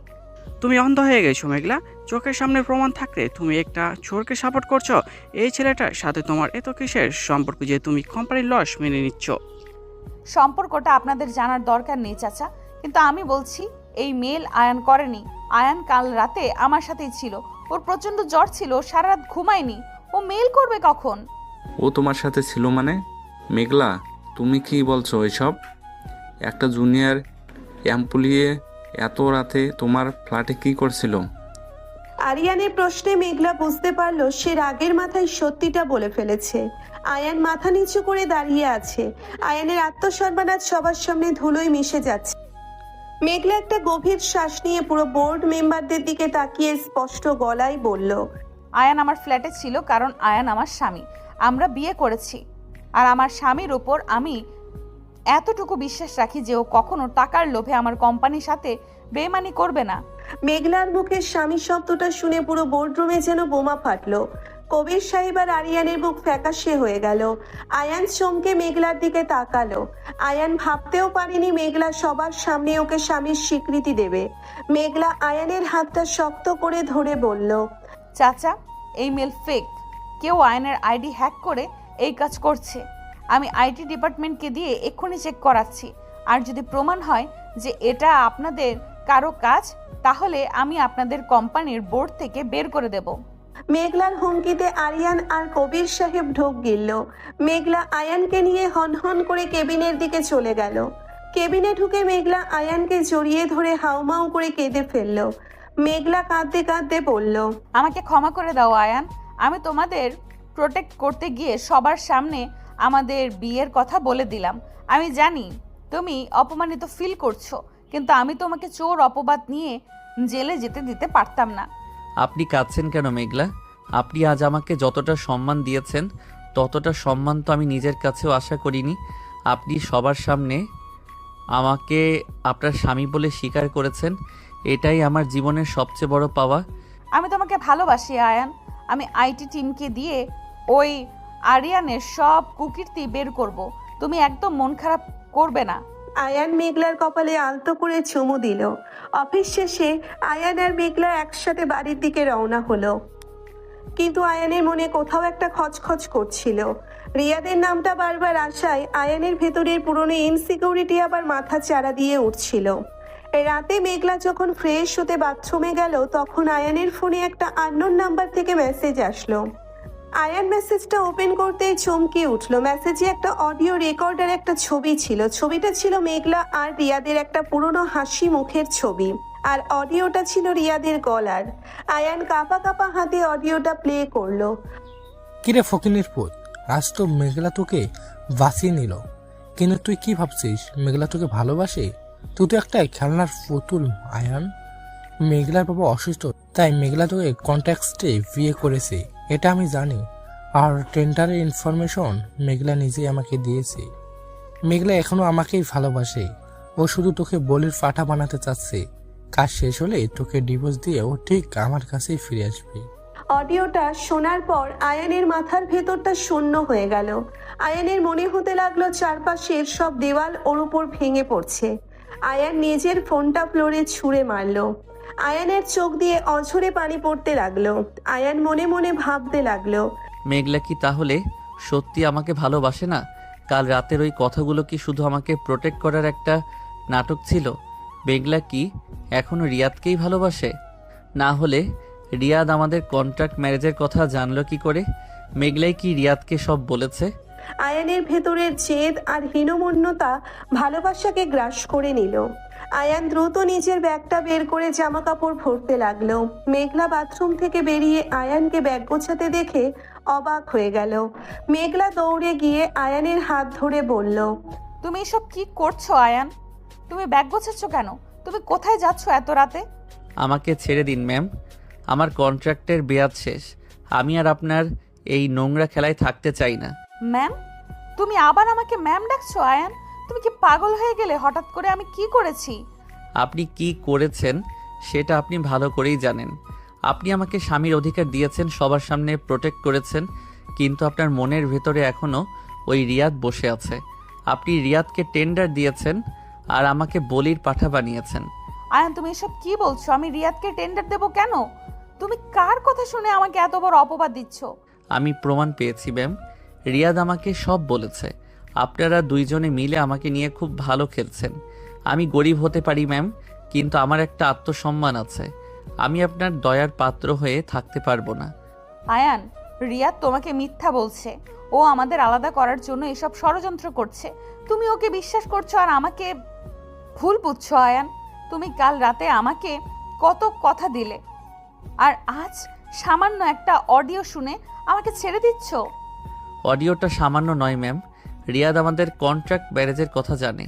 তুমি অন্ধ হয়ে গেছো মেঘলা। চোখের সামনে প্রমাণ থাকতে তুমি একটা চোরকে সাপোর্ট করছো। এই ছেলেটার সাথে তোমার এত কিসের সম্পর্ক যে তুমি কোম্পানির লস মেনে নিচ্ছ? সম্পর্কটা আপনাদের জানার দরকার নেই চাচা, কিন্তু আমি বলছি এই মেল আয়ান করেনি। আয়ান কাল রাতে আমার সাথেই ছিল। ওর প্রচন্ড জ্বর ছিল, সারা রাত ঘুমায়নি। ও মেল করবে কখন? ও তোমার সাথে ছিল মানে? মেঘলা, তুমি কি বলছো এসব? একটা জুনিয়র এমপ্লয়ি এত রাতে তোমার ফ্ল্যাটে কি করছিল? আরিয়ানের প্রশ্নে মেঘলা বুঝতে পারলো সে রাগের মাথায় সত্যিটা বলে ফেলেছে। আয়ান মাথা নিচু করে দাঁড়িয়ে আছে। আয়ানের আত্মসম্মানাজ সবার সামনে ধুলোয় মিশে যাচ্ছে। মেঘলা একটা গভীর শ্বাস নিয়ে পুরো বোর্ড মেম্বারদের দিকে তাকিয়ে স্পষ্ট গলায় বলল, আয়ান আমার ফ্ল্যাটে ছিল কারণ আয়ান আমার স্বামী। আমরা বিয়ে করেছি। আর আমার স্বামীর উপর আমি এতটুকু বিশ্বাস রাখি যে ও কখনো টাকার লোভে আমার কোম্পানির সাথে বেইমানি করবে না। মেঘলার মুখে স্বামী শব্দটা শুনে পুরো বোর্ডরুমে যেন বোমা ফাটলো। কবির সাহেব আর আরিয়ানের মুখ ফ্যাকাশে হয়ে গেল। আয়ান চমকে মেঘলার দিকে তাকালো। আয়ান ভাবতেও পারেনি মেঘলা সবার সামনে ওকে স্বামীর স্বীকৃতি দেবে। মেঘলা আয়ানের হাতটা শক্ত করে ধরে বলল, চাচা, এই মেল ফেক। কেউ আয়নের আইডি হ্যাক করে এই কাজ করছে। আমি আইটি ডিপার্টমেন্টকে দিয়ে এক্ষুনি চেক করাচ্ছি। আর যদি প্রমাণ হয় যে এটা আপনাদের কারো কাজ, তাহলে আমি আপনাদের কোম্পানির বোর্ড থেকে বের করে দেব। মেঘলার হুমকিতে আরিয়ান আর কবির সাহেব ঢোক গিলল। মেঘলা আয়ানকে নিয়ে হনহন করে কেবিনের দিকে চলে গেল। কেবিনে ঢুকে মেঘলা আয়ানকে জড়িয়ে ধরে হাউমাউ করে কেঁদে ফেলল। মেঘলা কাঁদতে কাঁদতে বলল, আমাকে ক্ষমা করে দাও আয়ান। আমি তোমাদের প্রোটেক্ট করতে গিয়ে সবার সামনে আমাদের বিয়ের কথা বলে দিলাম। আমি জানি তুমি অপমানিত ফিল করছো, কিন্তু আমি তোমাকে চোর অপবাদ নিয়ে জেলে যেতে দিতে পারতাম না। আপনি কাঁদছেন কেন মেঘলা? আপনি আজ আমাকে যতটা সম্মান দিয়েছেন ততটা সম্মান তো আমি নিজের কাছেও আশা করিনি। আপনি সবার সামনে আমাকে আপনার স্বামী বলে স্বীকার করেছেন, এটাই আমার জীবনের সবচেয়ে বড় পাওয়া। আমি তোমাকে ভালোবাসি আয়ান। আমি আইটি টিমকে দিয়ে ওই আরিয়ানের সব কুকীর্তি বের করব। তুমি একদম মন খারাপ করবে না। আয়ান মেঘলার কপালে আলতো করে চুমু দিল। অফিস শেষে আয়ান আর মেঘলা একসাথে বাড়ির দিকে রওনা হলো। কিন্তু আয়ানের মনে কোথাও একটা খচখচ করছিল। রিয়াদের নামটা বারবার আসায় আয়ানের ভেতরের পুরনো ইনসিকিউরিটি আবার মাথা চাড়া দিয়ে উঠছিল। রাতে মেঘলা যখন ফ্রেশ হতে বাথরুমে গেল, তখন আয়ানের ফোনে একটা আননোন নাম্বার থেকে মেসেজ আসলো। আয়ান মেসেজটা ওপেন করতেই চমকে উঠলো। মেসেজে একটা অডিও রেকর্ডার একটা ছবি ছিল। ছবিটা ছিল মেঘলা আর রিয়াদের একটা পুরনো হাসি মুখের ছবি, আর অডিওটা ছিল রিয়াদের গলার। আয়ান কাঁপা কাঁপা হাতে অডিওটা প্লে করলো। কিরে ফকিনের পুত, আজ তো মেঘলা তোকে বাঁচিয়ে নিল, কিন্তু তুই কি ভাবছিস মেঘলা তোকে ভালোবাসে? তুই তো একটা খেলনার পুতুল আয়ান। মেঘলার বাবা অসুস্থ, তাই মেঘলা তোকে কন্ট্যাক্টে বিয়ে করেছে, এটা আমি জানি। আর টেন্ডারের ইনফরমেশন মেঘলা নিজেই আমাকে দিয়েছে। মেঘলা এখনো আমাকেই ভালোবাসে। ও শুধু তোকে বলির পাঠা বানাতে চাচ্ছে। কাজ শেষ হলে তোকে ডিভোর্স দিয়ে ও ঠিক আমার কাছেই ফিরে আসবে। অডিওটা শোনার পর আয়ানের মাথার ভেতরটা শূন্য হয়ে গেল। আয়ানের মনে হতে লাগলো চারপাশের সব দেওয়াল ওর উপর ভেঙে পড়ছে। আয়ান নিজের ফোনটা ফ্লোরে ছুঁড়ে মারলো। আয়ানের চোখ দিয়ে অঝরে পানি পড়তে লাগলো। আয়ান মনে মনে ভাবতে লাগলো, মেঘলা কি তাহলে সত্যি আমাকে ভালোবাসে না? কাল রাতের ওই কথাগুলো কি শুধু আমাকে প্রোটেক্ট করার একটা নাটক ছিল? মেঘলা কি এখনো রিয়াদকেই ভালোবাসে? না হলে রিয়াদ আমাদের কন্ট্রাক্ট ম্যারেজের কথা জানলো কি করে? মেঘলাই কি রিয়াদকে সব বলেছে? আয়ানের ভেতরের জেদ আর হীনমন্যতা ভালোবাসাকে গ্রাস করে নিল। আয়ান দ্রুত নিজের ব্যাগটা বের করে জামা কাপড় ভরতে লাগলো। মেঘলা বাথরুম থেকে বেরিয়ে আয়ানকে ব্যাগ গোছাতে দেখে অবাক হয়ে গেল। মেঘলা দৌড়ে গিয়ে আয়ানের হাত ধরে বলল, তুমি এসব কি করছো আয়ান? তুমি ব্যাগ গোছাচ্ছ কেন? তুমি কোথায় যাচ্ছ এত রাতে? আমাকে ছেড়ে দিন ম্যাম, আমার কন্ট্রাক্টের মেয়াদ শেষ। আমি আর আপনার এই নোংরা খেলায় থাকতে চাই না। ম্যাম? তুমি আবার আমাকে ম্যাম ডাকছো আয়ান? তুমি কি পাগল হয়ে গেলে হঠাৎ করে? আমি কি করেছি? আপনি কি করেছেন সেটা আপনি ভালো করেই জানেন। আপনি আমাকে স্বামীর অধিকার দিয়েছেন, সবার সামনে প্রোটেক্ট করেছেন, কিন্তু আপনার মনের ভেতরে এখনও ওই রিয়াদ বসে আছে। আপনি রিয়াদকে টেন্ডার দিয়েছেন আর আমাকে বলির পাঠা বানিয়েছেন। আয়ান, তুমি এসব কি বলছো? আমি রিয়াদকে টেন্ডার দেবো কেন? তুমি কার কথা শুনে আমাকে এত বড় অপবাদ দিচ্ছ? আমি প্রমাণ পেয়েছি ম্যাম, রিয়াদ আমাকে সব বলেছে। আপনারা দুইজনে মিলে আমাকে নিয়ে খুব ভালো খেলছেন। আমি গরিব হতে পারি ম্যাম, কিন্তু আমার একটা আত্মসম্মান আছে। আমি আপনার দয়ার পাত্র হয়ে থাকতে পারবো না। আয়ান, রিয়াদ তোমাকে মিথ্যা বলছে। ও আমাদের আলাদা করার জন্য এসব ষড়যন্ত্র করছে। তুমি ওকে বিশ্বাস করছো আর আমাকে ভুল বুঝছো। আয়ান, তুমি কাল রাতে আমাকে কত কথা দিলে, আর আজ সামান্য একটা অডিও শুনে আমাকে ছেড়ে দিচ্ছ। অডিওটা সামান্য নয় ম্যাম, রিয়াদ আমাদের কন্ট্রাক্ট ম্যারেজের কথা জানে।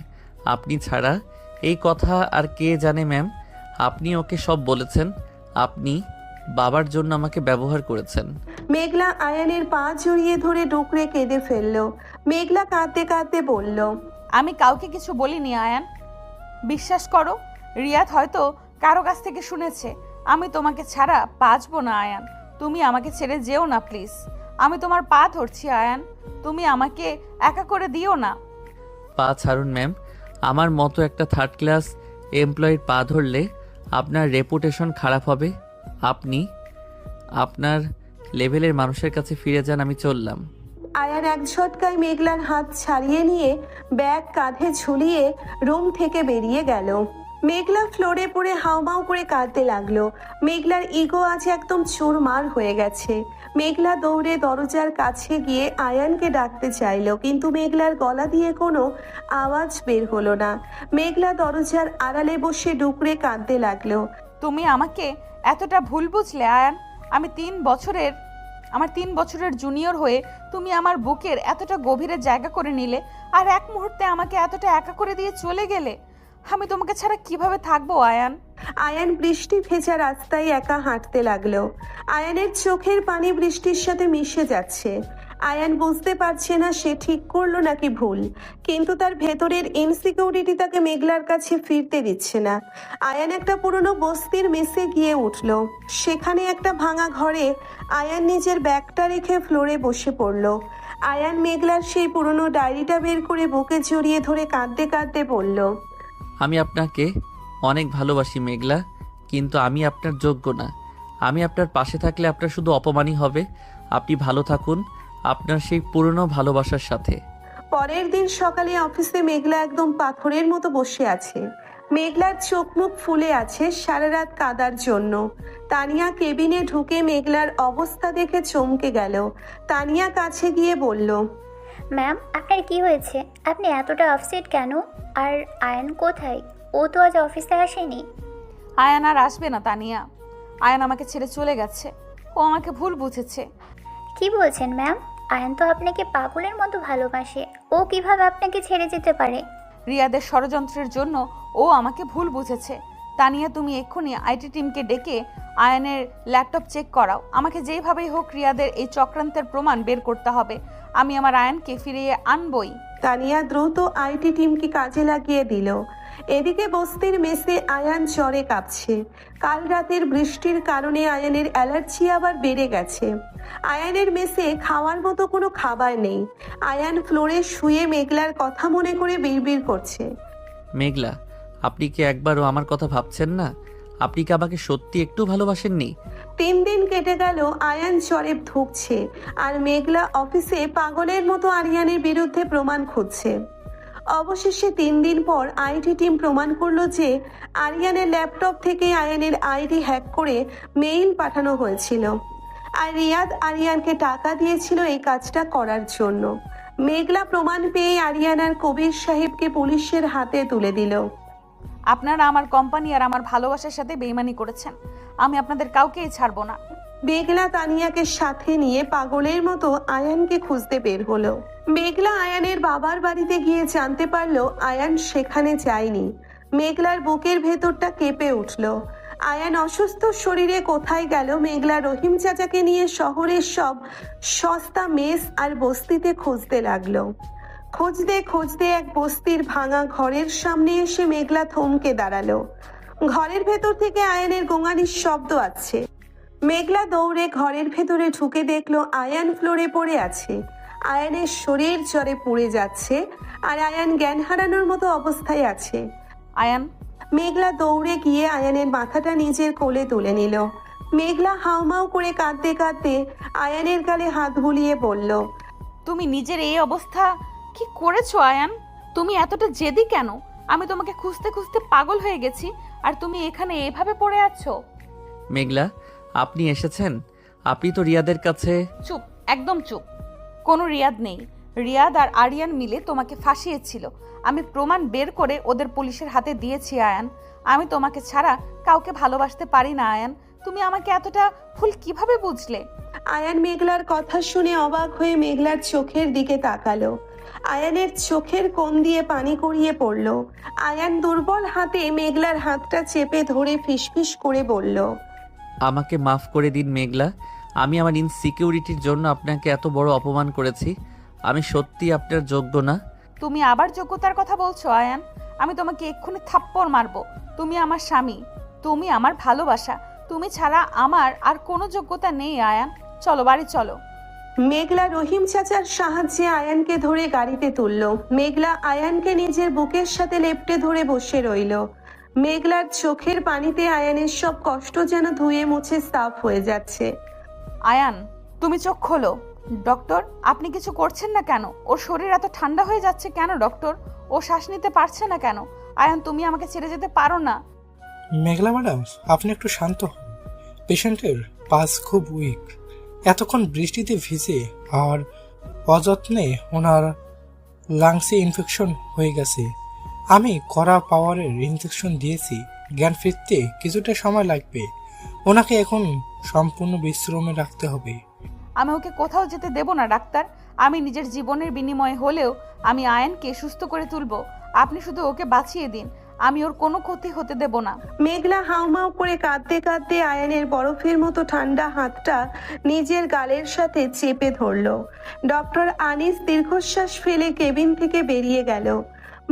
আপনি ছাড়া এই কথা আর কে জানে ম্যাম? আপনি ওকে সব বলেছেন। আপনি বাবার জন্য আমাকে ব্যবহার করেছেন। মেঘলা আয়ানের পা জড়িয়ে ধরে ডুকরে কেঁদে ফেলল। মেঘলা কাঁদতে কাঁদতে বলল, আমি কাউকে কিছু বলিনি আয়ান, বিশ্বাস করো। রিয়াদ হয়তো কারো কাছ থেকে শুনেছে। আমি তোমাকে ছাড়া বাঁচবো না আয়ান। তুমি আমাকে ছেড়ে যেও না প্লিজ। আমি তোমার পা ধরছি আয়ান, তুমি আমাকে একা করে দিও না। পা ছাড়ুন ম্যাম। আমার মতো একটা থার্ড ক্লাস এমপ্লয়ির পা ধরলে আপনার রেপুটেশন খারাপ হবে। আপনি আপনার লেভেলের মানুষের কাছে ফিরে যান। আমি চললাম। আয়ান এক ঝটকায় মেঘলার হাত ছাড়িয়ে নিয়ে ব্যাগ কাঁধে ঝুলিয়ে রুম থেকে বেরিয়ে গেল। মেঘলা ফ্লোরে পড়ে হাউমাউ করে কাঁদতে লাগলো। মেঘলার ইগো আজ একদম চুরমার হয়ে গেছে। মেঘলা দৌড়ে দরজার কাছে গিয়ে আয়ানকে ডাকতে চাইলো, কিন্তু মেঘলার গলা দিয়ে কোনো আওয়াজ বের হলো না। মেঘলা দরজার আড়ালে বসে ডুকরে কাঁদতে লাগলো। তুমি আমাকে এতটা ভুল বুঝলে আয়ান। আমার 3 বছরের জুনিয়র হয়ে তুমি আমার বুকের এতটা গভীরে জায়গা করে নিলে, আর এক মুহূর্তে আমাকে এতটা একা করে দিয়ে চলে গেলে। আমি তোমাকে ছাড়া কিভাবে থাকবো আয়ান? আয়ান বৃষ্টি ভেজা রাস্তায় একা হাঁটতে লাগলো। আয়ানের চোখের পানি বৃষ্টির সাথে মিশে যাচ্ছে। আয়ান বুঝতে পারছে না সে ঠিক করলো নাকি ভুল, কিন্তু তার ভেতরের ইনসিকিউরিটি তাকে মেঘলার কাছে ফিরতে দিচ্ছে না। আয়ান একটা পুরনো বস্তির মেসে গিয়ে উঠল। সেখানে একটা ভাঙা ঘরে আয়ান নিজের ব্যাগটা রেখে ফ্লোরে বসে পড়ল। আয়ান মেঘলার সেই পুরনো ডায়েরিটা বের করে বুকে জড়িয়ে ধরে কাঁদতে কাঁদতে বলল, আমি আপনাকে অনেক ভালোবাসি মেঘলা, কিন্তু আমি আপনার যোগ্য না। আমি আপনার পাশে থাকলে আপনার শুধু অপমানই হবে। আপনি ভালো থাকুন আপনার সেই পুরনো ভালোবাসার সাথে। পরের দিন সকালে অফিসে মেঘলা একদম পাথরের মতো বসে আছে। মেঘলার চোখ মুখ ফুলে আছে সারা রাত কাদার জন্য। তানিয়া কেবিনে ঢুকে মেঘলার অবস্থা দেখে চমকে গেল। তানিয়া কাছে গিয়ে বলল, ম্যাম, আপনার কি হয়েছে? আপনি এতটা আপসেট কেন? আর আয়ন কোথায়? ও তো আজ অফিসে আসেনি। আয়ান আর আসবে না তানিয়া। আয়ান আমাকে ছেড়ে চলে গেছে। ও আমাকে ভুল বুঝেছে। কি বলছেন ম্যাম? আয়ন তো আপনাকে পাগলের মতো ভালোবাসে। ও কিভাবে আপনাকে ছেড়ে যেতে পারে? রিয়াদের ষড়যন্ত্রের জন্য ও আমাকে ভুল বুঝেছে। তানিয়া, তুমি এক্ষুনি আইটি টিমকে ডেকে আয়ানের ল্যাপটপ চেক করাও। আমাকে যেইভাবেই হোক রিয়াদের এই চক্রান্তের প্রমাণ বের করতে হবে। আমি আমার আয়ানকে ফিরিয়ে আনবই। তানিয়া দ্রুত আইটি টিমকে কাজে লাগিয়ে দিল। এদিকে বস্তির মেসে আয়ান জ্বরে কাঁপছে। কাল রাতের বৃষ্টির কারণে আয়ানের অ্যালার্জি আবার বেড়ে গেছে। আয়ানের মেসে খাওয়ার মতো কোনো খাবার নেই। আয়ান ফ্লোরে শুয়ে মেঘলার কথা মনে করে বিড়বিড় করছে। মেঘলা, আপনি কি একবারও আমার কথা ভাবছেন না? আপনি কি আমাকে সত্যি একটু ভালোবাসেননি? 3 দিন কেটে গেল, আয়ান জ্বরে ধুঁকছে আর মেঘলা অফিসে পাগলের মতো আরিয়ানের বিরুদ্ধে প্রমাণ খুঁজছে। অবশেষে 3 দিন পর আইটি টিম প্রমাণ করলো যে আরিয়ানের ল্যাপটপ থেকে আয়ানের আইডি হ্যাক করে মেইল পাঠানো হয়েছিল, আর রিয়াদ আরিয়ানকে টাকা দিয়েছিল এই কাজটা করার জন্য। মেঘলা প্রমাণ পেয়ে আরিয়ান আর কবির সাহেবকে পুলিশের হাতে তুলে দিল। আপনারা আমার কোম্পানি আর আমার ভালোবাসার সাথে বেইমানি করেছেন। আমি আপনাদের কাউকেই ছাড়বো না। মেঘলা তানিয়াকে সাথে নিয়ে পাগলের মতো আয়ানকে খুঁজতে বের হলো। মেঘলা আয়ানের বাবার বাড়িতে গিয়ে জানতে পারলো আয়ান সেখানে যায়নি। মেঘলার বুকের ভেতরটা কেঁপে উঠল। আয়ান অসুস্থ শরীরে কোথায় গেল? মেঘলা রহিম চাচাকে নিয়ে শহরের সব সস্তা মেস আর বস্তিতে খুঁজতে লাগলো। খুঁজতে খুঁজতে এক বস্তির ভাঙা ঘরের সামনে এসে মেঘলা থমকে দাঁড়ালো। ঘরের ভেতর থেকে আয়ানের গোঙানির শব্দ আসছে। মেঘলা দৌড়ে ঘরের ভেতরে ঢুকে দেখলো আয়ান ফ্লোরে পড়ে আছে। আয়ানের শরীর জ্বরে পুড়ে যাচ্ছে আর আয়ান জ্ঞান হারানোর মতো অবস্থায় আছে। আয়ান, মেঘলা দৌড়ে গিয়ে আয়ানের মাথাটা নিজের কোলে তুলে নিল। মেঘলা হাউমাউ করে কাঁদতে কাঁদতে আয়ানের গালে হাত বুলিয়ে বলল, তুমি নিজের এই অবস্থা কি করেছো আয়ান? তুমি এতটা জেদি কেন? আমি তোমাকে খুঁজতে খুঁজতে পাগল হয়ে গেছি। আর তুমি এখানে এভাবে পড়ে আছো? মেঘলা, আপনি এসেছেন? আপনি তো রিয়াদের কাছে। চুপ, একদম চুপ। কোনো রিয়াদ নেই। রিয়াদ আর আরিয়ান মিলে তোমাকে ফাঁসিয়েছিল। আমি প্রমাণ বের করে ওদের পুলিশের হাতে দিয়েছি আয়ান। আমি তোমাকে ছাড়া কাউকে ভালোবাসতে পারি না আয়ান। তুমি আমাকে এতটা ভুল কিভাবে বুঝলে? আয়ান মেঘলার কথা শুনে অবাক হয়ে মেঘলার চোখের দিকে তাকালো। আয়ানের চোখের কোণ দিয়ে পানি গড়িয়ে পড়ল। আয়ান দুর্বল হাতে মেঘলার হাতটা চেপে ধরে ফিসফিস করে বলল, আমাকে মাফ করে দিন মেঘলা। আমি আমার ইনসিকিউরিটির জন্য আপনাকে এত বড় অপমান করেছি। আমি সত্যি আপনার যোগ্য না। তুমি আবার যোগ্যতার কথা বলছো আয়ান? আমি তোমাকে এক্ষুনি থাপ্পড় মারবো। তুমি আমার স্বামী, তুমি আমার ভালোবাসা। তুমি ছাড়া আমার আর কোনো যোগ্যতা নেই আয়ান। চলো বাড়ি চলো। মেঘলা রহিম চাচার সাহায্যে আয়ানকে ধরে গাড়িতে তুলল। মেঘলা আয়ানকে নিজের বুকের সাথে লেপ্টে ধরে বসে রইল। মেঘলার চোখের পানিতে আয়ানের সব কষ্ট যেন ধুয়ে মুছে সাফ হয়ে যাচ্ছে। আয়ান, তুমি চোখ খোলো। ডক্টর, আপনি কিছু করছেন না কেন? ওর শরীর এত ঠান্ডা হয়ে যাচ্ছে কেন ডক্টর? ও শ্বাস নিতে পারছে না কেন? আয়ান, তুমি আমাকে ছেড়ে যেতে পারো না। মেঘলা ম্যাডাম, আপনি একটু শান্ত হন। পেশেন্টের পাস খুব উইক। এতক্ষণ বৃষ্টিতে ভিজে আর অযত্নে ওনার লাংসে ইনফেকশন হয়ে গেছে। আমি কড়া পাওয়ারের ইনজেকশন দিয়েছি। জ্ঞান ফিরতে কিছুটা সময় লাগবে। ওনাকে এখন সম্পূর্ণ বিশ্রামে রাখতে হবে। আমি ওকে কোথাও যেতে দেব না ডাক্তার। আমি নিজের জীবনের বিনিময়ে হলেও আমি আয়ানকে সুস্থ করে তুলবো। আপনি শুধু ওকে বাঁচিয়ে দিন। আমি ওর কোনো ক্ষতি হতে দেব না। মেঘলা হাউমাউ করে কাঁদতে কাঁদতে আয়ানের বরফের মতো ঠান্ডা হাতটা নিজের গালের সাথে চেপে ধরল। ডক্টর আনিস দীর্ঘশ্বাস ফেলে কেবিন থেকে বেরিয়ে গেল।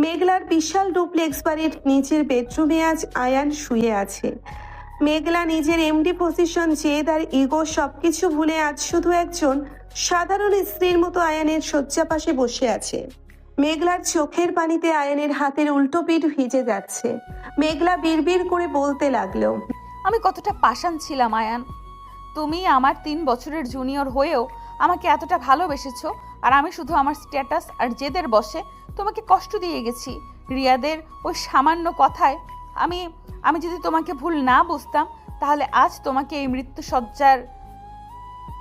মেঘলার বিশাল ডুপ্লেক্স বাড়ির নিচের বেডরুমে আজ আয়ান শুয়ে আছে। মেঘলা নিজের এমডি পজিশন, জেদ আর ইগো সবকিছু ভুলে আজ শুধু একজন সাধারণ স্ত্রীর মতো আয়ানের শয্যা পাশে বসে আছে। মেঘলার চোখের পানিতে আয়ানের হাতের উল্টো পিঠ ভিজে যাচ্ছে। মেঘলা বিড়বিড় করে বলতে লাগলো, আমি কতটা পাষাণ ছিলাম আয়ান। তুমি আমার 3 বছরের জুনিয়র হয়েও আমাকে এতটা ভালোবেসেছো, আর আমি শুধু আমার স্ট্যাটাস আর জেদের বশে তোমাকে কষ্ট দিয়ে গেছি। রিয়াদের ওই সামান্য কথায় আমি যদি তোমাকে ভুল না বুঝতাম, তাহলে আজ তোমাকে এই মৃত্যুসজ্জার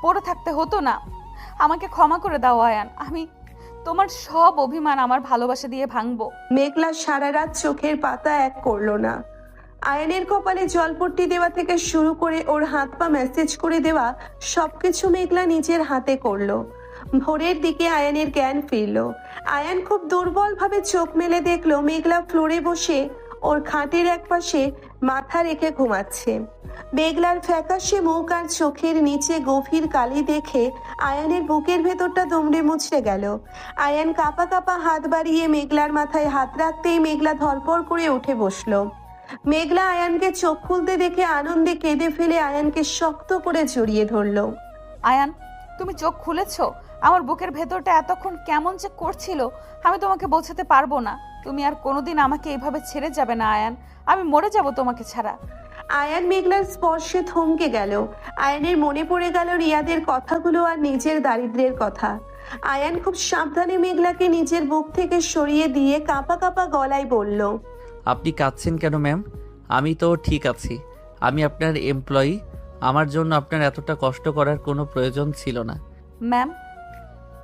পড়ে থাকতে হতো না। আমাকে ক্ষমা করে দাও আয়ান। আমি তোমার সব অভিমান আমার ভালোবাসা দিয়ে ভাঙবো। মেঘলা সারা রাত চোখের পাতা এক করলো না। আয়ানের কপালে জলপট্টি দেওয়া থেকে শুরু করে ওর হাত পা ম্যাসেজ করে দেওয়া সবকিছু মেঘলা নিজের হাতে করলো। ভোরের দিকে আয়ানের জ্ঞান ফিরল। আয়ান খুব দুর্বলভাবে চোখ মেলে দেখলো মেঘলা ফ্লোরে বসে ওর খাটের একপাশে মাথা রেখে ঘুমাচ্ছে। মেঘলার ফ্যাকাশে মুখ আর চোখের নিচে গভীর কালি দেখে আয়ানের বুকের ভেতরটা দুমড়ে মুচড়ে গেল। আয়ান কাঁপা কাঁপা হাত বাড়িয়ে মেঘলার মাথায় হাত রাখতেই মেঘলা ধরপড় করে উঠে বসলো। মেঘলা আয়ানকে চোখ খুলতে দেখে আনন্দে কেঁদে ফেলে আয়ানকে শক্ত করে জড়িয়ে ধরলো। আয়ান, তুমি চোখ খুলেছো? আমার বুকের ভেতরটা এতক্ষণ কেমন যে করছিল আমি তোমাকে বোঝাতে পারবো না। তুমি আর কোনোদিন আমাকে এইভাবে ছেড়ে যাবে না আয়ান। আমি মরে যাব তোমাকে ছাড়া। আয়ান মেঘলার স্পর্শে থমকে গেল। আয়ানের মনে পড়ে গেল রিয়াদের কথাগুলো আর নিজের দারিদ্র্যের কথা। আয়ান খুব সাবধানে মেঘলাকে নিজের বুক থেকে সরিয়ে দিয়ে কাঁপা কাঁপা গলায় বলল, আপনি কাঁদছেন কেন ম্যাম? আমি তো ঠিক আছি। আমি আপনার এমপ্লয়ি। আমার জন্য আপনার এতটা কষ্ট করার কোনো প্রয়োজন ছিল না। ম্যাম?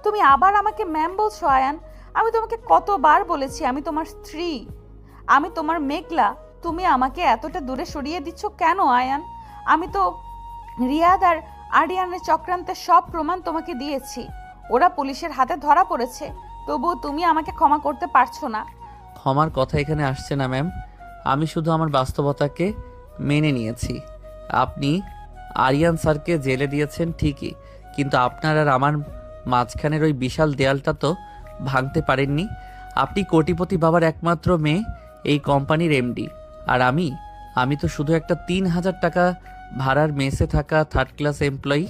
তুমি আবার আমাকে ম্যাম বলছো আয়ান? আমি তোমাকে কতবার বলেছি আমি তোমার স্ত্রী, আমি তোমার মেঘলা। তুমি আমাকে এতটা দূরে সরিয়ে দিচ্ছ কেন আয়ান? আমি তো রিয়াদ আর আরিয়ানের চক্রান্তের সব প্রমাণ তোমাকে দিয়েছি। ওরা পুলিশের হাতে ধরা পড়েছে, তবুও তুমি আমাকে ক্ষমা করতে পারছো না। ক্ষমার কথা এখানে আসছে না ম্যাম। আমি শুধু আমার বাস্তবতাকে মেনে নিয়েছি। আপনি আরিয়ান স্যারকে জেলে দিয়েছেন ঠিকই, কিন্তু আপনার আর আমার মাঝখানের ওই বিশাল দেয়ালটা তো ভাঙতে পারেননি। আপনি কোটিপতি বাবার একমাত্র মেয়ে, এই কোম্পানির এমডি, আর আমি তো শুধু একটা 3,000 টাকা ভাড়ার মেসে থাকা 3rd ক্লাস এমপ্লয়ি।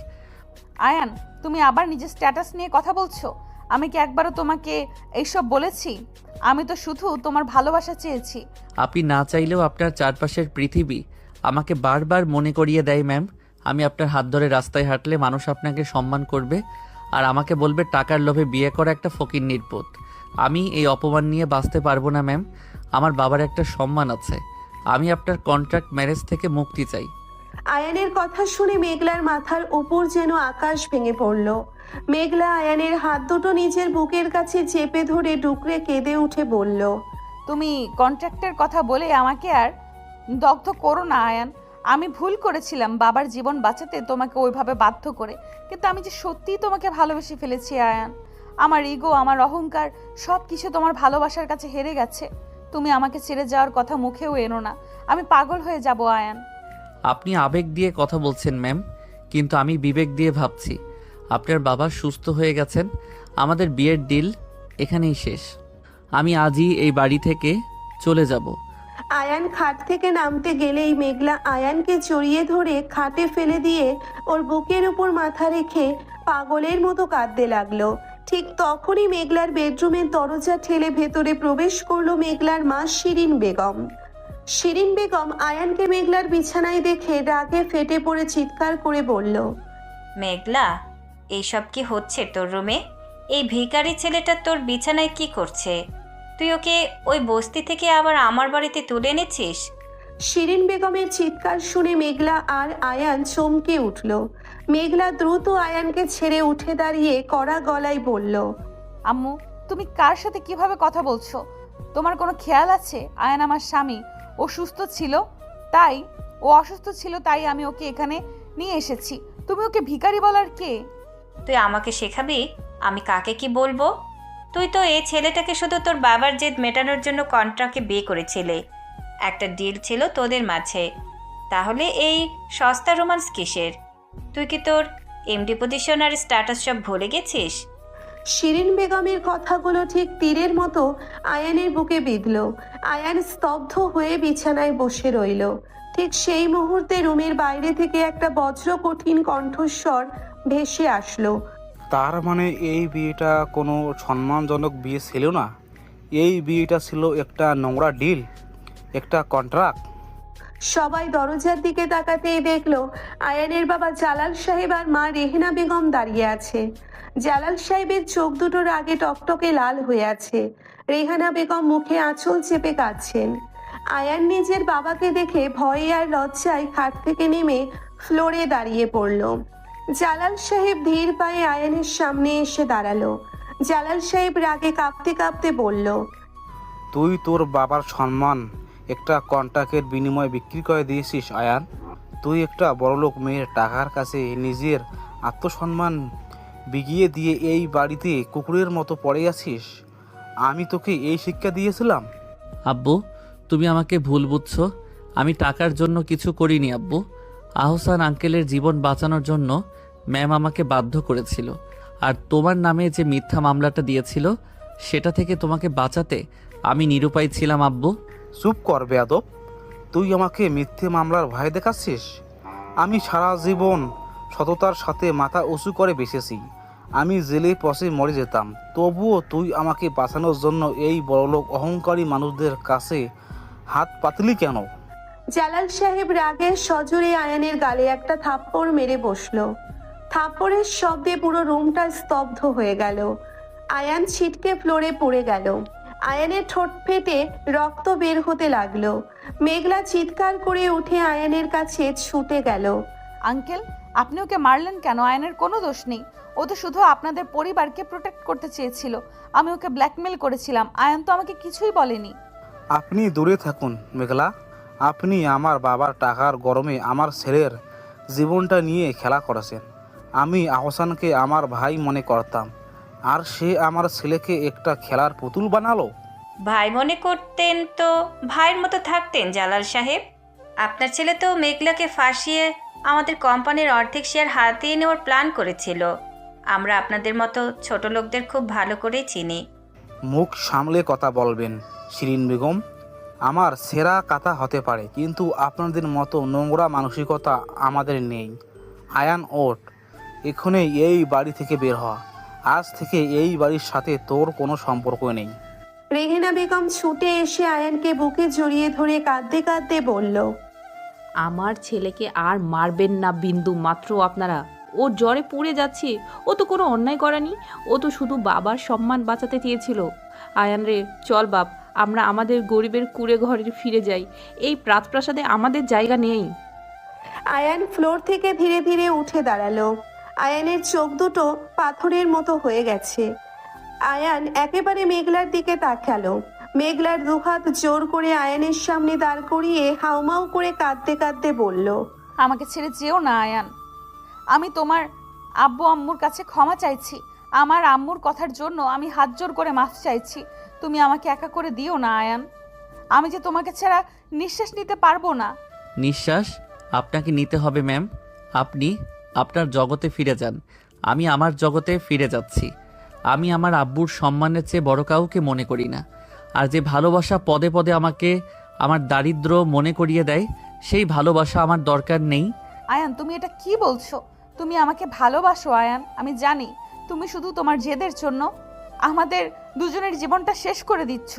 আয়ান, তুমি আবার নিজের স্ট্যাটাস নিয়ে কথা বলছো। আমি কি একবারও তোমাকে এইসব বলেছি? আমি তো শুধু তোমার ভালোবাসা চেয়েছি। আপনি না চাইলেও আপনার চারপাশের পৃথিবী আমাকে বারবার মনে করিয়ে দেয় ম্যাম। আমি আপনার হাত ধরে রাস্তায় হাঁটলে মানুষ আপনাকে সম্মান করবে, আর আমাকে বলবে টাকার লোভে বিয়ে করা একটা ফকিন্নির পুত। আমি এই অপমান নিয়ে বাঁচতে পারবো না ম্যাম। আমার বাবার একটা সম্মান আছে, আমি আপনার কন্ট্রাক্ট ম্যারেজ থেকে মুক্তি চাই। আয়ানের কথা শুনে মেঘলার মাথার উপর যেন আকাশ ভেঙে পড়ল। মেঘলা আয়ানের হাত দুটো নিজের বুকের কাছে চেপে ধরে ডুকরে কেঁদে উঠে বলল, তুমি কন্ট্রাক্টের কথা বলে আমাকে আর দগ্ধ করো না আয়ান। আমি ভুল করেছিলাম বাবার জীবন বাঁচাতে তোমাকে ওইভাবে বাধ্য করে, কিন্তু আমি যে সত্যিই তোমাকে ভালোবেসে ফেলেছি আয়ান। আমার ইগো, আমার অহংকার সব কিছু তোমার ভালোবাসার কাছে হেরে গেছে। তুমি আমাকে ছেড়ে যাওয়ার কথা মুখেও এনো না, আমি পাগল হয়ে যাব আয়ান। আপনি আবেগ দিয়ে কথা বলছেন ম্যাম, কিন্তু আমি বিবেক দিয়ে ভাবছি। আপনার বাবা সুস্থ হয়ে গেছেন, আমাদের বিয়ের ডিল এখানেই শেষ। আমি আজই এই বাড়ি থেকে চলে যাব। আয়ান খাট থেকে নামতে গেলেই মেঘলা আয়ানকে জড়িয়ে ধরে খাটে ফেলে দিয়ে ওর বুকের উপর মাথা রেখে পাগলের মতো কাঁদতে লাগলো। ঠিক তখনই মেঘলার বেডরুমের দরজা ঠেলে ভেতরে প্রবেশ করলো মেঘলার মা শিরিন বেগম। শিরিন বেগম আয়ানকে মেঘলার বিছানায় দেখে রাগে ফেটে পড়ে চিৎকার করে বলল, মেঘলা, এইসব কি হচ্ছে তোর রুমে? এই ভিখারি ছেলেটা তোর বিছানায় কি করছে? তুই ওকে ওই বস্তি থেকে আবার আমার বাড়িতে তুলে এনেছিস? শিরিন বেগমের চিৎকার শুনে মেঘলা আর আয়ান চমকে উঠল। মেঘলা দ্রুত আয়ানকে ছেড়ে উঠে দাঁড়িয়ে কড়া গলায় বলল, আম্মু, তুমি কার সাথে কিভাবে কথা বলছো? তোমার কোনো খেয়াল আছে? আয়ান আমার স্বামী, ও সুস্থ ছিল, তাই ও অসুস্থ ছিল, তাই আমি ওকে এখানে নিয়ে এসেছি। তুমি ওকে ভিখারি বলার কে? তুই আমাকে শেখাবি আমি কাকে কি বলবো? তুই তো এই ছেলেটাকে শুধু তোর বাবার জেদ মেটানোর জন্য কন্ট্রাক্টে বিয়ে করেছিলে। একটা ডিল ছিল তোদের মাঝে, তাহলে এই সস্তা রোমান্স কিসের? তুই কি তোর এমডি পজিশন আর স্ট্যাটাস সব ভুলে গেছিস? শিরিন বেগমের কথাগুলো ঠিক তীরের মতো আয়ানের বুকে বিঁধল। আয়ান স্তব্ধ হয়ে বিছানায় বসে রইল। ঠিক সেই মুহূর্তে রুমের বাইরে থেকে একটা বজ্র কঠিন কণ্ঠস্বর ভেসে আসলো, তার মানে এই বিয়েটা কোনো সম্মানজনক বিয়ে ছিল না, এই বিয়েটা ছিল একটা নোংরা ডিল, একটা কন্ট্রাক্ট। সবাই দরজার দিকে তাকাতেই দেখলো আয়ানের বাবা জালাল সাহেব আর মা রেহেনা বেগম দাঁড়িয়ে আছে। জালাল সাহেবের চোখ দুটোর আগে টকটকে লাল হয়ে আছে। রেহানা বেগম মুখে আঁচল চেপে কাঁদছেন। আয়ান নিজের বাবাকে দেখে ভয়ে আর লজ্জায় খাট থেকে নেমে ফ্লোরে দাঁড়িয়ে পড়ল। জালাল সাহেব ধীর পায়ে আয়ানের সামনে এসে দাঁড়ালো। জালাল সাহেব রাগে কাঁপতে কাঁপতে বলল, তুই তোর বাবার সম্মান একটা কন্ট্রাক্টের বিনিময়ে বিক্রি করে দিয়েছিস আয়ান। তুই একটা বড়লোক মেয়ের টাকার কাছে নিজের আত্মসম্মান বিগিয়ে দিয়ে এই বাড়িতে কুকুরের মতো পড়ে আছিস। আমি তোকে এই শিক্ষা দিয়েছিলাম? আব্বু, তুমি আমাকে ভুল বুঝছো। আমি টাকার জন্য কিছু করিনি আব্বু। আহসান আঙ্কেলের জীবন বাঁচানোর জন্য ম্যাম আমাকে বাধ্য করেছিল, আর তোমার নামে যে মিথ্যা মামলাটা দিয়েছিল সেটা থেকে তোমাকে বাঁচাতে আমি নিরুপায় ছিলাম আব্বু। চুপ কর বেয়াদব, তুই আমাকে মিথ্যে মামলার ভয় দেখাচ্ছিস? আমি সারা জীবন সততার সাথে মাথা উঁচু করে বেঁচেছি। আমি জেলে পচে মরে যেতাম, তবুও তুই আমাকে বাঁচানোর জন্য এই বড়লোক অহংকারী মানুষদের কাছে হাত পাতলি কেন? জালাল সাহেব রাগের সজোরে আয়ানের গালে একটা থাপ্পড় মেরে বসলো। থাপ্পড়ের শব্দে পুরো রুমটা স্তব্ধ হয়ে গেল। আয়ান ছিটকে ফ্লোরে পড়ে গেল। আয়ানের ঠোঁট ফেটে রক্ত বের হতে লাগলো। মেঘলা চিৎকার করে উঠে আয়ানের কাছে ছুটে গেল। আঙ্কেল, আপনি ওকে মারলেন কেন? আয়নের কোনো দোষ নেই, ও তো শুধু আপনাদের পরিবারকে প্রোটেক্ট করতে চেয়েছিল। আমি ওকে ব্ল্যাকমেল করেছিলাম, আয়ন তো আমাকে কিছুই বলেনি। আপনি দূরে থাকুন মেঘলা। আপনি আমার বাবার টাকার গরমে আমার ছেলের জীবনটা নিয়ে খেলা করেছেন। আমি আহসানকে আমার ভাই মনে করতাম, আর সে আমার ছেলেকে একটা খেলার পুতুল বানালো। ভাই মনে করতেন তো ভাইয়ের মতো থাকতেন জালাল সাহেব। আপনার ছেলে তো মেঘলাকে ফাঁসিয়ে আমাদের কোম্পানির অর্ধেক শেয়ার হাতিয়ে নেওয়ার প্ল্যান করেছিল। আমরা আপনাদের মতো ছোট লোকদের খুব ভালো করেই চিনি। মুখ সামলে কথা বলবেন শিরিন বেগম। আমার সেরা কথা হতে পারে, কিন্তু আপনাদের মতো নোংরা মানসিকতা আমাদের নেই। আয়ান ওঠ, এখনই এই বাড়ি থেকে বের হ। আজ থেকে এই বাড়ির সাথে তোর কোনো সম্পর্ক নেই। রেহেনা বেগম ছুটে এসে আয়ানকে বুকে জড়িয়ে ধরে কাঁদতে কাঁদতে বলল, আমার ছেলেকে আর মারবেন না বিন্দু মাত্র আপনারা। ও জ্বরে পুড়ে যাচ্ছে, ও তো কোনো অন্যায় করেনি, ও তো শুধু বাবার সম্মান বাঁচাতে চেয়েছিল। আয়ান রে, চল বাপ, আমরা আমাদের গরিবের কুঁড়ে ঘরে ফিরে যাই। এই প্রাতপ্রাসাদে আমাদের জায়গা নেই। আয়ান ফ্লোর থেকে ধীরে ধীরে উঠে দাঁড়ালো। আয়ানের চোখ দুটো পাথরের মতো হয়ে গেছে। আয়ান একেবারে মেঘলার দিকে তাকালো। মেঘলার দুহাত জোর করে আয়ানের সামনে দাঁড় করিয়ে হাউমাউ করে কাঁদতে কাঁদতে বলল, আমাকে ছেড়ে যেও না আয়ান। আমি তোমার আব্বু আম্মুর কাছে ক্ষমা চাইছি। আমার আম্মুর কথার জন্য আমি হাত জোর করে মাফ চাইছি। তুমি আমাকে একা করে দিও না আয়ান। আমি যে তোমাকে ছাড়া নিঃশ্বাস নিতে পারবো না। নিঃশ্বাস আপনাকে নিতে হবে ম্যাম। আপনি আপনার জগতে ফিরে যান, আমি আমার জগতে ফিরে যাচ্ছি। আমি আমার আব্বুর সম্মানের চেয়ে বড় কাউকে মনে করি না। আর যে ভালোবাসা পদে পদে আমাকে আমার দারিদ্র্য মনে করিয়ে দেয়, সেই ভালোবাসা আমার দরকার নেই। আয়ান, তুমি এটা কি বলছো? তুমি আমাকে ভালোবাসো আয়ান, আমি জানি। তুমি শুধু তোমার জেদের জন্য আমাদের দুজনের জীবনটা শেষ করে দিচ্ছ।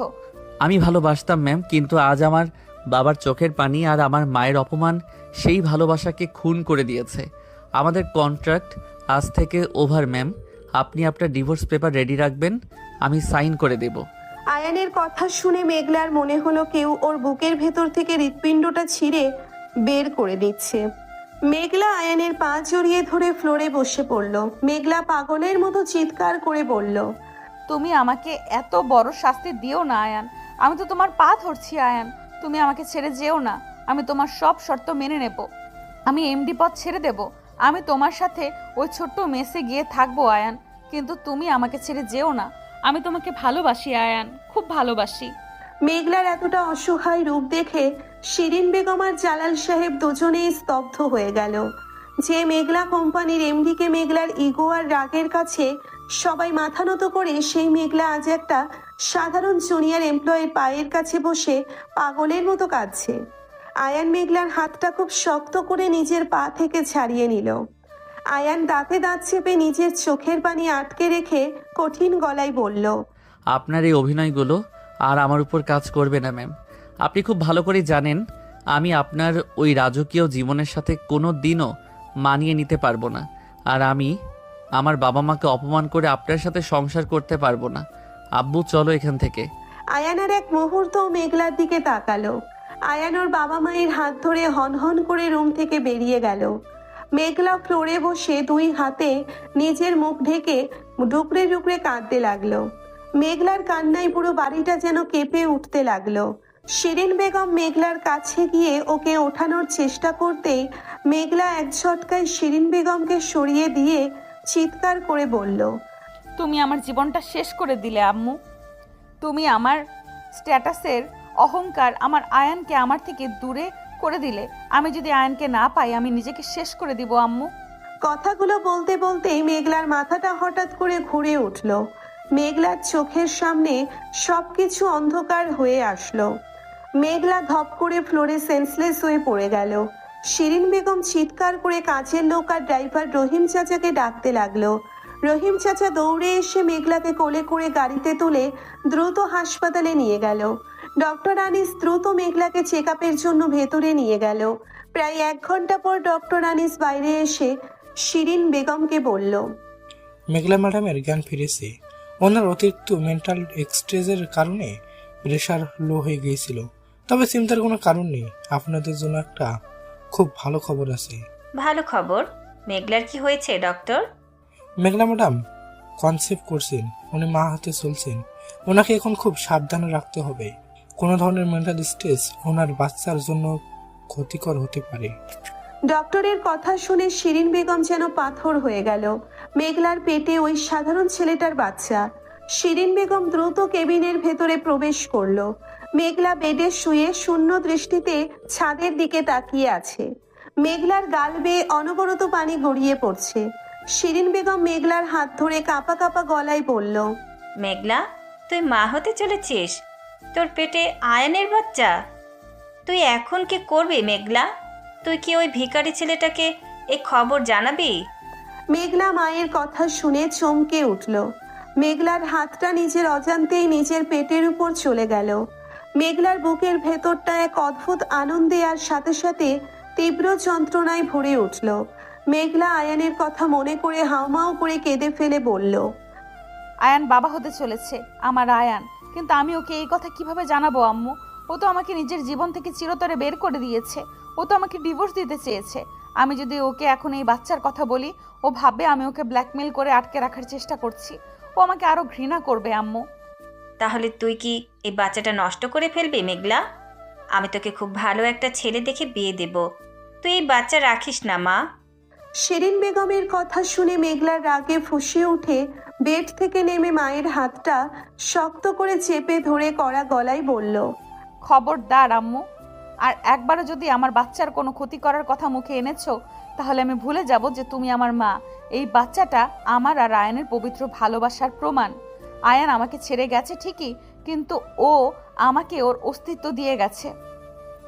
আমি ভালোবাসতাম ম্যাম, কিন্তু আজ আমার বাবার চোখের পানি আর আমার মায়ের অপমান সেই ভালোবাসাকে খুন করে দিয়েছে। আমাদের কন্ট্রাক্ট আজ থেকে ওভার ম্যাম। আপনি আপনার ডিভোর্স পেপার রেডি রাখবেন, আমি সাইন করে দেব। আয়ানের কথা শুনে মেঘলার মনে হলো কেউ ওর বুকের ভেতর থেকে হৃৎপিণ্ডটা ছিঁড়ে বের করে দিচ্ছে। মেঘলা আয়ানের পা জড়িয়ে ধরে ফ্লোরে বসে পড়ল। মেঘলা পাগলের মতো চিৎকার করে বলল, তুমি আমাকে এত বড় শাস্তি দিও না আয়ান। আমি তো তোমার পা ধরছি আয়ান। তুমি আমাকে ছেড়ে যেও না। আমি তোমার সব শর্ত মেনে নেব। আমি এমডি পদ ছেড়ে দেব। আমি তোমার সাথে ওই ছোট্ট মেসে গিয়ে থাকবো আয়ান, কিন্তু তুমি আমাকে ছেড়ে যেও না। আমি তোমাকে ভালোবাসি আয়ান, খুব ভালোবাসি। মেঘলার এতটা অসহায় রূপ দেখে শিরিন বেগম আর জালাল সাহেব দুজনেই স্তব্ধ হয়ে গেল। যে মেঘলা কোম্পানির এমডিকে মেঘলার ইগো আর রাগের কাছে সবাই মাথা নত করে, সেই মেঘলা আজ একটা সাধারণ জুনিয়র এমপ্লয়ের পায়ের কাছে বসে পাগলের মতো কাঁদছে। আয়ান মেঘলার হাতটা খুব শক্ত করে নিজের পা থেকে ছাড়িয়ে নিল। আয়ান দাঁতে দাঁত চেপে নিজের চোখের পানি আটকে রেখে কঠিন গলায় বলল, আপনার এই অভিনয়গুলো আর আমার উপর কাজ করবে না ম্যাম। আপনি খুব ভালো করে জানেন আমি আপনার ওই রাজকীয় জীবনের সাথে কোনো দিনও মানিয়ে নিতে পারবো না। আর আমি আমার বাবা মাকে অপমান করে আপনার সাথে সংসার করতে পারবো না। আব্বু চলো এখান থেকে। আয়ান আর এক মুহূর্ত মেঘলার দিকে তাকালো। আয়ান ওর বাবা মায়ের হাত ধরে হনহন করে রুম থেকে বেরিয়ে গেল। মেঘলা ফ্লোরে বসে দুই হাতে নিজের মুখ ঢেকে ডুকরে ডুকরে কাঁদতে লাগলো। মেঘলার কান্নায় পুরো বাড়িটা যেন কেঁপে উঠতে লাগলো। শিরিন বেগম মেঘলার কাছে গিয়ে ওকে ওঠানোর চেষ্টা করতেই মেঘলা এক ঝটকায় শিরিন বেগমকে সরিয়ে দিয়ে চিৎকার করে বলল, তুমি আমার জীবনটা শেষ করে দিলে আম্মু। তুমি আমার স্ট্যাটাসের অহংকার আমার আয়ানকে আমার থেকে দূরে করে দিলে। আমি যদি আয়ানকে না পাই আমি নিজেকে শেষ করে দিব আম্মু। কথাগুলো বলতে বলতেই মেঘলার মাথাটা হঠাৎ করে ঘুরে উঠল। মেঘলার চোখের সামনে সবকিছু অন্ধকার হয়ে আসলো। মেঘলা ধপ করে ফ্লোরে সেন্সলেস হয়ে পড়ে গেল। শিরিন বেগম চিৎকার করে কাজের লোক আর ড্রাইভার রহিম চাচাকে ডাকতে লাগলো। রহিম চাচা দৌড়ে এসে মেঘলাকে কোলে করে গাড়িতে তুলে দ্রুত হাসপাতালে নিয়ে গেল। ডক্টর আনিস দ্রুত মেঘলাকে চেক আপের জন্য ভেতরে নিয়ে গেল। প্রায় 1 ঘন্টা পর ডক্টর আনিস বাইরে এসে শিরিন বেগমকে বলল, মেঘলা ম্যাডামের জ্ঞান ফিরেছে। ওনার অতিরিক্ত মেন্টাল এক্সট্রেজের কারণে প্রেশার লো হয়ে গিয়েছিল, তবে চিন্তার কোনো কারণ নেই। আপনাদের জন্য একটা খুব ভালো খবর আছে। ভালো খবর? মেঘলার কি হয়েছে ডক্টর? মেঘলা ম্যাডাম কনসেপ্ট করছেন, উনি মা হাতে চলছেন। ওনাকে এখন খুব সাবধানে রাখতে হবে। কোনো ধরনের মেন্টাল স্ট্রেস ওনার বাচ্চার জন্য ক্ষতিকর হতে পারে। ডক্টরের কথা শুনে শিরিন বেগম যেন পাথর হয়ে গেল। মেঘলার পেটে ওই সাধারণ ছেলেটার বাচ্চা। শিরিন বেগম দ্রুত কেবিনের ভেতরে প্রবেশ করলো। মেঘলা বেডে শুয়ে শূন্য দৃষ্টিতে ছাদের দিকে তাকিয়ে আছে। মেঘলার গাল বেয়ে অনবরত পানি গড়িয়ে পড়ছে। শিরিন বেগম মেঘলার হাত ধরে কাঁপা কাঁপা গলায় বলল, মেঘলা, তুই মা হতে চলেছিস? তোর পেটে আয়ানের বাচ্চা? তুই এখন কি করবি মেঘলা? তুই কি ওই ভিখারি ছেলেটাকে এই খবর জানাবি? মেঘলা মায়ের কথা শুনে চমকে উঠল। মেঘলার হাতটা নিজের অজান্তেই নিজের পেটের উপর চলে গেল। মেঘলার বুকের ভেতরটা এক অদ্ভুত আনন্দে আর সাথে সাথে তীব্র যন্ত্রণায় ভরে উঠল। মেঘলা আয়ানের কথা মনে করে হাউমাউ করে কেঁদে ফেলে বলল, আয়ান বাবা হতে চলেছে, আমার আয়ান। কিন্তু আমি ওকে এই কথা কিভাবে জানাবো আম্মু? ও তো আমাকে নিজের জীবন থেকে চিরতরে বের করে দিয়েছে। ও তো আমাকে ডিভোর্স দিতে চেয়েছে। আমি যদি ওকে এখন এই বাচ্চার কথা বলি, ও ভাববে আমি ওকে ব্ল্যাকমেল করে আটকে রাখার চেষ্টা করছি। ও আমাকে আরো ঘৃণা করবে আম্মু। তাহলে তুই কি এই বাচ্চাটা নষ্ট করে ফেলবি মেঘলা? আমি তোকে খুব ভালো একটা ছেলে দেখে বিয়ে দেব। তুই এই বাচ্চা রাখিস না মা। শিরিন বেগমের কথা শুনে মেঘলার রাগে ফুঁসে উঠে বেড থেকে নেমে মায়ের হাতটা শক্ত করে চেপে ধরে কড়া গলায় বলল, খবরদার আম্মু, আর একবারও যদি আমার বাচ্চার কোনো ক্ষতি করার কথা মুখে এনেছো, তাহলে আমি ভুলে যাব যে তুমি আমার মা। এই বাচ্চাটা আমার আর আয়ানের পবিত্র ভালোবাসার প্রমাণ। আয়ান আমাকে ছেড়ে গেছে ঠিকই, কিন্তু ও আমাকে ওর অস্তিত্ব দিয়ে গেছে।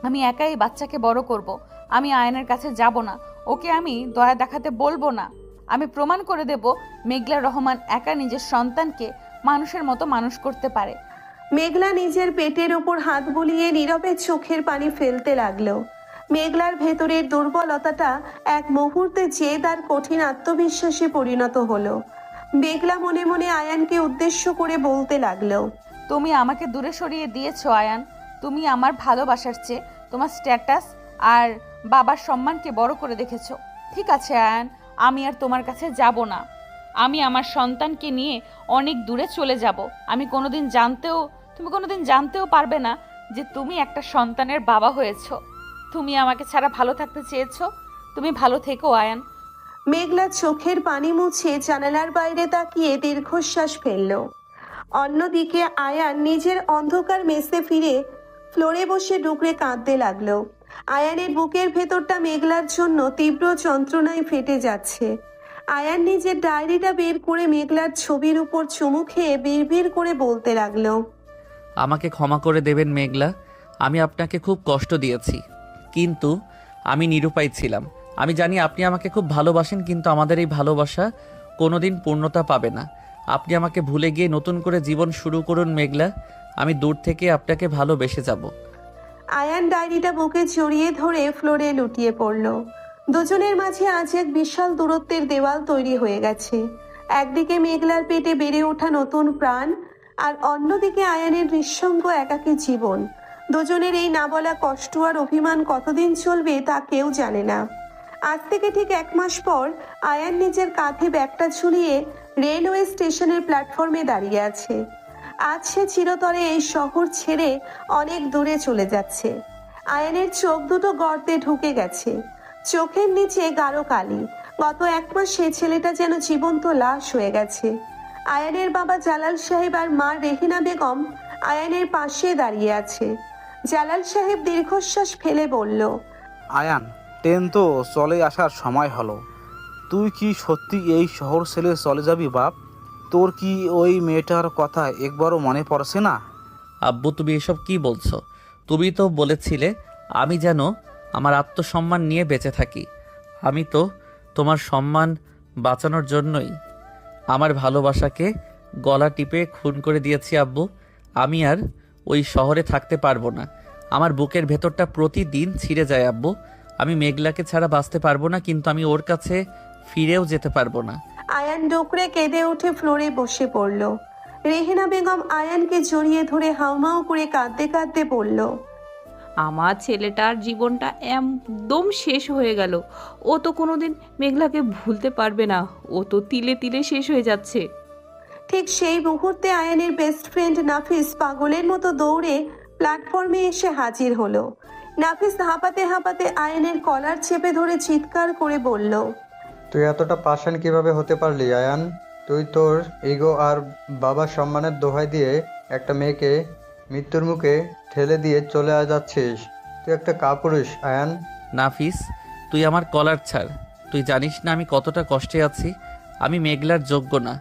আমি একাই বাচ্চাকে বড় করব। আমি আয়ানের কাছে যাব না, ওকে আমি দয়া দেখাতে বলবো না। আমি প্রমাণ করে দেব মেঘলা রহমান একা নিজের সন্তানকে মানুষের মতো মানুষ করতে পারে। মেঘলা নিজের পেটের ওপর হাত বুলিয়ে নীরবে চোখের পানি ফেলতে লাগলো। মেঘলার ভেতরের দুর্বলতাটা এক মুহূর্তে জেদ আর কঠিন আত্মবিশ্বাসে পরিণত হলো। মেঘলা মনে মনে আয়ানকে উদ্দেশ্য করে বলতে লাগলো, তুমি আমাকে দূরে সরিয়ে দিয়েছো আয়ান। তুমি আমার ভালোবাসার চেয়ে তোমার স্ট্যাটাস আর বাবার সম্মানকে বড় করে দেখেছো। ঠিক আছে আয়ান, আমি আর তোমার কাছে যাব না। আমি আমার সন্তানকে নিয়ে অনেক দূরে চলে যাব। তুমি কোনোদিন জানতেও পারবে না যে তুমি একটা সন্তানের বাবা হয়েছো। তুমি আমাকে ছাড়া ভালো থাকতে চেয়েছো। তুমি ভালো থেকো আয়ান। মেঘলা চোখের পানি মুছে জানালার বাইরে তাকিয়ে দীর্ঘশ্বাস ফেলল। অন্যদিকে আয়ান নিজের অন্ধকার মেসে ফিরে ফ্লোরে বসে ডুকরে কাঁদতে লাগলো। আয়ানের বুকের ভেতরটা মেঘলার জন্য তীব্র যন্ত্রণায় ফেটে যাচ্ছে। আয়ান নিজের ডায়েরিটা বের করে মেঘলার ছবির উপর চুমু খেয়ে বিড়বিড় করে বলতে লাগলো, আমাকে ক্ষমা করে দেবেন মেঘলা, আমি আপনাকে খুব কষ্ট দিয়েছি, কিন্তু আমি নিরুপায় ছিলাম। আমি জানি আপনি আমাকে খুব ভালোবাসেন, কিন্তু আমাদের এই ভালোবাসা কোনোদিন পূর্ণতা পাবে না। আপনি আমাকে ভুলে গিয়ে নতুন করে জীবন শুরু করুন মেঘলা। আমি দূর থেকে আপনাকে ভালোবেসে যাব। আয়ান ডায়েরিটা বুকে জড়িয়ে ধরে ফ্লোরে লুটিয়ে পড়ল। দুজনের মাঝে আজ এক বিশাল দূরত্বের দেওয়াল তৈরি হয়ে গেছে। একদিকে মেঘলার পেটে বেড়ে ওঠা নতুন প্রাণ, আর অন্যদিকে আয়ানের নিঃসঙ্গ একাকী জীবন। দুজনের এই না বলা কষ্ট আর অভিমান কতদিন চলবে তা কেউ জানে না। আজ থেকে ঠিক 1 মাস পর আয়ান নিজের কাঁধে ব্যাগটা ঝুলিয়ে রেলওয়ে স্টেশনের প্ল্যাটফর্মে দাঁড়িয়ে আছে। আজ সে চিরতরে এই শহর ছেড়ে অনেক দূরে চলে যাচ্ছে। আয়ানের চোখ দুটো গর্তে ঢুকে গেছে, চোখের নিচে গাঢ় কালি। গত 1 মাস সে ছেলেটা যেন জীবন্ত লাশ হয়ে গেছে। আয়ানের বাবা জালাল সাহেব আর মা রেহিনা বেগম আয়ানের পাশে দাঁড়িয়ে আছে। জালাল সাহেব দীর্ঘশ্বাস ফেলে বলল, আয়ান, ট্রেন তো চলে আসার সময় হলো। তুই কি সত্যি এই শহর ছেড়ে চলে যাবি বাপ? তোর কি ওই মেয়েটার কথা একবারও মনে পড়ছে না? আব্বু, তুমি এসব কি বলছো? তুমি তো বলেছিলে আমি যেন আমার আত্মসম্মান নিয়ে বেঁচে থাকি। আমি তো তোমার সম্মান বাঁচানোর জন্যই আমার ভালোবাসাকে গলা টিপে খুন করে দিয়েছি আব্বু। আমি আর ওই শহরে থাকতে পারবো না। আমার বুকের ভেতরটা প্রতিদিন ছিঁড়ে যায় আব্বু। আমি মেঘলাকে ছাড়া বাঁচতে পারবো না, কিন্তু আমি ওর কাছে ফিরেও যেতে পারবো না। আয়ান ডোকরে কেঁদে উঠে ফ্লোরে বসে পড়ল। রেহিনা বেগম আয়ানকে জড়িয়ে ধরে হাউমাউ করে কাঁদতে কাঁদতে বলল, আমার ছেলেটার জীবনটা একদম শেষ হয়ে গেল। ও তো কোনোদিন মেঘলাকে ভুলতে পারবে না। ও তো তিলে তিলে শেষ হয়ে যাচ্ছে। ঠিক সেই মুহূর্তে আয়ানের বেস্ট ফ্রেন্ড নাফিস পাগলের মতো দৌড়ে প্ল্যাটফর্মে এসে হাজির হলো। নাফিস হাঁপাতে হাঁপাতে আয়ানের কলার চেপে ধরে চিৎকার করে বলল, তুই এতটা পাষাণ কিভাবে হতে পারলি আয়ান? তুই তোর ইগো আর বাবার সম্মানের দোহাই দিয়ে একটা মেয়েকে মৃত্যুর মুখে ঠেলে দিয়ে চলে যাচ্ছিস। তুই একটা কাপুরুষ আয়ান। নাফিস, তুই আমার কলার ছাড়। তুই জানিস না আমি কতটা কষ্টে আছি। আমি মেঘলার যোগ্য না।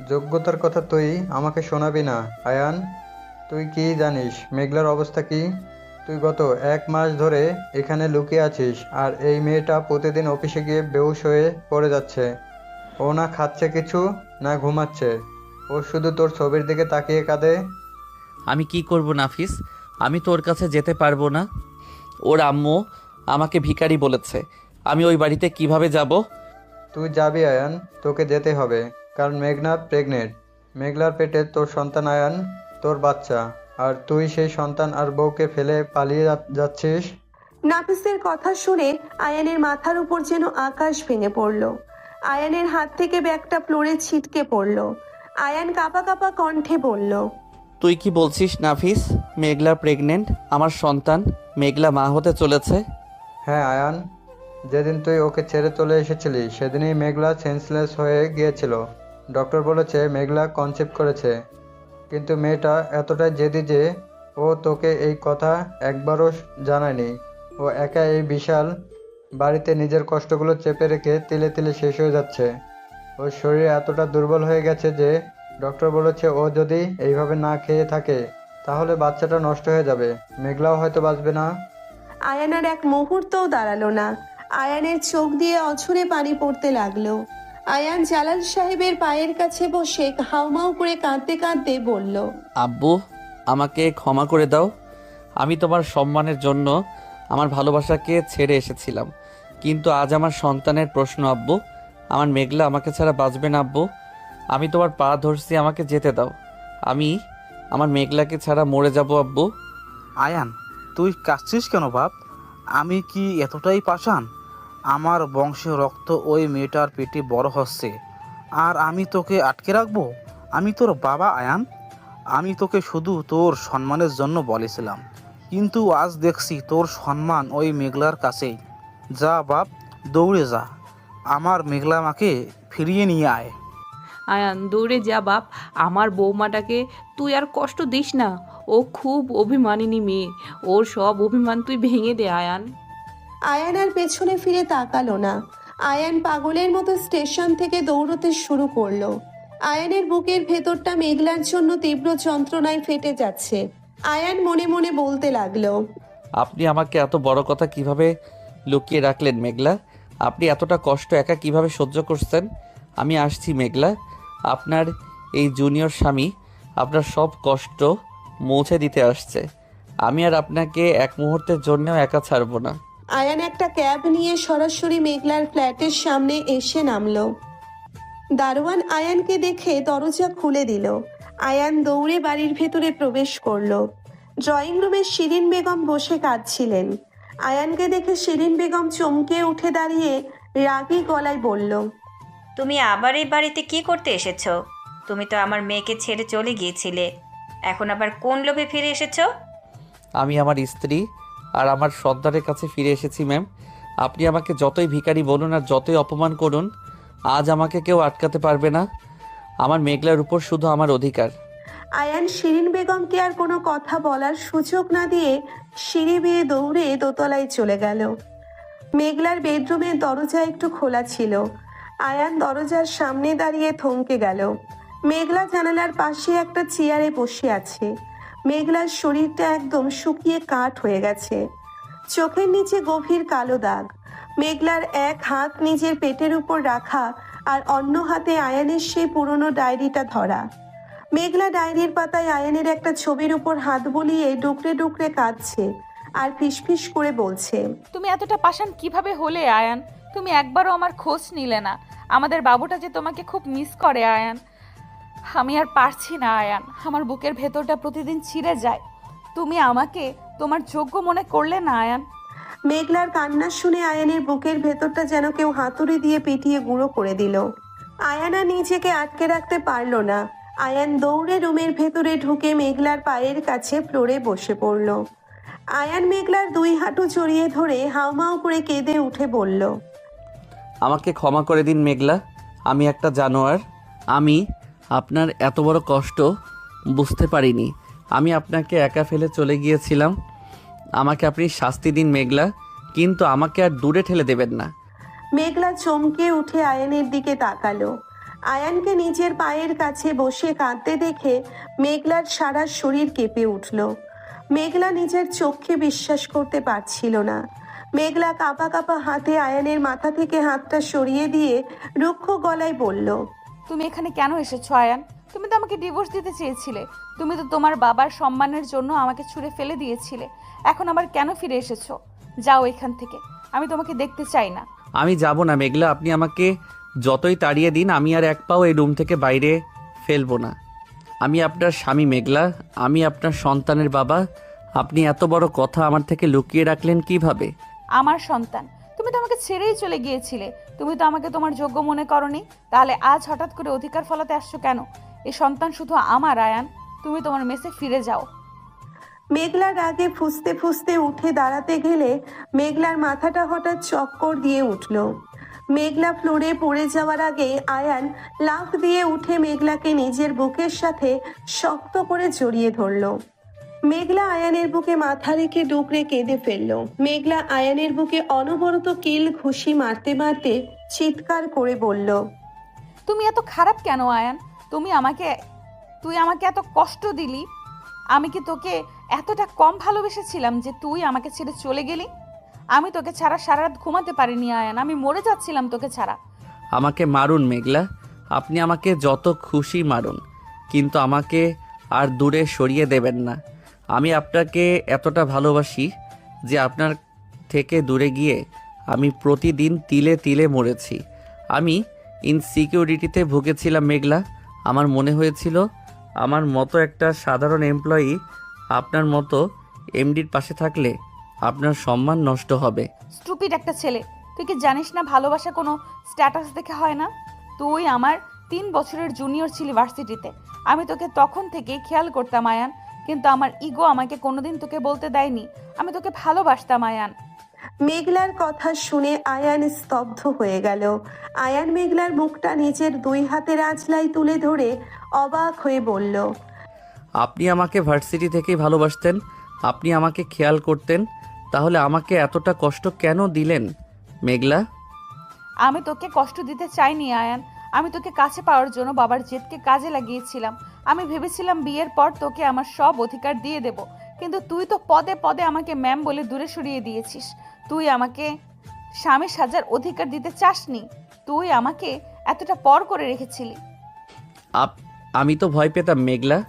যোগ্যতার কথা তুই আমাকে শোনাবি না আয়ান। তুই কি জানিস মেঘলার অবস্থা কি? তুই গত 1 মাস ধরে এখানে লুকিয়ে আছিস, আর এই মেয়েটা প্রতিদিন অফিসে গিয়ে বেহুশ হয়ে পড়ে যাচ্ছে। ও না খাচ্ছে কিছু, না ঘুমাচ্ছে। ও শুধু তোর ছবির দিকে তাকিয়ে কাঁদে। আমি কি করব নাফিস? আমি তো ওর কাছে যেতে পারবো না। ওর আম্মু আমাকে ভিখারি বলেছে। আমি ওই বাড়িতে কিভাবে যাব? তুই যাবি আয়ান, তোকে যেতে হবে, কারণ মেঘনা প্রেগনেন্ট। মেঘলার পেটে তোর সন্তান আয়ান। তোর বাচ্চা, আর তুই সেই সন্তান আর বউকে ফেলে পালিয়ে যাচ্ছিস। নাফিসের কথা শুনে আয়ানের মাথার উপর যেন আকাশ ভেঙে পড়ল। আয়ানের হাত থেকে ব্যাগটা ফ্লোরে ছিটকে পড়ল। আয়ান কাঁপা কাঁপা কণ্ঠে বলল, তুই কি বলছিস নাফিস? মেঘলা প্রেগনেন্ট, আমার সন্তান মেঘলা মা হতে চলেছে। হ্যাঁ আয়ান, যেদিন তুই ওকে ছেড়ে চলে এসেছিলি সেদিনই মেঘলা সেন্সলেস হয়ে গিয়েছিল। ডক্টর বলেছে মেঘলা কনসেপ্ট করেছে, কিন্তু মেয়েটা এতটাই জেদি যে ও তোকে এই কথা একবারও জানায়নি। ও একা এই বিশাল বাড়িতে নিজের কষ্টগুলো চেপে রেখে তিলে তিলে শেষ হয়ে যাচ্ছে। ওর শরীর এতটা দুর্বল হয়ে গেছে যে ডক্টর বলেছে ও যদি এইভাবে না খেয়ে থাকে তাহলে বাচ্চাটা নষ্ট হয়ে যাবে, মেঘলাও হয়তো বাঁচবে না। আয়ান আর এক মুহূর্তও দাঁড়ালো না। আয়ানের চোখ দিয়ে অঝরে পানি পড়তে লাগলো। আয়ান জালাল সাহেবের পায়ের কাছে বসে হাউমাউ করে কাঁদতে কাঁদতে বলল, আব্বু, আমাকে ক্ষমা করে দাও। আমি তোমার সম্মানের জন্য আমার ভালোবাসাকে ছেড়ে এসেছিলাম, কিন্তু আজ আমার সন্তানের প্রশ্ন আব্বু। আমার মেঘলা আমাকে ছাড়া বাঁচবে না আব্বু। আমি তোমার পা ধরছি, আমাকে যেতে দাও। আমি আমার মেঘলাকে ছাড়া মরে যাব আব্বু। আয়ান, তুই কাঁদছিস কেন বাপ? আমি কি এতটাই পাষাণ? আমার বংশের রক্ত ওই মেয়েটার পেটে বড় হচ্ছে, আর আমি তোকে আটকে রাখবো? আমি তোর বাবা আয়ান। আমি তোকে শুধু তোর সম্মানের জন্য বলেছিলাম, কিন্তু আজ দেখছি তোর সম্মান ওই মেঘলার কাছেই। যা বাপ, দৌড়ে যা, আমার মেঘলা মাকে ফিরিয়ে নিয়ে আয়। আয়ান, দৌড়ে যা বাপ। আমার বৌমাটাকে তুই আর কষ্ট দিস না। ও খুব অভিমানিনী মেয়ে, ওর সব অভিমান তুই ভেঙে দে আয়ান। আয়ান আর পেছনে ফিরে তাকালো না। আয়ান পাগলের মতো স্টেশন থেকে দৌড়তে শুরু করলো। আয়ানের বুকের ভেতরটা মেঘলার জন্য তীব্র যন্ত্রণায় ফেটে যাচ্ছে। আয়ান মনে মনে বলতে লাগলো, আপনি আমাকে এত বড় কথা কিভাবে লুকিয়ে রাখলেন মেঘলা? আপনি এতটা কষ্ট একা কিভাবে সহ্য করছেন? আমি আসছি মেঘলা। আপনার এই জুনিয়র স্বামী আপনার সব কষ্ট মুছে দিতে আসছে। আমি আর আপনাকে এক মুহূর্তের জন্যও একা ছাড়বো না। আয়ান একটা ক্যাব নিয়ে সরাসরি মেঘলার ফ্ল্যাটের সামনে এসে নামলো। দারোয়ান আয়ানকে দেখে দরজা খুলে দিল। আয়ান দৌড়ে বাড়ির ভেতরে প্রবেশ করলো। ড্রয়িং রুমে শিরিন বেগম বসে কাঁদছিলেন। আয়ানকে দেখে শিরিন বেগম চমকে উঠে দাঁড়িয়ে রাগী গলায় বলল, তুমি আবার এই বাড়িতে কি করতে এসেছো? তুমি তো আমার মেয়েকে ছেড়ে চলে গিয়েছিলে, এখন আবার কোন লোভে ফিরে এসেছো? আমি আমার স্ত্রী আর আমার সর্দারের কাছে ফিরে এসেছি ম্যাম। আপনি আমাকে যতই ভিখারি বলুন আর যতই অপমান করুন, আজ আমাকে কেউ আটকাতে পারবে না। আমার মেঘলার উপর শুধু আমার অধিকার। আয়ান শিরিন বেগমকে আর কোনো কথা বলার সুযোগ না দিয়ে সিঁড়ি বেয়ে দৌড়ে দোতলায় চলে গেল। মেঘলার বেডরুমের দরজা একটু খোলা ছিল। আয়ান দরজার সামনে দাঁড়িয়ে থমকে গেল। মেঘলা জানালার পাশে একটা চেয়ারে বসে আছে। মেঘলার শরীরটা একদম শুকিয়ে কাঠ হয়ে গেছে। চোখের নিচে গভীর কালো দাগ। মেঘলার এক হাত নিজের পেটের উপর রাখা আর অন্য হাতে আয়ানের সেই পুরনো ডায়েরিটা ধরা। মেঘলা ডায়েরির পাতায় আয়ানের একটা ছবির উপর হাত বুলিয়ে ডুকরে ডুকরে কাঁদছে আর ফিসফিস করে বলছে, তুমি এতটা পাষাণ কিভাবে হলে আয়ান? তুমি একবারও আমার খোঁজ নিলে না। আমাদের বাবুটা যে তোমাকে খুব মিস করে আয়ান। আমি আর পারছি না আয়ান, আমার বুকের ভেতরটা প্রতিদিন ছিঁড়ে যায়। তুমি আমাকে তোমার যোগ্য মনে করলে না আয়ান। মেঘলার কান্না শুনে আয়ানের বুকের ভেতরটা যেন কেউ হাতুড়ি দিয়ে পিটিয়ে গুঁড়ো করে দিল। আয়ান আর নিজেকে আটকে রাখতে পারল না। আয়ান দৌড়ে রুমের ভেতরে ঢুকে মেঘলার পায়ের কাছে ফ্লোরে বসে পড়ল। আয়ান মেঘলার দুই হাঁটু জড়িয়ে ধরে হাউমাউ করে কেঁদে উঠে বলল, আমাকে ক্ষমা করে দিন মেঘলা। আমি একটা জানোয়ার। আমি আপনার এত বড় কষ্ট বুঝতে পারিনি। আমি আপনাকে একা ফেলে চলে গিয়েছিলাম। আমাকে আপনি শাস্তি দিন মেঘলা, কিন্তু আমাকে আর দূরে ঠেলে দেবেন না। মেঘলা চমকে উঠে আয়ানের দিকে তাকালো। আয়ানকে নিজের পায়ের কাছে বসে কাঁদতে দেখে মেঘলার সারা শরীর কেঁপে উঠল। মেঘলা নিজের চোখে বিশ্বাস করতে পারছিল না। মেঘলা কাঁপা কাঁপা হাতে আয়ানের মাথা থেকে হাতটা সরিয়ে দিয়ে রুক্ষ গলায় বলল, তুমি এখানে কেন এসেছো আয়ান? তুমি তো আমাকে ডিভোর্স দিতে চেয়েছিলে। তুমি তো তোমার বাবার সম্মানের জন্য আমাকে ছুঁড়ে ফেলে দিয়েছিলে। এখন আবার কেন ফিরে এসেছো? যাও এখান থেকে, আমি তোমাকে দেখতে চাই না। আমি যাব না মেঘলা। আপনি আমাকে যতই তাড়িয়ে দিন, আমি আর এক পাও এই রুম থেকে বাইরে ফেলবো না। আমি আপনার স্বামী মেঘলা, আমি আপনার সন্তানের বাবা। আপনি এত বড় কথা আমার থেকে লুকিয়ে রাখলেন কিভাবে? আমার সন্তান? তুমি তো আমাকে ছেড়েই চলে গিয়েছিলে। তুমি তো আমাকে তোমার যোগ্য মনে করনি। তাহলে আজ হঠাৎ করে অধিকার ফলাতে আসছো কেন? এই সন্তান শুধু আমার আয়ান। তুমি তোমার মেসে ফিরে যাও। মেঘলার আগে ফুঁসতে ফুঁসতে উঠে দাঁড়াতে গেলে মেঘলার মাথাটা হঠাৎ চক্কর দিয়ে উঠল। মেঘলা ফ্লোরে পড়ে যাওয়ার আগে আয়ান লাফ দিয়ে উঠে মেঘলাকে নিজের বুকের সাথে শক্ত করে জড়িয়ে ধরল। মেঘলা আয়ানের বুকে মাথা রেখে ডুকরে কেঁদে ফেলল। মেঘলা আয়ানের বুকে অনবরত কিল ঘুষি মারতে মারতে চিৎকার করে বলল, তুমি এত খারাপ কেন আয়ান? তুই আমাকে এত কষ্ট দিলি। আমি কি তোকে এতটা কম ভালোবেসেছিলাম যে তুই আমাকে ছেড়ে চলে গেলি? আমি তোকে ছাড়া সারা রাত ঘুমাতে পারিনি আয়ান। আমি মরে যাচ্ছিলাম তোকে ছাড়া। আমাকে মারুন মেঘলা, আপনি আমাকে যত খুশি মারুন, কিন্তু আমাকে আর দূরে সরিয়ে দেবেন না। আমি আপনাকে এতটা ভালোবাসি যে আপনার থেকে দূরে গিয়ে আমি প্রতিদিন তিলে তিলে মরেছি। আমি ইনসিকিউরিটিতে ভুগেছিলাম মেঘলা। আমার মনে হয়েছিল আমার মতো একটা সাধারণ এমপ্লয়ি আপনার মতো এমডির পাশে থাকলে আপনার সম্মান নষ্ট হবে। স্টুপিড একটা ছেলে। তুই কি জানিস না ভালোবাসা কোনো স্ট্যাটাস দেখে হয় না? তুই আমার 3 বছরের জুনিয়র ছিলি ভার্সিটিতে। আমি তোকে তখন থেকেই খেয়াল করতাম আয়ান, কিন্তু আমার ইগো আমাকে কোনোদিন তোকে বলতে দেয়নি আমি তোকে ভালোবাসতাম আয়ান। মেঘলার কথা শুনে আয়ান স্তব্ধ হয়ে গেল। আয়ান মেঘলার মুখটা নিজের 2 হাতের আঁচলায় তুলে ধরে অবাক হয়ে বলল, আপনি আমাকে ভার্সিটি থেকেই ভালোবাসতেন, আপনি আমাকে খেয়াল করতেন, তাহলে আমাকে এতটা কষ্ট কেন দিলেন মেঘলা? আমি তোকে কষ্ট দিতে চাইনি আয়ান। আমি তোকে কাছে পাওয়ার জন্য বাবার জেদকে কাজে লাগিয়েছিলাম। আমি ভেবেছিলাম বিয়ের পর তোকে আমার সব অধিকার দিয়ে দেব, কিন্তু তুই তো পদে পদে আমাকে ম্যাম বলে দূরে সরিয়ে দিয়েছিস। তুই আমাকে স্বামী সাজার অধিকার দিতে চাসনি। তুই আমাকে এতটা পর করে রেখেছিলি। আমি তো ভয় পেতাম মেঘলা।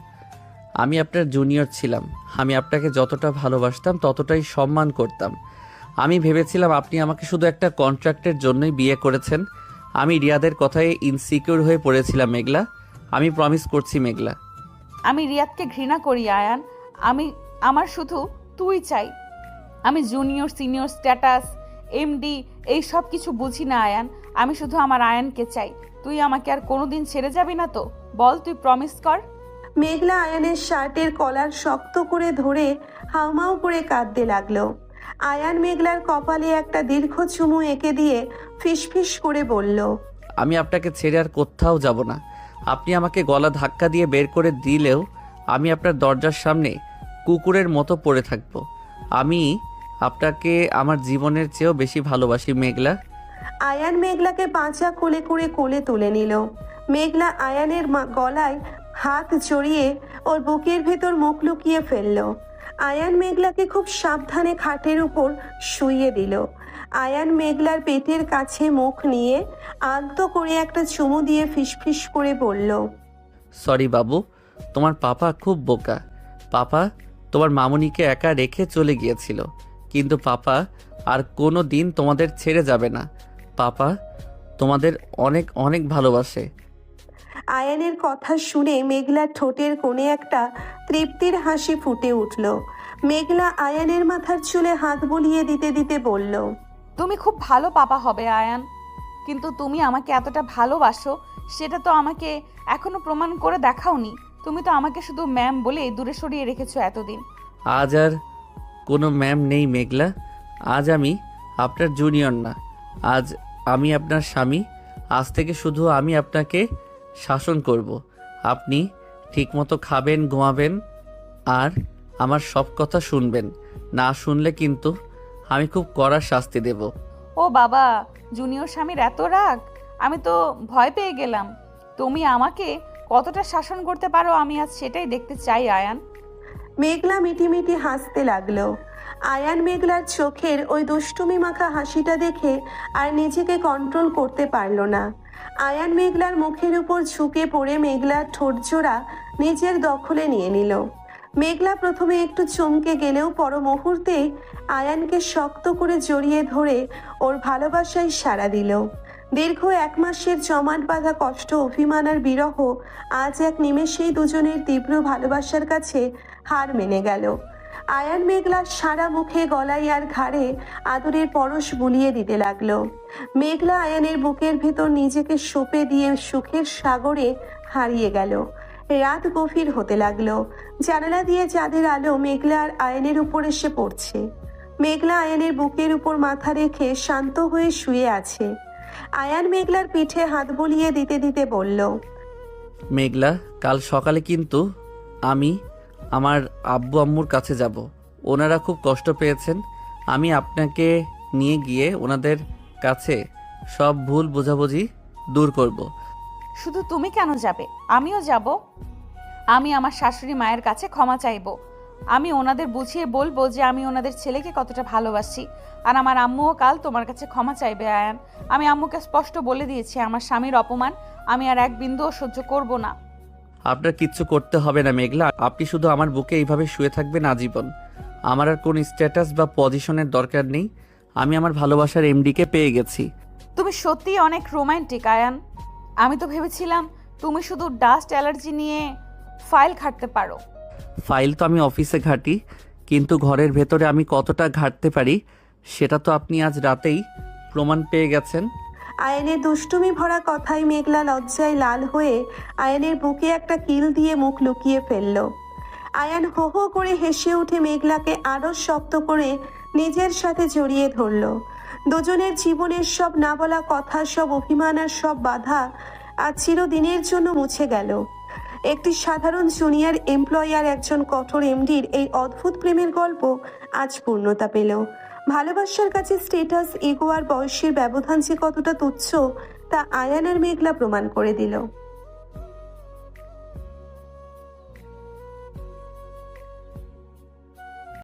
আমি আপনার জুনিয়র ছিলাম। আমি আপনাকে যতটা ভালোবাসতাম ততটাই সম্মান করতাম। আমি ভেবেছিলাম আপনি আমাকে শুধু একটা কন্ট্রাক্টের জন্যই বিয়ে করেছেন। আমি রিয়াদের কথায় ইনসিকিউর হয়ে পড়েছিলাম মেঘলা। আমি প্রমিস করছি মেঘলা। আমি রিয়াদকে ঘৃণা করি আয়ান। আমার শুধু তুই চাই। আমি জুনিয়র সিনিয়র স্ট্যাটাস এমডি এই সব কিছু বুঝি না আয়ান। আমি শুধু আমার আয়ানকে চাই। তুই আমাকে আর কোনোদিন ছেড়ে যাবি না তো? বল, তুই প্রমিস কর। মেঘলা আয়ানের শার্টের কলার শক্ত করে ধরে হাউমাউ করে কাঁদতে লাগলো। আয়ান মেঘলার কপালে একটা দীর্ঘ চুমু এঁকে দিয়ে ফিসফিস করে বলল, আমি আপনাকে ছেড়ে আর কোথাও যাব না। আপনি আমাকে গলা ধাক্কা দিয়ে বের করে দিলেও আমি আপনার দরজার সামনে কুকুরের মতো পড়ে থাকবো। আমি আপনাকে আমার জীবনের চেয়েও বেশি ভালোবাসি মেঘলা। আয়ান মেঘলাকে পাঁচা কোলে করে কোলে তুলে নিল। মেঘলা আয়ানের গলায় হাত জড়িয়ে ওর বুকের ভেতর মুখ লুকিয়ে ফেলল। আয়ান মেঘলাকে খুব সাবধানে খাটের উপর শুইয়ে দিল। আয়ান মেঘলার পেটের কাছে মুখ নিয়ে আলতো করে একটা চুমু দিয়ে ফিসফিস করে বলল, সরি বাবু, তোমার পাপা খুব বোকা। পাপা তোমার মামুনিকে একা রেখে চলে গিয়েছিল, কিন্তু পাপা আর কোনো দিন তোমাদের ছেড়ে যাবে না। পাপা তোমাদের অনেক অনেক ভালোবাসে। আয়ানের কথা শুনে মেঘলার ঠোঁটের কোণে একটা তৃপ্তির হাসি ফুটে উঠল। মেঘলা আয়ানের মাথার চুলে হাত বুলিয়ে দিতে দিতে বলল, তুমি খুব ভালো পাপা হবে আয়ান, কিন্তু তুমি আমাকে এতটা ভালোবাসো সেটা তো আমাকে এখনো প্রমাণ করে দেখাওনি। তুমি তো আমাকে শুধু ম্যাম বলে দূরে সরিয়ে রেখেছো এতদিন। আজ আর কোনো ম্যাম নেই মেঘলা। আজ আমি আপনার জুনিয়র না, আজ আমি আপনার স্বামী। আজ থেকে শুধু আমি আপনাকে শাসন করব। আপনি ঠিকমতো খাবেন, ঘুমাবেন আর আমার সব কথা শুনবেন। না শুনলে কিন্তু আমি খুব কড়া শাস্তি দেব। ও বাবা, জুনিয়র স্বামীর এত রাগ! আমি তো ভয় পেয়ে গেলাম। তুমি আমাকে কতটা শাসন করতে পারো আমি আজ সেটাই দেখতে চাই আয়ান। মেঘলা মিটিমিটি হাসতে লাগলো। আয়ান মেঘলার চোখের ওই দুষ্টুমি মাখা হাসিটা দেখে আর নিজেকে কন্ট্রোল করতে পারল না। আয়ান মেঘলার মুখের উপর ঝুঁকে পড়ে মেঘলার ঠোঁটজোড়া নিজের দখলে নিয়ে নিল। মেঘলা প্রথমে একটু চমকে গেলেও পর মুহূর্তে আয়ানকে শক্ত করে জড়িয়ে ধরে ওর ভালোবাসায় সাড়া দিল। দীর্ঘ 1 মাসের জমাট বাঁধা কষ্ট, অভিমান আর বিরহ আজ এক নিমেষেই দুজনের তীব্র ভালোবাসার কাছে হার মেনে গেল। আয়ান মেঘলার সারা মুখে, গলায় আর ঘাড়ে আদরের পরশ বুলিয়ে দিতে লাগলো। মেঘলা আয়ানের বুকের ভেতর নিজেকে সঁপে দিয়ে সুখের সাগরে হারিয়ে গেল। রাত গভীর হতে লাগলো। জানালা দিয়ে চাঁদের আলো মেঘলা আর আয়ানের উপর এসে পড়ছে। মেঘলা আয়ানের বুকের উপর মাথা রেখে শান্ত হয়ে শুয়ে আছে। আয়ান মেঘলার পিঠে হাত বুলিয়ে দিতে দিতে বলল, মেঘলা, কাল সকালে কিন্তু আমি আমার আব্বু আম্মুর কাছে যাব। ওনারা খুব কষ্ট পেয়েছেন। আমি আপনাকে নিয়ে গিয়ে ওনাদের কাছে সব ভুল বোঝাবুঝি দূর করব। শুধু তুমি কেন যাবে? আমিও যাব। আমি আমার শাশুড়ি মায়ের কাছে ক্ষমা চাইবো। আমি ওনাদের বুঝিয়ে বলবো যে আমি ওনাদের ছেলেকে কতটা ভালোবাসি। আর আমার আম্মুও কাল তোমার কাছে ক্ষমা চাইবে আয়ান। আমি আম্মুকে স্পষ্ট বলে দিয়েছি আমার স্বামীর অপমান আমি আর এক বিন্দুও সহ্য করব না। আপনার কিচ্ছু করতে হবে না মেঘলা, আপনি শুধু আমার বুকে এইভাবে শুয়ে থাকবেন আজীবন। আমার আর কোন স্ট্যাটাস বা পজিশনের দরকার নেই। আমি আমার ভালোবাসার এমডিকে পেয়ে গেছি। তুমি সত্যিই অনেক রোমান্টিক আয়ান। আমি তো ভেবেছিলাম তুমি শুধু ডাস্ট অ্যালার্জি নিয়ে ফাইল ঘাঁটতে পারো। ফাইল তো আমি অফিসে ঘাঁটি, কিন্তু ঘরের ভেতরে আমি কতটা ঘাঁটতে পারি সেটা তো আপনি আজ রাতেই প্রমাণ পেয়ে গেছেন। আয়ানের দুষ্টুমি ভরা কথায় মেঘলা লজ্জায় লাল হয়ে আয়ানের বুকে একটা কিল দিয়ে মুখ লুকিয়ে ফেলল। আয়ান হো হো করে হেসে উঠে মেঘলাকে আরো শক্ত করে নিজের সাথে জড়িয়ে ধরল। দুজনের জীবনের সব না বলা কথা, সব অভিমান আর সব বাধা আজ চিরদিনের জন্য মুছে গেল। একটি সাধারণ জুনিয়র এমপ্লয়ার একজন কঠোর এমডির এই অদ্ভুত প্রেমের গল্প আজ পূর্ণতা পেল। ভালোবাসার কাছে স্ট্যাটাস, ইগো আর বয়সের ব্যবধান যে কতটা তুচ্ছ তা আয়ান আর মেঘলা প্রমাণ করে দিল।